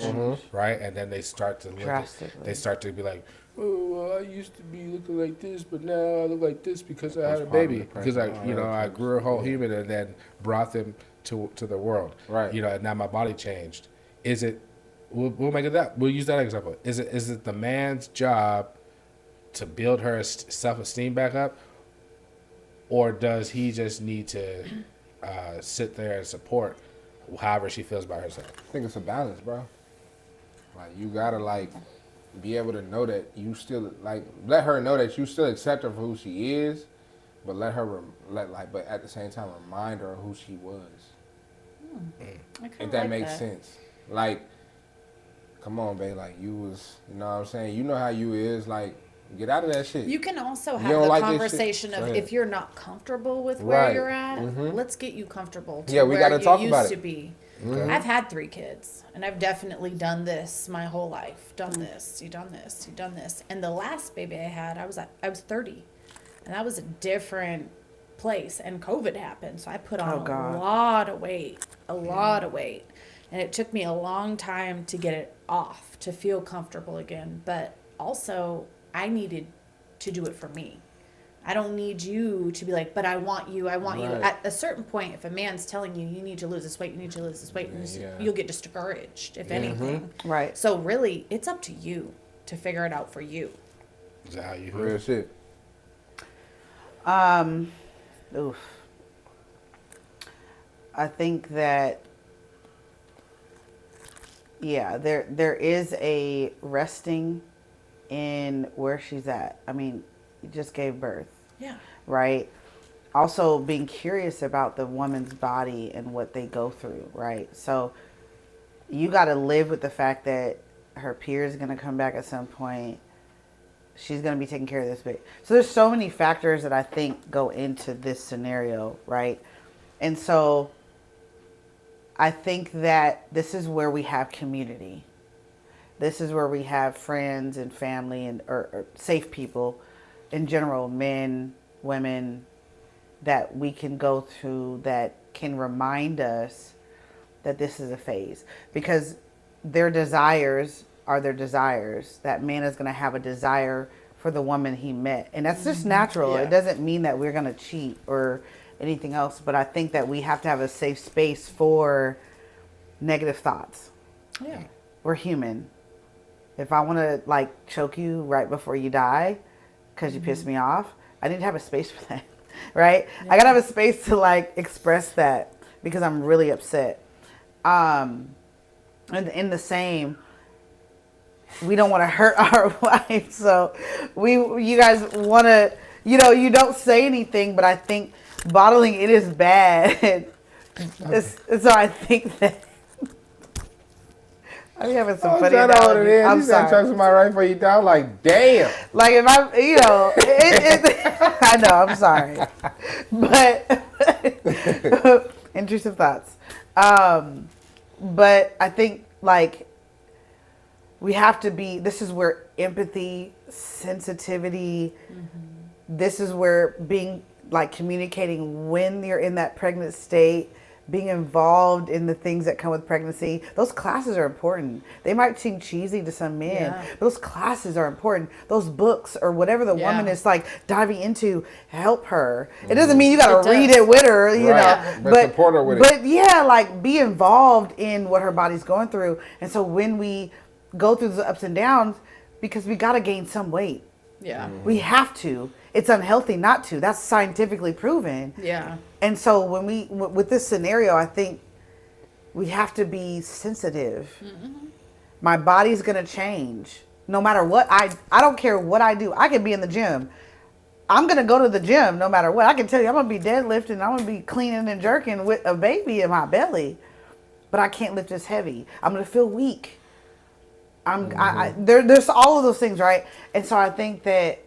right? And then they start to Drastically. they start to be like, oh, well, I used to be looking like this, but now I look like this because I had a Postpartum baby. depression, Because I grew a whole human and then brought them to the world. Right. And now my body changed. Is it? We'll make it that. We'll use that example. Is it the man's job to build her self-esteem back up, or does he just need to sit there and support however she feels about herself? I think it's a balance, bro. Like you gotta be able to know that you still let her know that you still accept her for who she is, but but at the same time remind her of who she was. If that makes sense. Like, come on, babe. Like you was, you know what I'm saying? You know how you is. Like, get out of that shit. You can also You have don't the like this conversation shit? Go of ahead. if you're not comfortable with where Right. you're at, let's get you comfortable to Yeah, we where gotta you talk used about to it. be. I've had 3 kids, and I've definitely done this my whole life. Done this, you done this, you done this. And the last baby I had, I was 30, and that was a different place. And COVID happened, so I put on Oh, God. a lot of weight, and it took me a long time to get it off, to feel comfortable again. But also, I needed to do it for me. I don't need you to be like, but I want you. Right. At a certain point, if a man's telling you, you need to lose this weight, Yeah. you'll get discouraged, if anything. Right. So really, it's up to you to figure it out for you. Is that how you Real feel? shit. Oof. I think that there is a resting in where she's at. I mean, you just gave birth, Yeah. right? Also being curious about the woman's body and what they go through, right? So you got to live with the fact that Her peers going to come back at some point. She's going to be taking care of this baby. So there's so many factors that I think go into this scenario, right? And so I think that this is where we have community. This is where we have friends and family and or safe people in general, men, women, that we can go to that can remind us that this is a phase. Because their desires are their desires. That man is going to have a desire for the woman he met. And that's just natural. Yeah. It doesn't mean that we're going to cheat or anything else. But I think that we have to have a safe space for negative thoughts. Yeah. We're human. If I want to like choke you right before you die because you pissed me off, I need to have a space for that, right? I gotta have a space to like express that because I'm really upset. And in the same, we don't want to hurt our wife, so you guys want to, you don't say anything, but I think bottling it is bad. So I think that. I'm having some funny analogies. I'm sorry. Choke somebody right before you die. I'm like, damn. Like if I'm, I know, I'm sorry. But intrusive thoughts. But I think like we have to be, this is where empathy, sensitivity, this is where being like communicating when you're in that pregnant state, being involved in the things that come with pregnancy. Those classes are important. They might seem cheesy to some men, but those classes are important. Those books or whatever the woman is like diving into, help her. It doesn't mean you got to read it with her, you know, but support her with it. But yeah, like be involved in what her body's going through. And so when we go through the ups and downs, because we got to gain some weight. Yeah. We have to. It's unhealthy not to. That's scientifically proven. Yeah. And so when with this scenario, I think we have to be sensitive. My body's going to change. No matter what, I don't care what I do. I can be in the gym. I'm going to go to the gym no matter what. I can tell you I'm going to be deadlifting. I'm going to be cleaning and jerking with a baby in my belly. But I can't lift as heavy. I'm going to feel weak. There's all of those things, right? And so I think that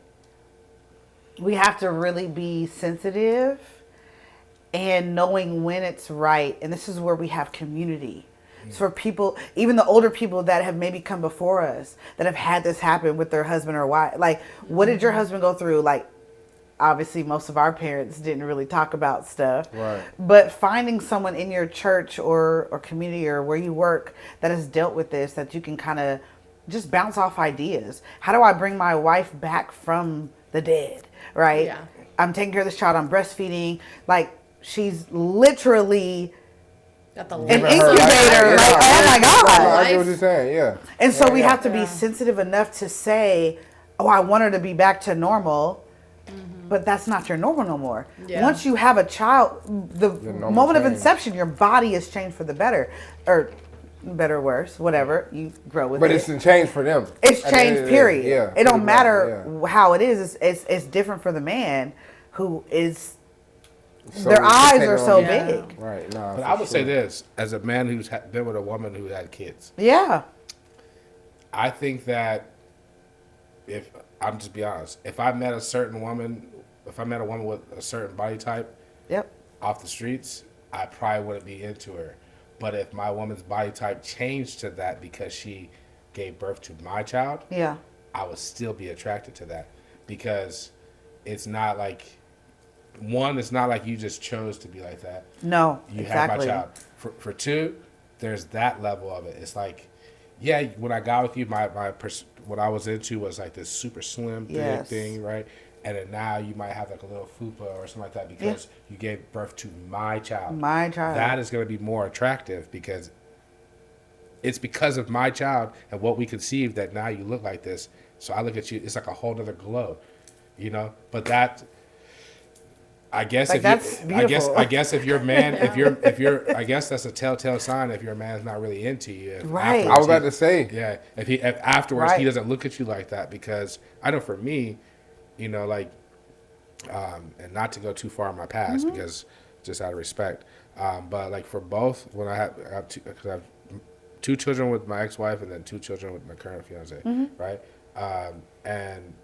we have to really be sensitive and knowing when it's right. And this is where we have community. So for people, even the older people that have maybe come before us, that have had this happen with their husband or wife. Like, what did your husband go through? Like, obviously, most of our parents didn't really talk about stuff. Right. But finding someone in your church or community or where you work that has dealt with this, that you can kind of just bounce off ideas. How do I bring my wife back from the dead? Right? Yeah. I'm taking care of this child. I'm breastfeeding. Like, she's literally Got the an liver. incubator. Like, oh my God. I get what you're saying, yeah. And so we have to Yeah. be sensitive enough to say, oh, I want her to be back to normal. But that's not your normal no more. Yeah. Once you have a child, the normal moment of change. inception, your body is changed for the better. Or better, worse, whatever. You grow with But it. it's a change for them. It's At the end of changed, the day, period. yeah, It don't pretty much, matter yeah. how it is. It's different for the man who is, So their we eyes take are on- so Yeah. big. Right, nah. But for I would say sure. this, as a man who's been with a woman who had kids, Yeah. I think that if I'm just be honest, if I met a woman with a certain body type Yep. off the streets, I probably wouldn't be into her. But if my woman's body type changed to that because she gave birth to my child, Yeah. I would still be attracted to that because it's not like it's not like you just chose to be like that. No. You exactly. have my child. For two, there's that level of it. It's like, yeah, when I got with you, what I was into was like this super slim, big Yes. thing, right? And then now you might have like a little fupa or something like that because you gave birth to my child. My child. That is going to be more attractive because it's because of my child and what we conceived that now you look like this. So I look at you, it's like a whole other glow, you know? But that, I guess Like, if that's you, beautiful. I guess if you're a man, if you're, I guess that's a telltale sign if your man's not really into you. If Right. I was about to say. yeah, if afterwards Right. he doesn't look at you like that, because I know for me, you know, like, and not to go too far in my past because just out of respect, but like for both, when I have 2 children with my ex-wife and then 2 children with my current fiance, right? And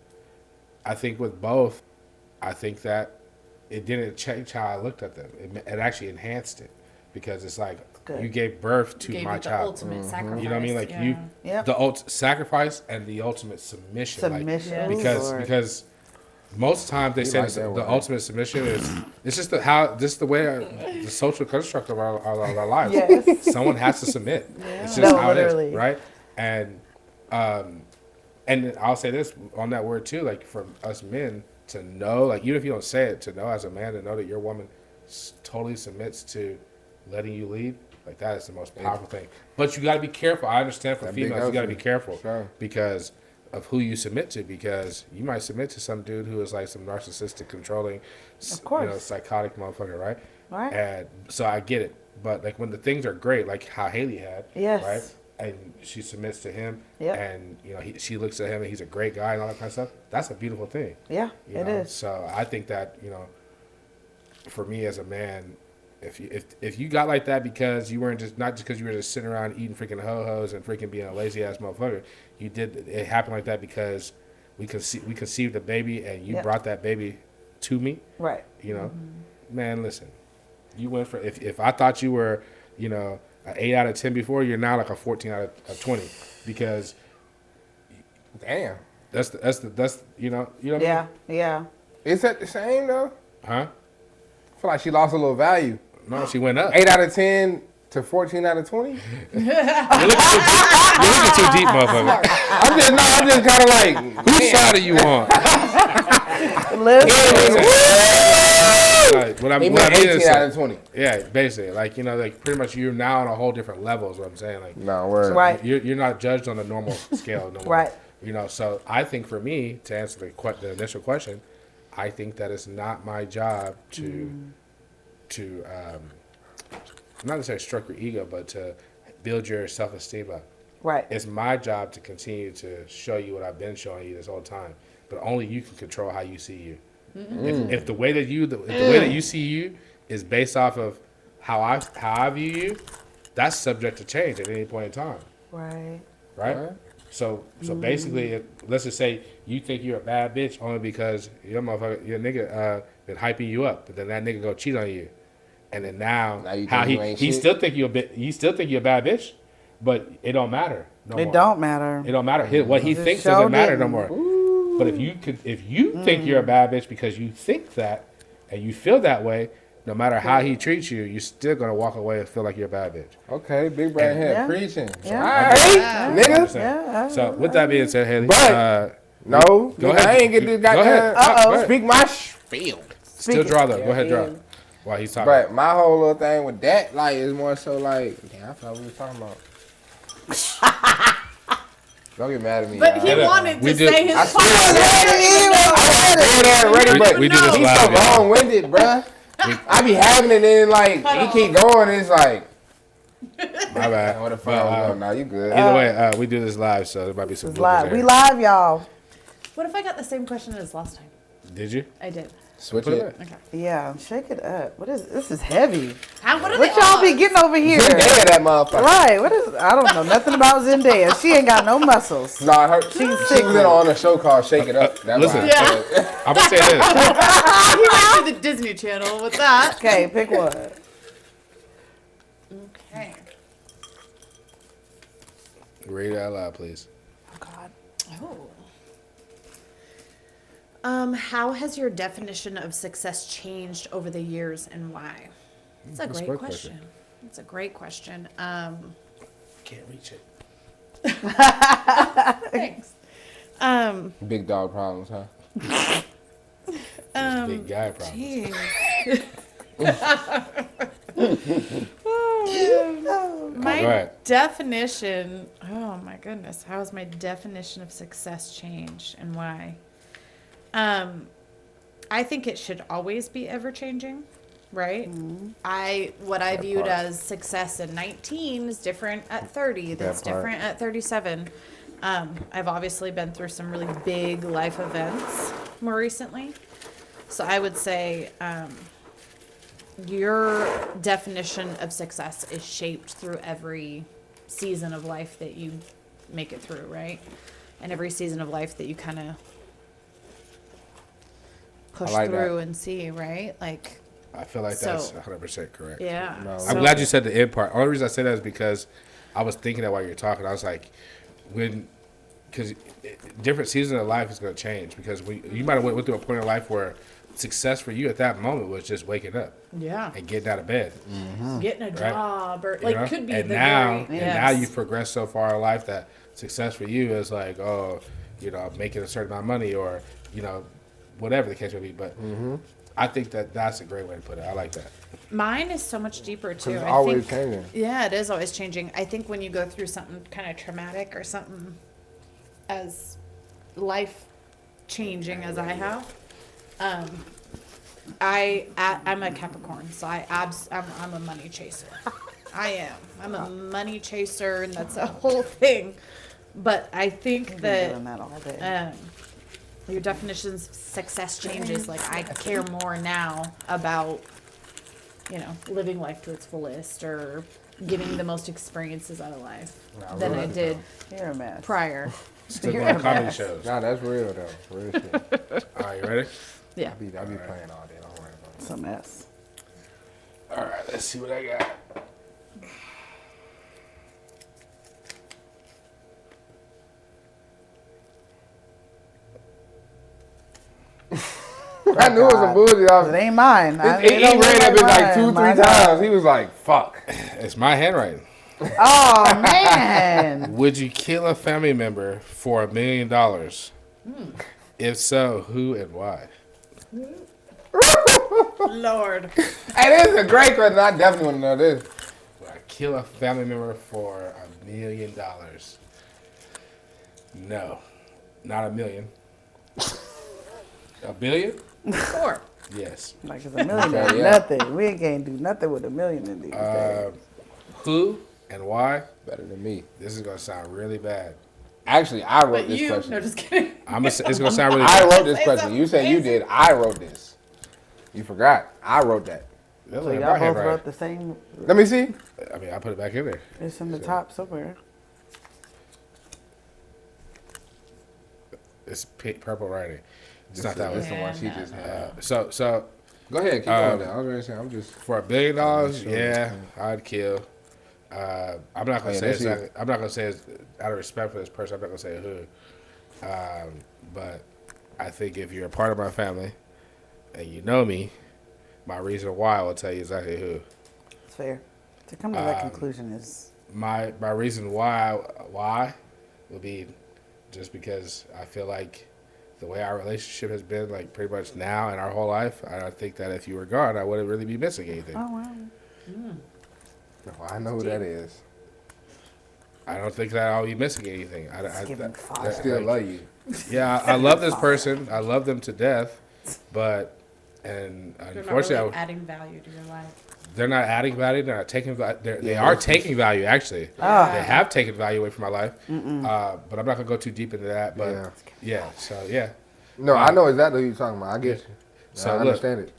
I think with both, I think that it didn't change how I looked at them. It actually enhanced it because it's like Good. you gave birth to Gave my you the child. ultimate sacrifice. You know what I mean? Like yeah. Yep. the sacrifice and the ultimate submission. Submission. Yeah. Ooh, Because Lord. because most times they say like that the word. ultimate submission is it's just the way the social construct of our lives. Yes. Someone has to submit. It's just No, how it literally. is, right? And I'll say this on that word too, like for us men to know, like even if you don't say it, to know as a man to know that your woman totally submits to letting you lead, like that is the most powerful thing. But you got to be careful. I understand for That big females, you got to be ocean. careful Sure. because of who you submit to, because you might submit to some dude who is like some narcissistic, controlling, Of course. psychotic motherfucker, right? Right. And so I get it, but like when the things are great, like how Haley had, Yes. right? And she submits to him, Yep. and she looks at him, and he's a great guy, and all that kind of stuff. That's a beautiful thing. Yeah, you it know? is. So I think that for me as a man, if you got like that because you weren't just not just because you were just sitting around eating freaking ho-hos and freaking being a lazy ass motherfucker, it happened like that because we conceived a baby and you Yep. brought that baby to me. Right. Man, listen, you went for if I thought you were an 8 out of 10 before, you're now like a 14 out of 20 because Damn. that's you know what I mean? Yeah. Yeah. Is that the same though? Huh? I feel like she lost a little value. No, she went up. 8 out of 10 to 14 out of 20. You're looking too deep, motherfucker. I'm just kind of like, Whose side are you on? Like, what I He mean meant is, 18 out of 20. yeah, basically, like like pretty much you're now on a whole different level. Is what I'm saying. Like, No, word. Right. you're not judged on a normal scale no more. Right. So I think for me to answer the initial question, I think that it's not my job to not necessarily stroke your ego, but to build your self-esteem up. Right. It's my job to continue to show you what I've been showing you this whole time, but only you can control how you see you. If the way that you see you is based off of how I view you, that's subject to change at any point in time, Right. right? Right. So basically, let's just say you think you're a bad bitch only because your nigga been hyping you up, but then that nigga go cheat on you, and then now you how think you ain't he shit? still think you're a bad bitch, but it don't matter. No It more. don't matter. It don't matter. What he Just thinks show doesn't matter no didn't. more. But if you think you're a bad bitch because you think that and you feel that way, no matter how he treats you, you're still gonna walk away and feel like you're a bad bitch. Okay, big brand here Yeah. preaching. Yeah. All right, Yeah. nigga. Yeah. So with that being said, Haley, But- No, go nigga, ahead. I ain't get this Go ahead. goddamn. Go ahead. Speak my spiel. Still draw though. Yeah. Go ahead, draw. While he's talking. But my whole little thing with that, like, is more so like, damn, I forgot what we was talking about. Don't get mad at me. But y'all. he Yeah, wanted we to do- say his I part. ready, but we do this he's live, so y'all. long-winded, bruh. I be having it, and then like he keep going, and it's like, My bad. what the But, fuck? Nah, you good? either way, we do this live, so there might be some. It's bloopers live. there. We live, y'all. What if I got the same question as last time? Did you? I did. Switch Put it. it back. Okay. Yeah, shake it up. What is this? Is heavy. What are What the y'all be odds? getting over here? Zendaya, that motherfucker. Right. What is? I don't know nothing about Zendaya. She ain't got no muscles. Nah, she sick. was in on a show called Shake It Up. That's Listen. why I Yeah. said- I'm gonna say this. He went to the Disney Channel with that. Okay, pick one. Okay. Read it out loud, please. Oh God. How has your definition of success changed over the years and why? It's a That's a great great question. It's a great question. Can't reach it. Thanks. Big dog problems, huh? Big guy problem. Jeez. Go My ahead. definition, oh my goodness, how has my definition of success changed and why? I think it should always be ever changing, right? What I viewed part. as success at 19 is different at 30, that's That part. different at 37. I've obviously been through some really big life events more recently. So I would say your definition of success is shaped through every season of life that you make it through, right? And every season of life that you kind of push like through that. and see, right? Like, I feel like So- that's 100% correct. yeah. No, I'm glad you said the end part. Only reason I say that is because I was thinking that while you were talking. I was like, because different seasons of life is going to change. Because you might have went through a point in life where success for you at that moment was just waking up Yeah. and getting out of bed. Getting a job or you like know? could be and the now, very, and now yes. you've progressed so far in life that success for you is like, oh, making a certain amount of money or, whatever the case may be. But I think that's a great way to put it. I like that. Mine is so much deeper too. It's I always think, changing. Yeah, it is always changing. I think when you go through something kind of traumatic or something as life changing as I have, I'm a Capricorn, so I'm a money chaser. I am. I'm a money chaser, and that's a whole thing. But I think I've been doing that that all day. your definitions of success changes. Like I care more now about, living life to its fullest or getting the most experiences out of life than I did You're a mess. prior. Still You're going a to comedy mess. shows. Nah, that's real though. Real shit. All right, you ready? Yeah. I be playing all day. Don't worry about It's a mess. All right, let's see what I got. it. I knew it was some bullshit. It ain't mine. He read that bitch like 2-3 times. He was like, "Fuck." It's my handwriting. Oh man. Would you kill a family member for $1 million? If so, who and why? Lord. Hey, this is a great question. I definitely want to know this. Would I kill a family member for $1 million? No, not $1 million. $1 billion? Four. Yes. Like it's $1 million Okay, is yeah. nothing. We can't do nothing with $1 million in these days. Who and why? Better than me. This is gonna sound really bad. Actually, I wrote But this you, question. no, just kidding. It's gonna sound really I bad. wrote this Say question. something You said you crazy. did. I wrote this. You forgot. I wrote that. That So look like y'all my both handwriting. wrote the same. Let me see. I mean, I put it back in there. It's in the top somewhere. It's purple writing. It's not This that is one. the one she Yeah, just no. had. So Go ahead. Keep going. There. I was gonna say. I'm just. for $1 billion, sure. yeah, I'd kill. I'm not gonna yeah, say this exactly. is- I'm not gonna say it's, out of respect for this person. I'm not gonna say who. But I think if you're a part of my family and you know me, my reason why I will tell you exactly who. It's fair. To come to that conclusion is My reason why would be just because I feel like the way our relationship has been, like pretty much now and our whole life, I think that if you were gone, I wouldn't really be missing anything. oh wow. Oh, I know who that is. I don't think that I'll be missing anything. It's giving fire. I still love you. Yeah, I love this person. I love them to death, but and They're not unfortunately, really adding value to your life. they're not adding value. They're not taking value. They are taking value actually. Ah. They have taken value away from my life. But I'm not gonna go too deep into that. But Yeah. yeah, so yeah. No, I know exactly who you're talking about. I get you. So I look, understand it.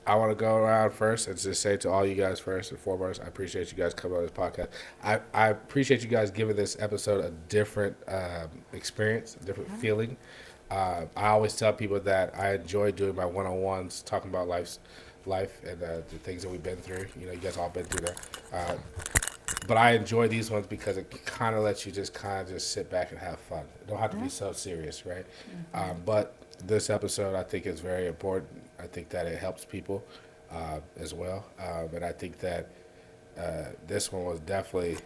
I want to go around first and just say to all you guys first and foremost, I appreciate you guys coming on this podcast. I appreciate you guys giving this episode a different experience, a different feeling. I always tell people that I enjoy doing my one-on-ones, talking about life and the things that we've been through. You know, you guys all been through that. But I enjoy these ones because it kind of lets you just sit back and have fun. It don't have to be so serious, right? But this episode, I think, is very important. I think that it helps people as well. And I think that this one was definitely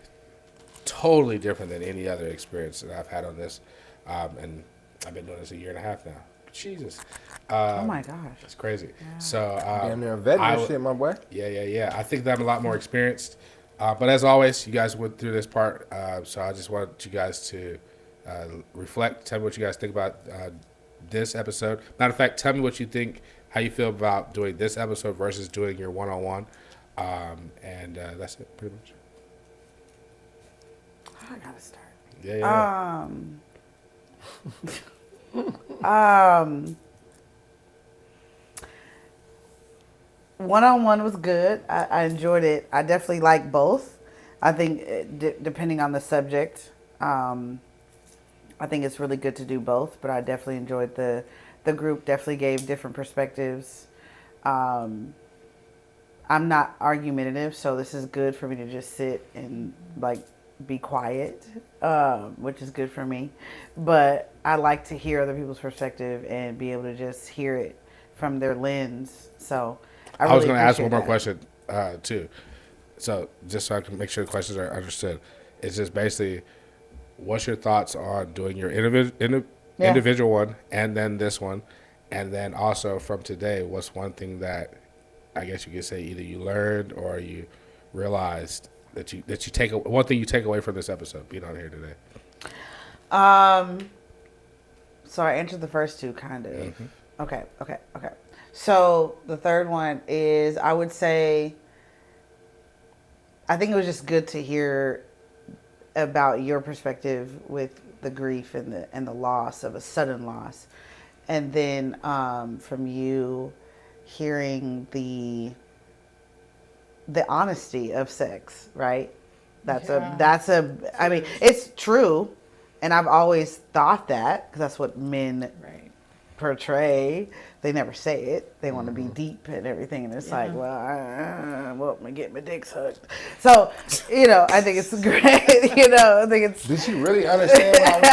totally different than any other experience that I've had on this. And I've been doing this 1.5 years now. Jesus. Oh my gosh. It's crazy. So Damn near a veteran I and w- shit, my boy. yeah. I think that I'm a lot more experienced. But as always, you guys went through this part. So I just wanted you guys to reflect, tell me what you guys think about this episode. Matter of fact, tell me what you think, how you feel about doing this episode versus doing your one-on-one. And that's it, pretty much. I gotta start. Yeah. One-on-one was good. I enjoyed it. I definitely like both. I think depending on the subject, I think it's really good to do both. But I definitely enjoyed the group. Definitely gave different perspectives. I'm not argumentative, so this is good for me to just sit and like be quiet, which is good for me. But I like to hear other people's perspective and be able to just hear it from their lens. So I was really going to ask one appreciate more that. question too. So just so I can make sure the questions are understood, it's just basically, what's your thoughts on doing your Yeah. individual one and then this one, and then also from today, what's one thing that I guess you could say either you learned or you realized that you take one thing you take away from this episode being on here today. So I answered the first two kind of. Okay. So the third one is, I would say, I think it was just good to hear about your perspective with the grief and the loss of a sudden loss, and then from you hearing the honesty of sex, right? That's a I mean, it's true, and I've always thought that because that's what men Right. portray. They never say it. They want to be deep and everything, and it's like, Yeah. well, I'm gonna get my dick sucked. So, I think it's great. I think it's. Did she really understand what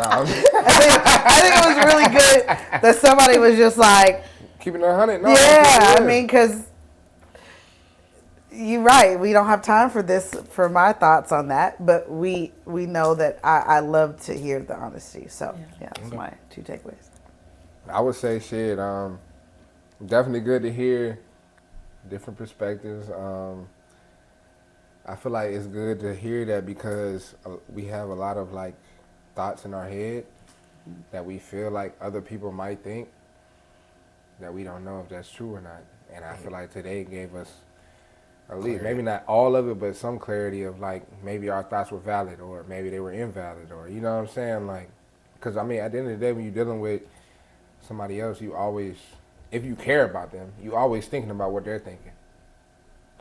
I was saying? Nah, I think it was really good that somebody was just like, keeping it 100. No, yeah. that's I mean, because you're right. We don't have time for this, for my thoughts on that, but we know that I love to hear the honesty. So yeah, that's my two takeaways. I would say shit. Definitely good to hear different perspectives. I feel like it's good to hear that because we have a lot of like thoughts in our head that we feel like other people might think that we don't know if that's true or not. And I feel like today gave us at least maybe not all of it, but some clarity of like maybe our thoughts were valid or maybe they were invalid, or you know what I'm saying? Like, because I mean, at the end of the day, when you're dealing with somebody else, you always, if you care about them, you always thinking about what they're thinking.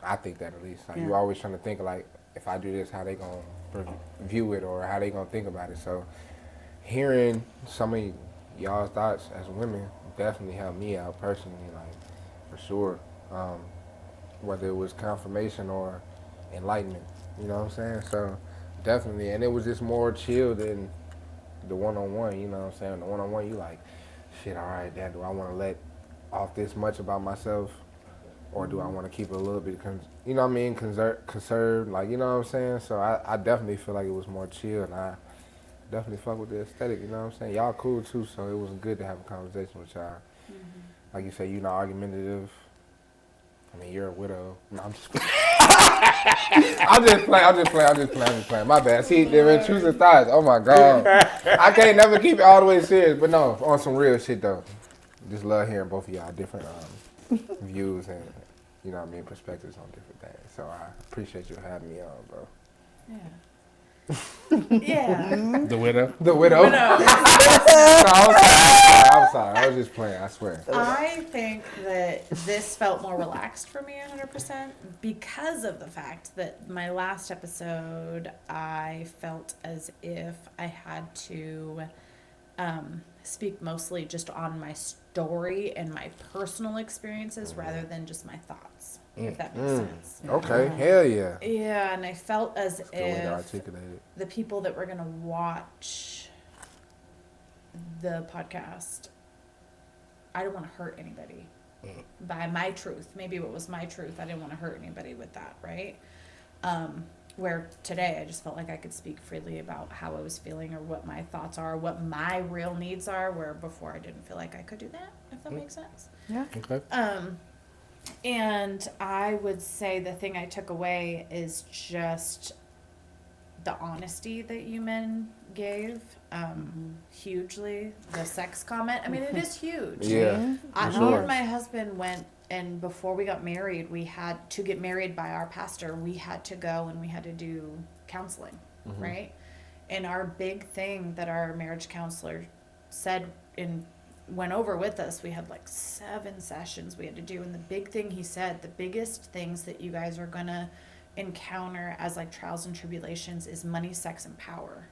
I think that at least. Like, you always trying to think like, if I do this, how they gonna view it or how they gonna think about it. So hearing some of y'all's thoughts as women definitely helped me out personally, like for sure. Whether it was confirmation or enlightenment, you know what I'm saying? So definitely, and it was just more chill than the one-on-one, you know what I'm saying? The one-on-one, you like, shit, all right, Dad, do I want to let off this much about myself, or do I want to keep it a little bit, you know what I mean, conserved, like, you know what I'm saying? So I definitely feel like it was more chill, and I definitely fuck with the aesthetic, you know what I'm saying? Y'all cool too, so it was good to have a conversation with y'all. Like you say, you're not argumentative. I mean, you're a widow. No, I'm just playing. I'm just playing. My bad. See, they're intrusive thoughts. Oh my God. I can't never keep it all the way serious, but no, on some real shit though. Just love hearing both of y'all different views and, you know what I mean, perspectives on different things. So I appreciate you having me on, bro. Yeah. Yeah. The widow. The widow. No, No, I'm sorry. I was just playing. I swear. I think that this felt more relaxed for me 100% because of the fact that my last episode, I felt as if I had to speak mostly just on my story and my personal experiences rather than just my thoughts, if that makes sense. Okay. Hell yeah. Yeah, and I felt as Good way to if articulate it. the people that were going to watch the podcast, I don't want to hurt anybody by my truth. Maybe it was my truth. I didn't want to hurt anybody with that, right? Where today I just felt like I could speak freely about how I was feeling or what my thoughts are, what my real needs are, where before I didn't feel like I could do that, if that makes sense. Yeah. Okay. And I would say the thing I took away is just the honesty that you men gave, hugely. The sex comment, I mean, it is huge. Yeah. Me sure. and my husband went, and before we got married, we had to get married by our pastor. We had to go and we had to do counseling, right? And our big thing that our marriage counselor said and went over with us, we had like 7 sessions we had to do. And the big thing he said, the biggest things that you guys are going to encounter as like trials and tribulations is money, sex, and power.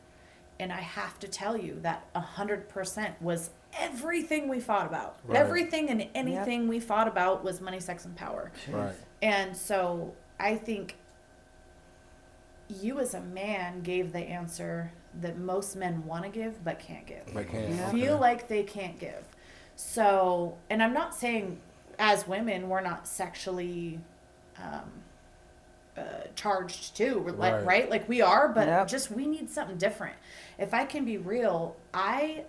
And I have to tell you that 100% was everything we fought about. Right. Everything and anything we fought about was money, sex, and power. Right. And so I think you as a man gave the answer that most men want to give but can't give. But can't. Yeah. Feel like they can't give. So, and I'm not saying as women we're not sexually charged too, right? Like we are, but just we need something different. If I can be real, I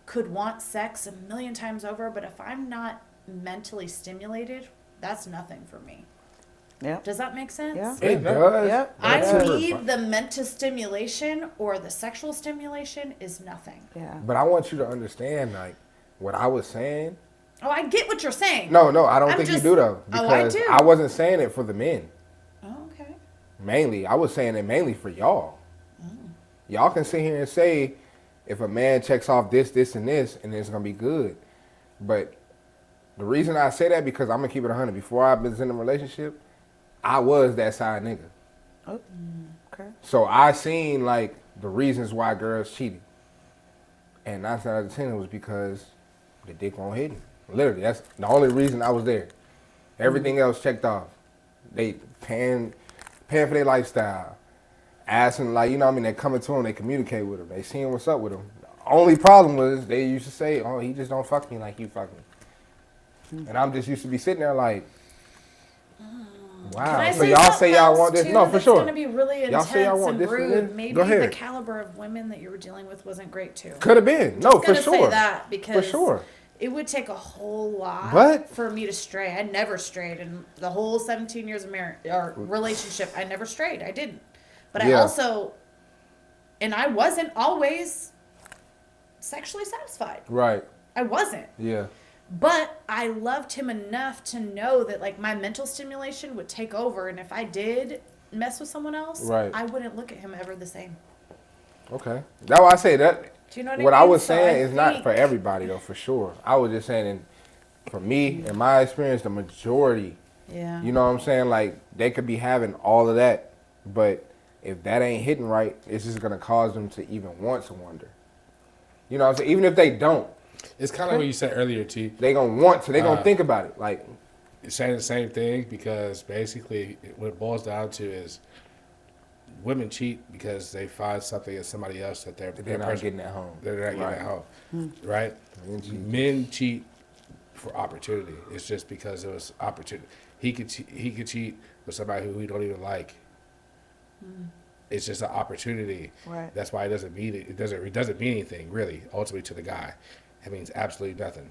could want sex a million times over, but if I'm not mentally stimulated, that's nothing for me. Yep. Does that make sense? Yeah. It does. Yep. I Yeah. need the mental stimulation or the sexual stimulation is nothing. Yeah. But I want you to understand, like, what I was saying. Oh, I get what you're saying. No, I don't I'm think just- you do, though. Oh, I Because do. I wasn't saying it for the men. Oh, okay. Mainly. I was saying it mainly for y'all. Y'all can sit here and say, if a man checks off this, and this, and it's going to be good. But the reason I say that, because I'm going to keep it 100. Before I was in a relationship, I was that side nigga. Oh, okay. So I seen, like, the reasons why girls cheated. And 9 times out of 10 it was because the dick won't hit me. Literally, that's the only reason I was there. Everything else checked off. They paying for their lifestyle. Asking, like, you know what I mean? They coming to them, they communicate with them. They seeing what's up with them. The only problem was they used to say, oh, he just don't fuck me like you fuck me. And I'm just used to be sitting there like, Can wow. I So say y'all something say y'all else, want this? too, No, for that's sure. going to be really Y'all say y'all intense want and this and rude. this? Maybe Go the ahead. caliber of women that you were dealing with wasn't great too. Could have been. No, Just for gonna sure. say that because For sure. it would take a whole lot But- for me to stray. I never strayed in the whole 17 years of marriage or relationship. I never strayed. I didn't. But I Yeah. also, and I wasn't always sexually satisfied. Right. I wasn't. Yeah. But I loved him enough to know that like my mental stimulation would take over, and if I did mess with someone else, Right. I wouldn't look at him ever the same. Okay. That's why I say that. Do you know what What I I mean? was So saying I is not think- for everybody though, for sure. I was just saying, for me, in my experience, the majority. Yeah. You know what I'm saying? Like they could be having all of that, but if that ain't hitting right, it's just gonna cause them to even want to wonder. You know what I'm saying? Even if they don't, It's kind of what you said earlier, T. they gonna want to. They gonna think about it. Like, Saying the same thing because basically what it boils down to is women cheat because they find something in somebody else that they're not getting at home. They're not getting Right. at home, right? Men cheat for opportunity. It's just because it was opportunity. He could cheat with somebody who he don't even like. It's just an opportunity. Right. That's why it doesn't mean it. It doesn't mean anything really. Ultimately, to the guy, it means absolutely nothing.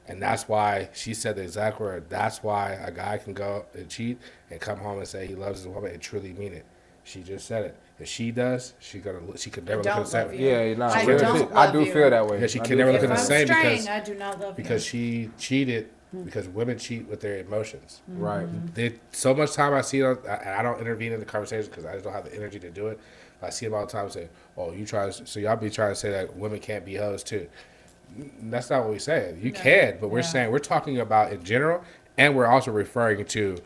And that's why she said the exact word. That's why a guy can go and cheat and come home and say he loves his woman and truly mean it. She just said it. If she does, she could never look don't at the same. love you. Yeah, nah, I real don't shit. love I do you. feel that way. Yeah, she I can do never feel look at If the I'm same straying, because I do not love because you. she cheated because women cheat with their emotions. Right. So much time I see it, I don't intervene in the conversation because I just don't have the energy to do it. I see them all the time say, "Oh, you try." So y'all be trying to say that women can't be hoes too. That's not what we said. You can, but we're saying we're talking about in general, and we're also referring to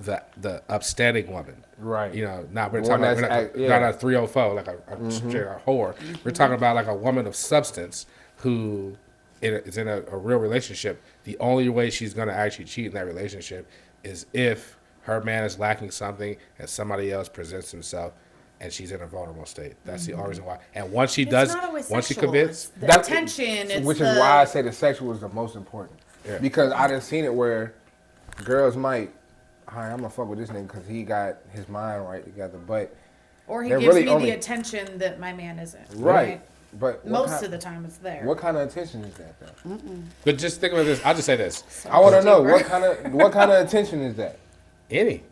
the upstanding woman. Right. You know, not we're The talking one about that's not a 304 like a straight a whore. We're talking about like a woman of substance who is in a real relationship. The only way she's going to actually cheat in that relationship is if her man is lacking something and somebody else presents himself and she's in a vulnerable state. That's the only reason why. And once she It's does, not always once she sexual. commits, It's the That- attention. It's which the, is why I say the sexual is the most important. Yeah. Because I done seen it where girls might, hi, I'm gonna fuck with this nigga because he got his mind right together. But or he they're gives really me only- the attention that my man isn't. right. But Most of the time, it's there. what kind of attention is that though? but just think about this. I'll just say this. I want to know Deeper. what kind of attention is that? Any.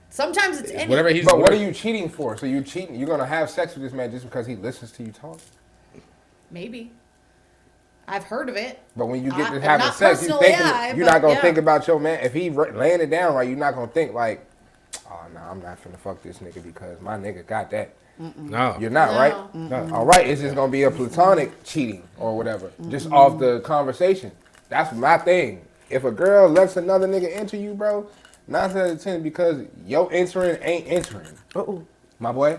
Sometimes it's any. Whatever he's But what are you cheating for? So you cheating? You're gonna have sex with this man just because he listens to you talk? Maybe. I've heard of it. But when you get to Not having sex, you personally, thinking you're but not gonna yeah. think about your man. If he laying it down right, you're not gonna think like, oh no, I'm not finna fuck this nigga because my nigga got that. No. You're not, No. right? No. All right, it's just gonna be a platonic cheating or whatever, just off the conversation. That's my thing. If a girl lets another nigga into you, bro, 9 out of 10 because your entering ain't entering. Uh-oh. My boy.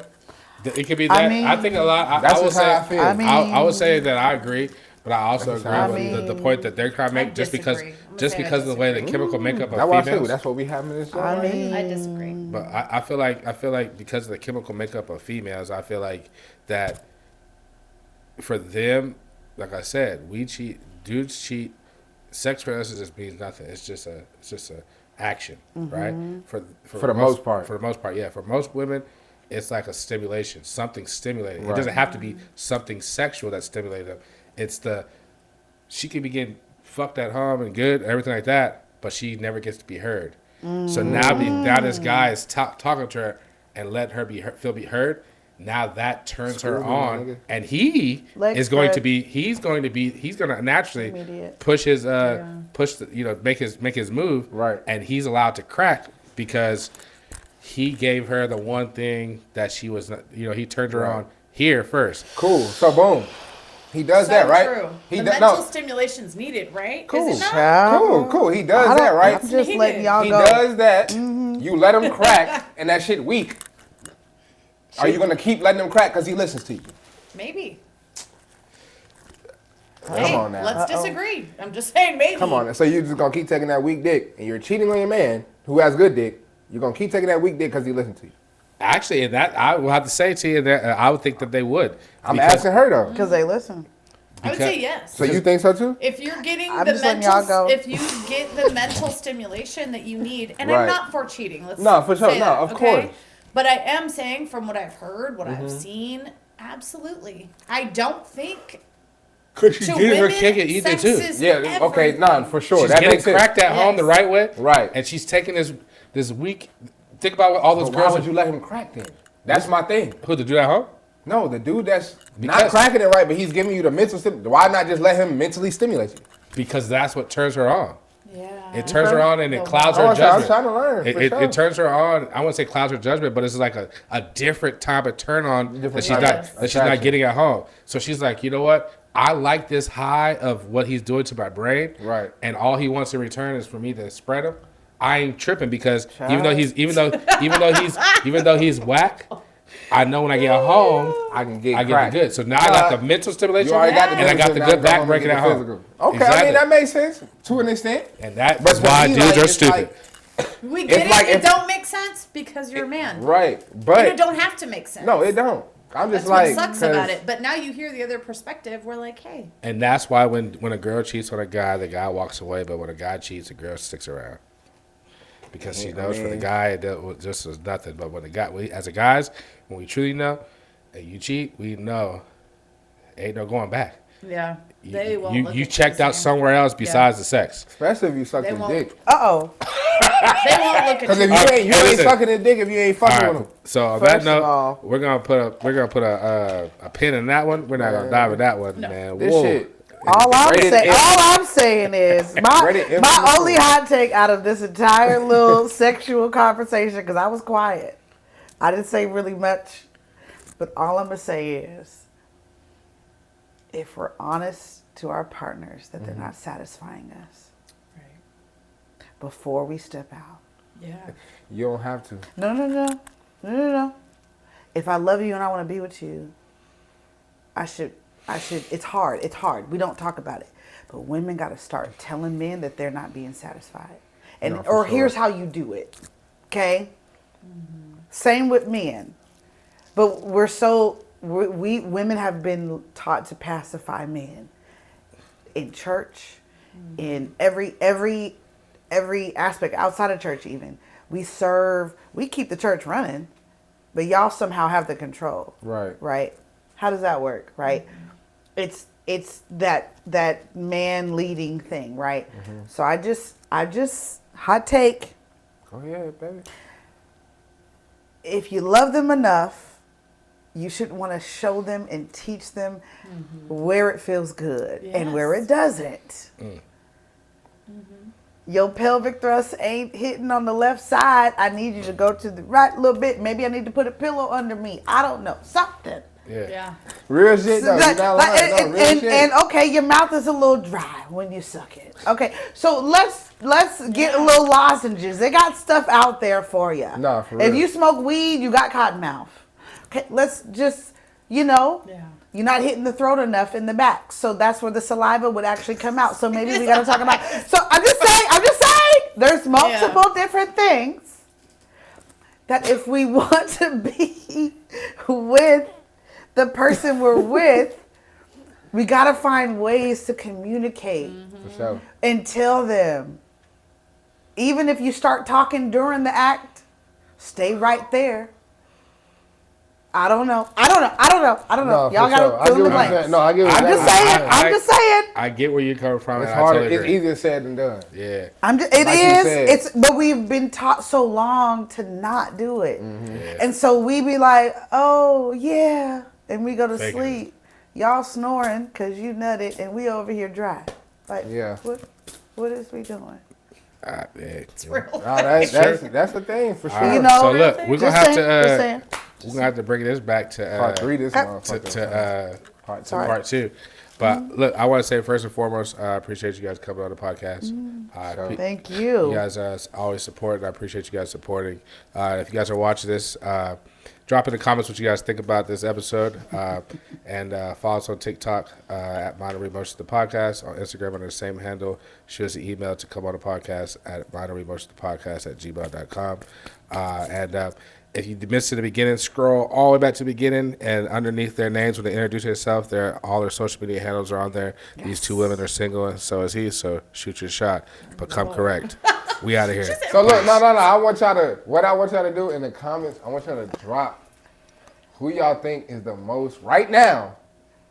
It could be that. I mean, think a lot. That's I would just say. how I feel. I would say that I agree, but I also That's agree how I with the point that they're trying to make. Just because, disagree. I'm gonna just say I because of the way the disagree. chemical makeup That's of why I feel. females. That's what we have in this show. I right here. mean, I disagree. But I feel like because of the chemical makeup of females, I feel like that for them, like I said, we cheat, dudes cheat. Sex for us just means nothing. It's just a action, right? For the most part. For the most part, yeah. For most women, it's like a stimulation, something stimulating. It Right. doesn't have to be something sexual that stimulates them. It's she can be getting fucked at home and good, everything like that, but she never gets to be heard. So now this guy is talking to her and let her feel heard. Now that turns her Screw me, on, nigga. and he's going to naturally Immediate. push his make his move, Right. and he's allowed to crack because he gave her the one thing that she was not, he turned her on here first. Cool. So boom. He does So that, right? true. He The does mental stimulation's needed, right? Cool. Is it not? Child. Cool. He does that, right? I'm just letting y'all He go. does that. You let him crack, and that shit weak. Are you gonna keep letting him crack because he listens to you? Maybe. Come on now. Let's disagree. I'm just saying maybe. Come on. So you're just gonna keep taking that weak dick, and you're cheating on your man who has good dick. You're gonna keep taking that weak dick because he listens to you. Actually, and that I will have to say to you that I would think that they would. I'm asking her though. Because they listen. I would say yes. So you think so too? If you're getting I'm the just letting y'all mental, go. if you get the mental stimulation that you need, and Right. I'm not for cheating. Let's No, for sure. say No, that, of okay? course. But I am saying, from what I've heard, what I've seen, absolutely. I don't think Could she to get her women, kick it either sex too? is Yeah. Okay. everything. None for sure. She's That getting makes sense. cracked at home the Yes. right way, Right. And she's taking this weak. Think about what all those But why girls would you let him crack then? That's my thing. who to do that at home. No, the dude that's not Because- cracking it right, but he's giving you the mental stimulation. Why not just let him mentally stimulate you? Because that's what turns her on. Yeah. It turns her on and it No, clouds I'm her judgment. trying to learn. It, for it, sure. it turns her on. I wouldn't say clouds her judgment, but it's like a different type of turn on Different that she's type not of that she's not attraction. getting at home. So she's like, you know what? I like this high of what he's doing to my brain, Right. And all he wants in return is for me to spread him. I ain't tripping because even though he's whack, I know when I get home I can get I get cracked. the good. So now I got the mental stimulation, You already got the and I got the mental, good now back go breaking home at and get home. the physical. Okay, I Exactly. mean that makes sense to an extent. And that's But for why me, dudes like, are it's stupid. We get It's like it. It if- don't make sense because you're a man. Right, And but it don't have to make sense. no, it don't. I'm That's just like what sucks 'cause- about it. But now you hear the other perspective. We're like, hey, And that's why when a girl cheats on a guy, the guy walks away. But when a guy cheats, the girl sticks around because she Yeah, I knows for the mean- guy it just was nothing. But when as a guys, when we truly know, and you cheat, we know ain't no going back. yeah, You, they won't. you, look you at checked the out same. somewhere else besides the sex. Especially if you suck They his won't- dick. Uh-oh. They won't look at Because you. if you ain't Hey, listen. sucking his dick, if you ain't fucking All with right. him. So on First that of note, all- we're gonna put a pin in that one. We're not gonna dive in that one, man. This Whoa. shit. All Rated I'm saying is Rated M my for only mature. hot take out of this entire little sexual conversation, because I was quiet. I didn't say really much, but all I'm gonna say is, if we're honest to our partners that they're not satisfying us Right. before we step out. Yeah. You don't have to. No. If I love you and I want to be with you, I should, it's hard. We don't talk about it. But women got to start telling men that they're not being satisfied. And, No, for or sure. here's how you do it. Okay? Same with men. But we women have been taught to pacify men in church, in every aspect outside of church even. We keep the church running, but y'all somehow have the control. Right. Right? How does that work, right? It's that man leading thing, right? So I just hot take, Go ahead, baby. if you love them enough, you should want to show them and teach them where it feels good and where it doesn't. Your pelvic thrust ain't hitting on the left side. I need you to go to the right a little bit. Maybe I need to put a pillow under me. I don't know. Something. Yeah. Real shit though. You're not lying. No, real shit. And okay, your mouth is a little dry when you suck it. Okay, so let's get a little lozenges. They got stuff out there for you. Nah, for If real. you smoke weed, you got cotton mouth. Okay, let's just you're not hitting the throat enough in the back, so that's where the saliva would actually come out. So maybe we got to talk about. So I'm just saying, there's multiple different things that if we want to be with the person we're with, we got to find ways to communicate For sure. and tell them. Even if you start talking during the act, stay right there. I don't know. No, Y'all for sure. got I to get fill in the what you're saying. blanks. No, I get what I'm you're just saying. saying. I'm just saying. I get where you're coming from. It's and I harder. totally It's agree. easier said than done. Yeah. It Like you is. said. It's but we've been taught so long to not do it, Yeah. and so we be like, oh yeah, and we go to Faking it. sleep. Y'all snoring because you nutted, and we over here dry. Like, Yeah. What is we doing? Yeah. It's real. No, that's the thing for sure. You know, So look, we're gonna Just have saying. to we're gonna have to bring this back to Part 3 this to motherfucker. Part 2. part 2. But look, I want to say first and foremost, I appreciate you guys coming on the podcast. Thank you. You guys always support, and I appreciate you guys supporting. If you guys are watching this, drop in the comments what you guys think about this episode, and follow us on TikTok at Minor Emotions the Podcast, on Instagram under the same handle. Shoot us an email to come on the podcast at minoremotionthepodcast@gmail.com. And if you missed it at the beginning, scroll all the way back to the beginning, and underneath their names when they introduce themselves, all their social media handles are on there. Yes. These two women are single, and so is he. So shoot your shot, but come correct. We out of here. So look, no. I want y'all to do in the comments. I want y'all to drop who y'all think is the most right now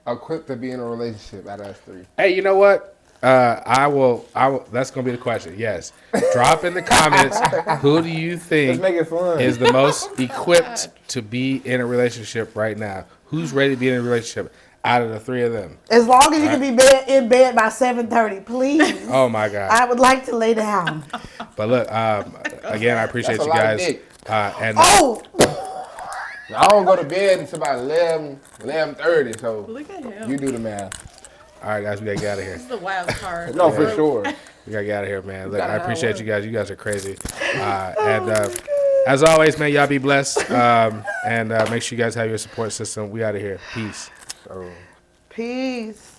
equipped to be in a relationship out of us 3. Hey, you know what? I will. That's gonna be the question. Yes. Drop in the comments. Who do you Let's think make it fun. is the most equipped to be in a relationship right now? Who's ready to be in a relationship out of the 3 of them? As long as you can be in bed by 7:30, please. Oh my God. I would like to lay down. But look, again, I appreciate That's you a lot of guys. dick. And Oh, I don't go to bed until about 11:30. So Look at him. you do the math. all right, guys, we gotta get out of here. This is the wild card. No, for sure. We gotta get out of here, man. Look, Gotta I appreciate know you guys. You guys are crazy. And as always, man, y'all be blessed. And make sure you guys have your support system. We out of here. Peace. So. peace.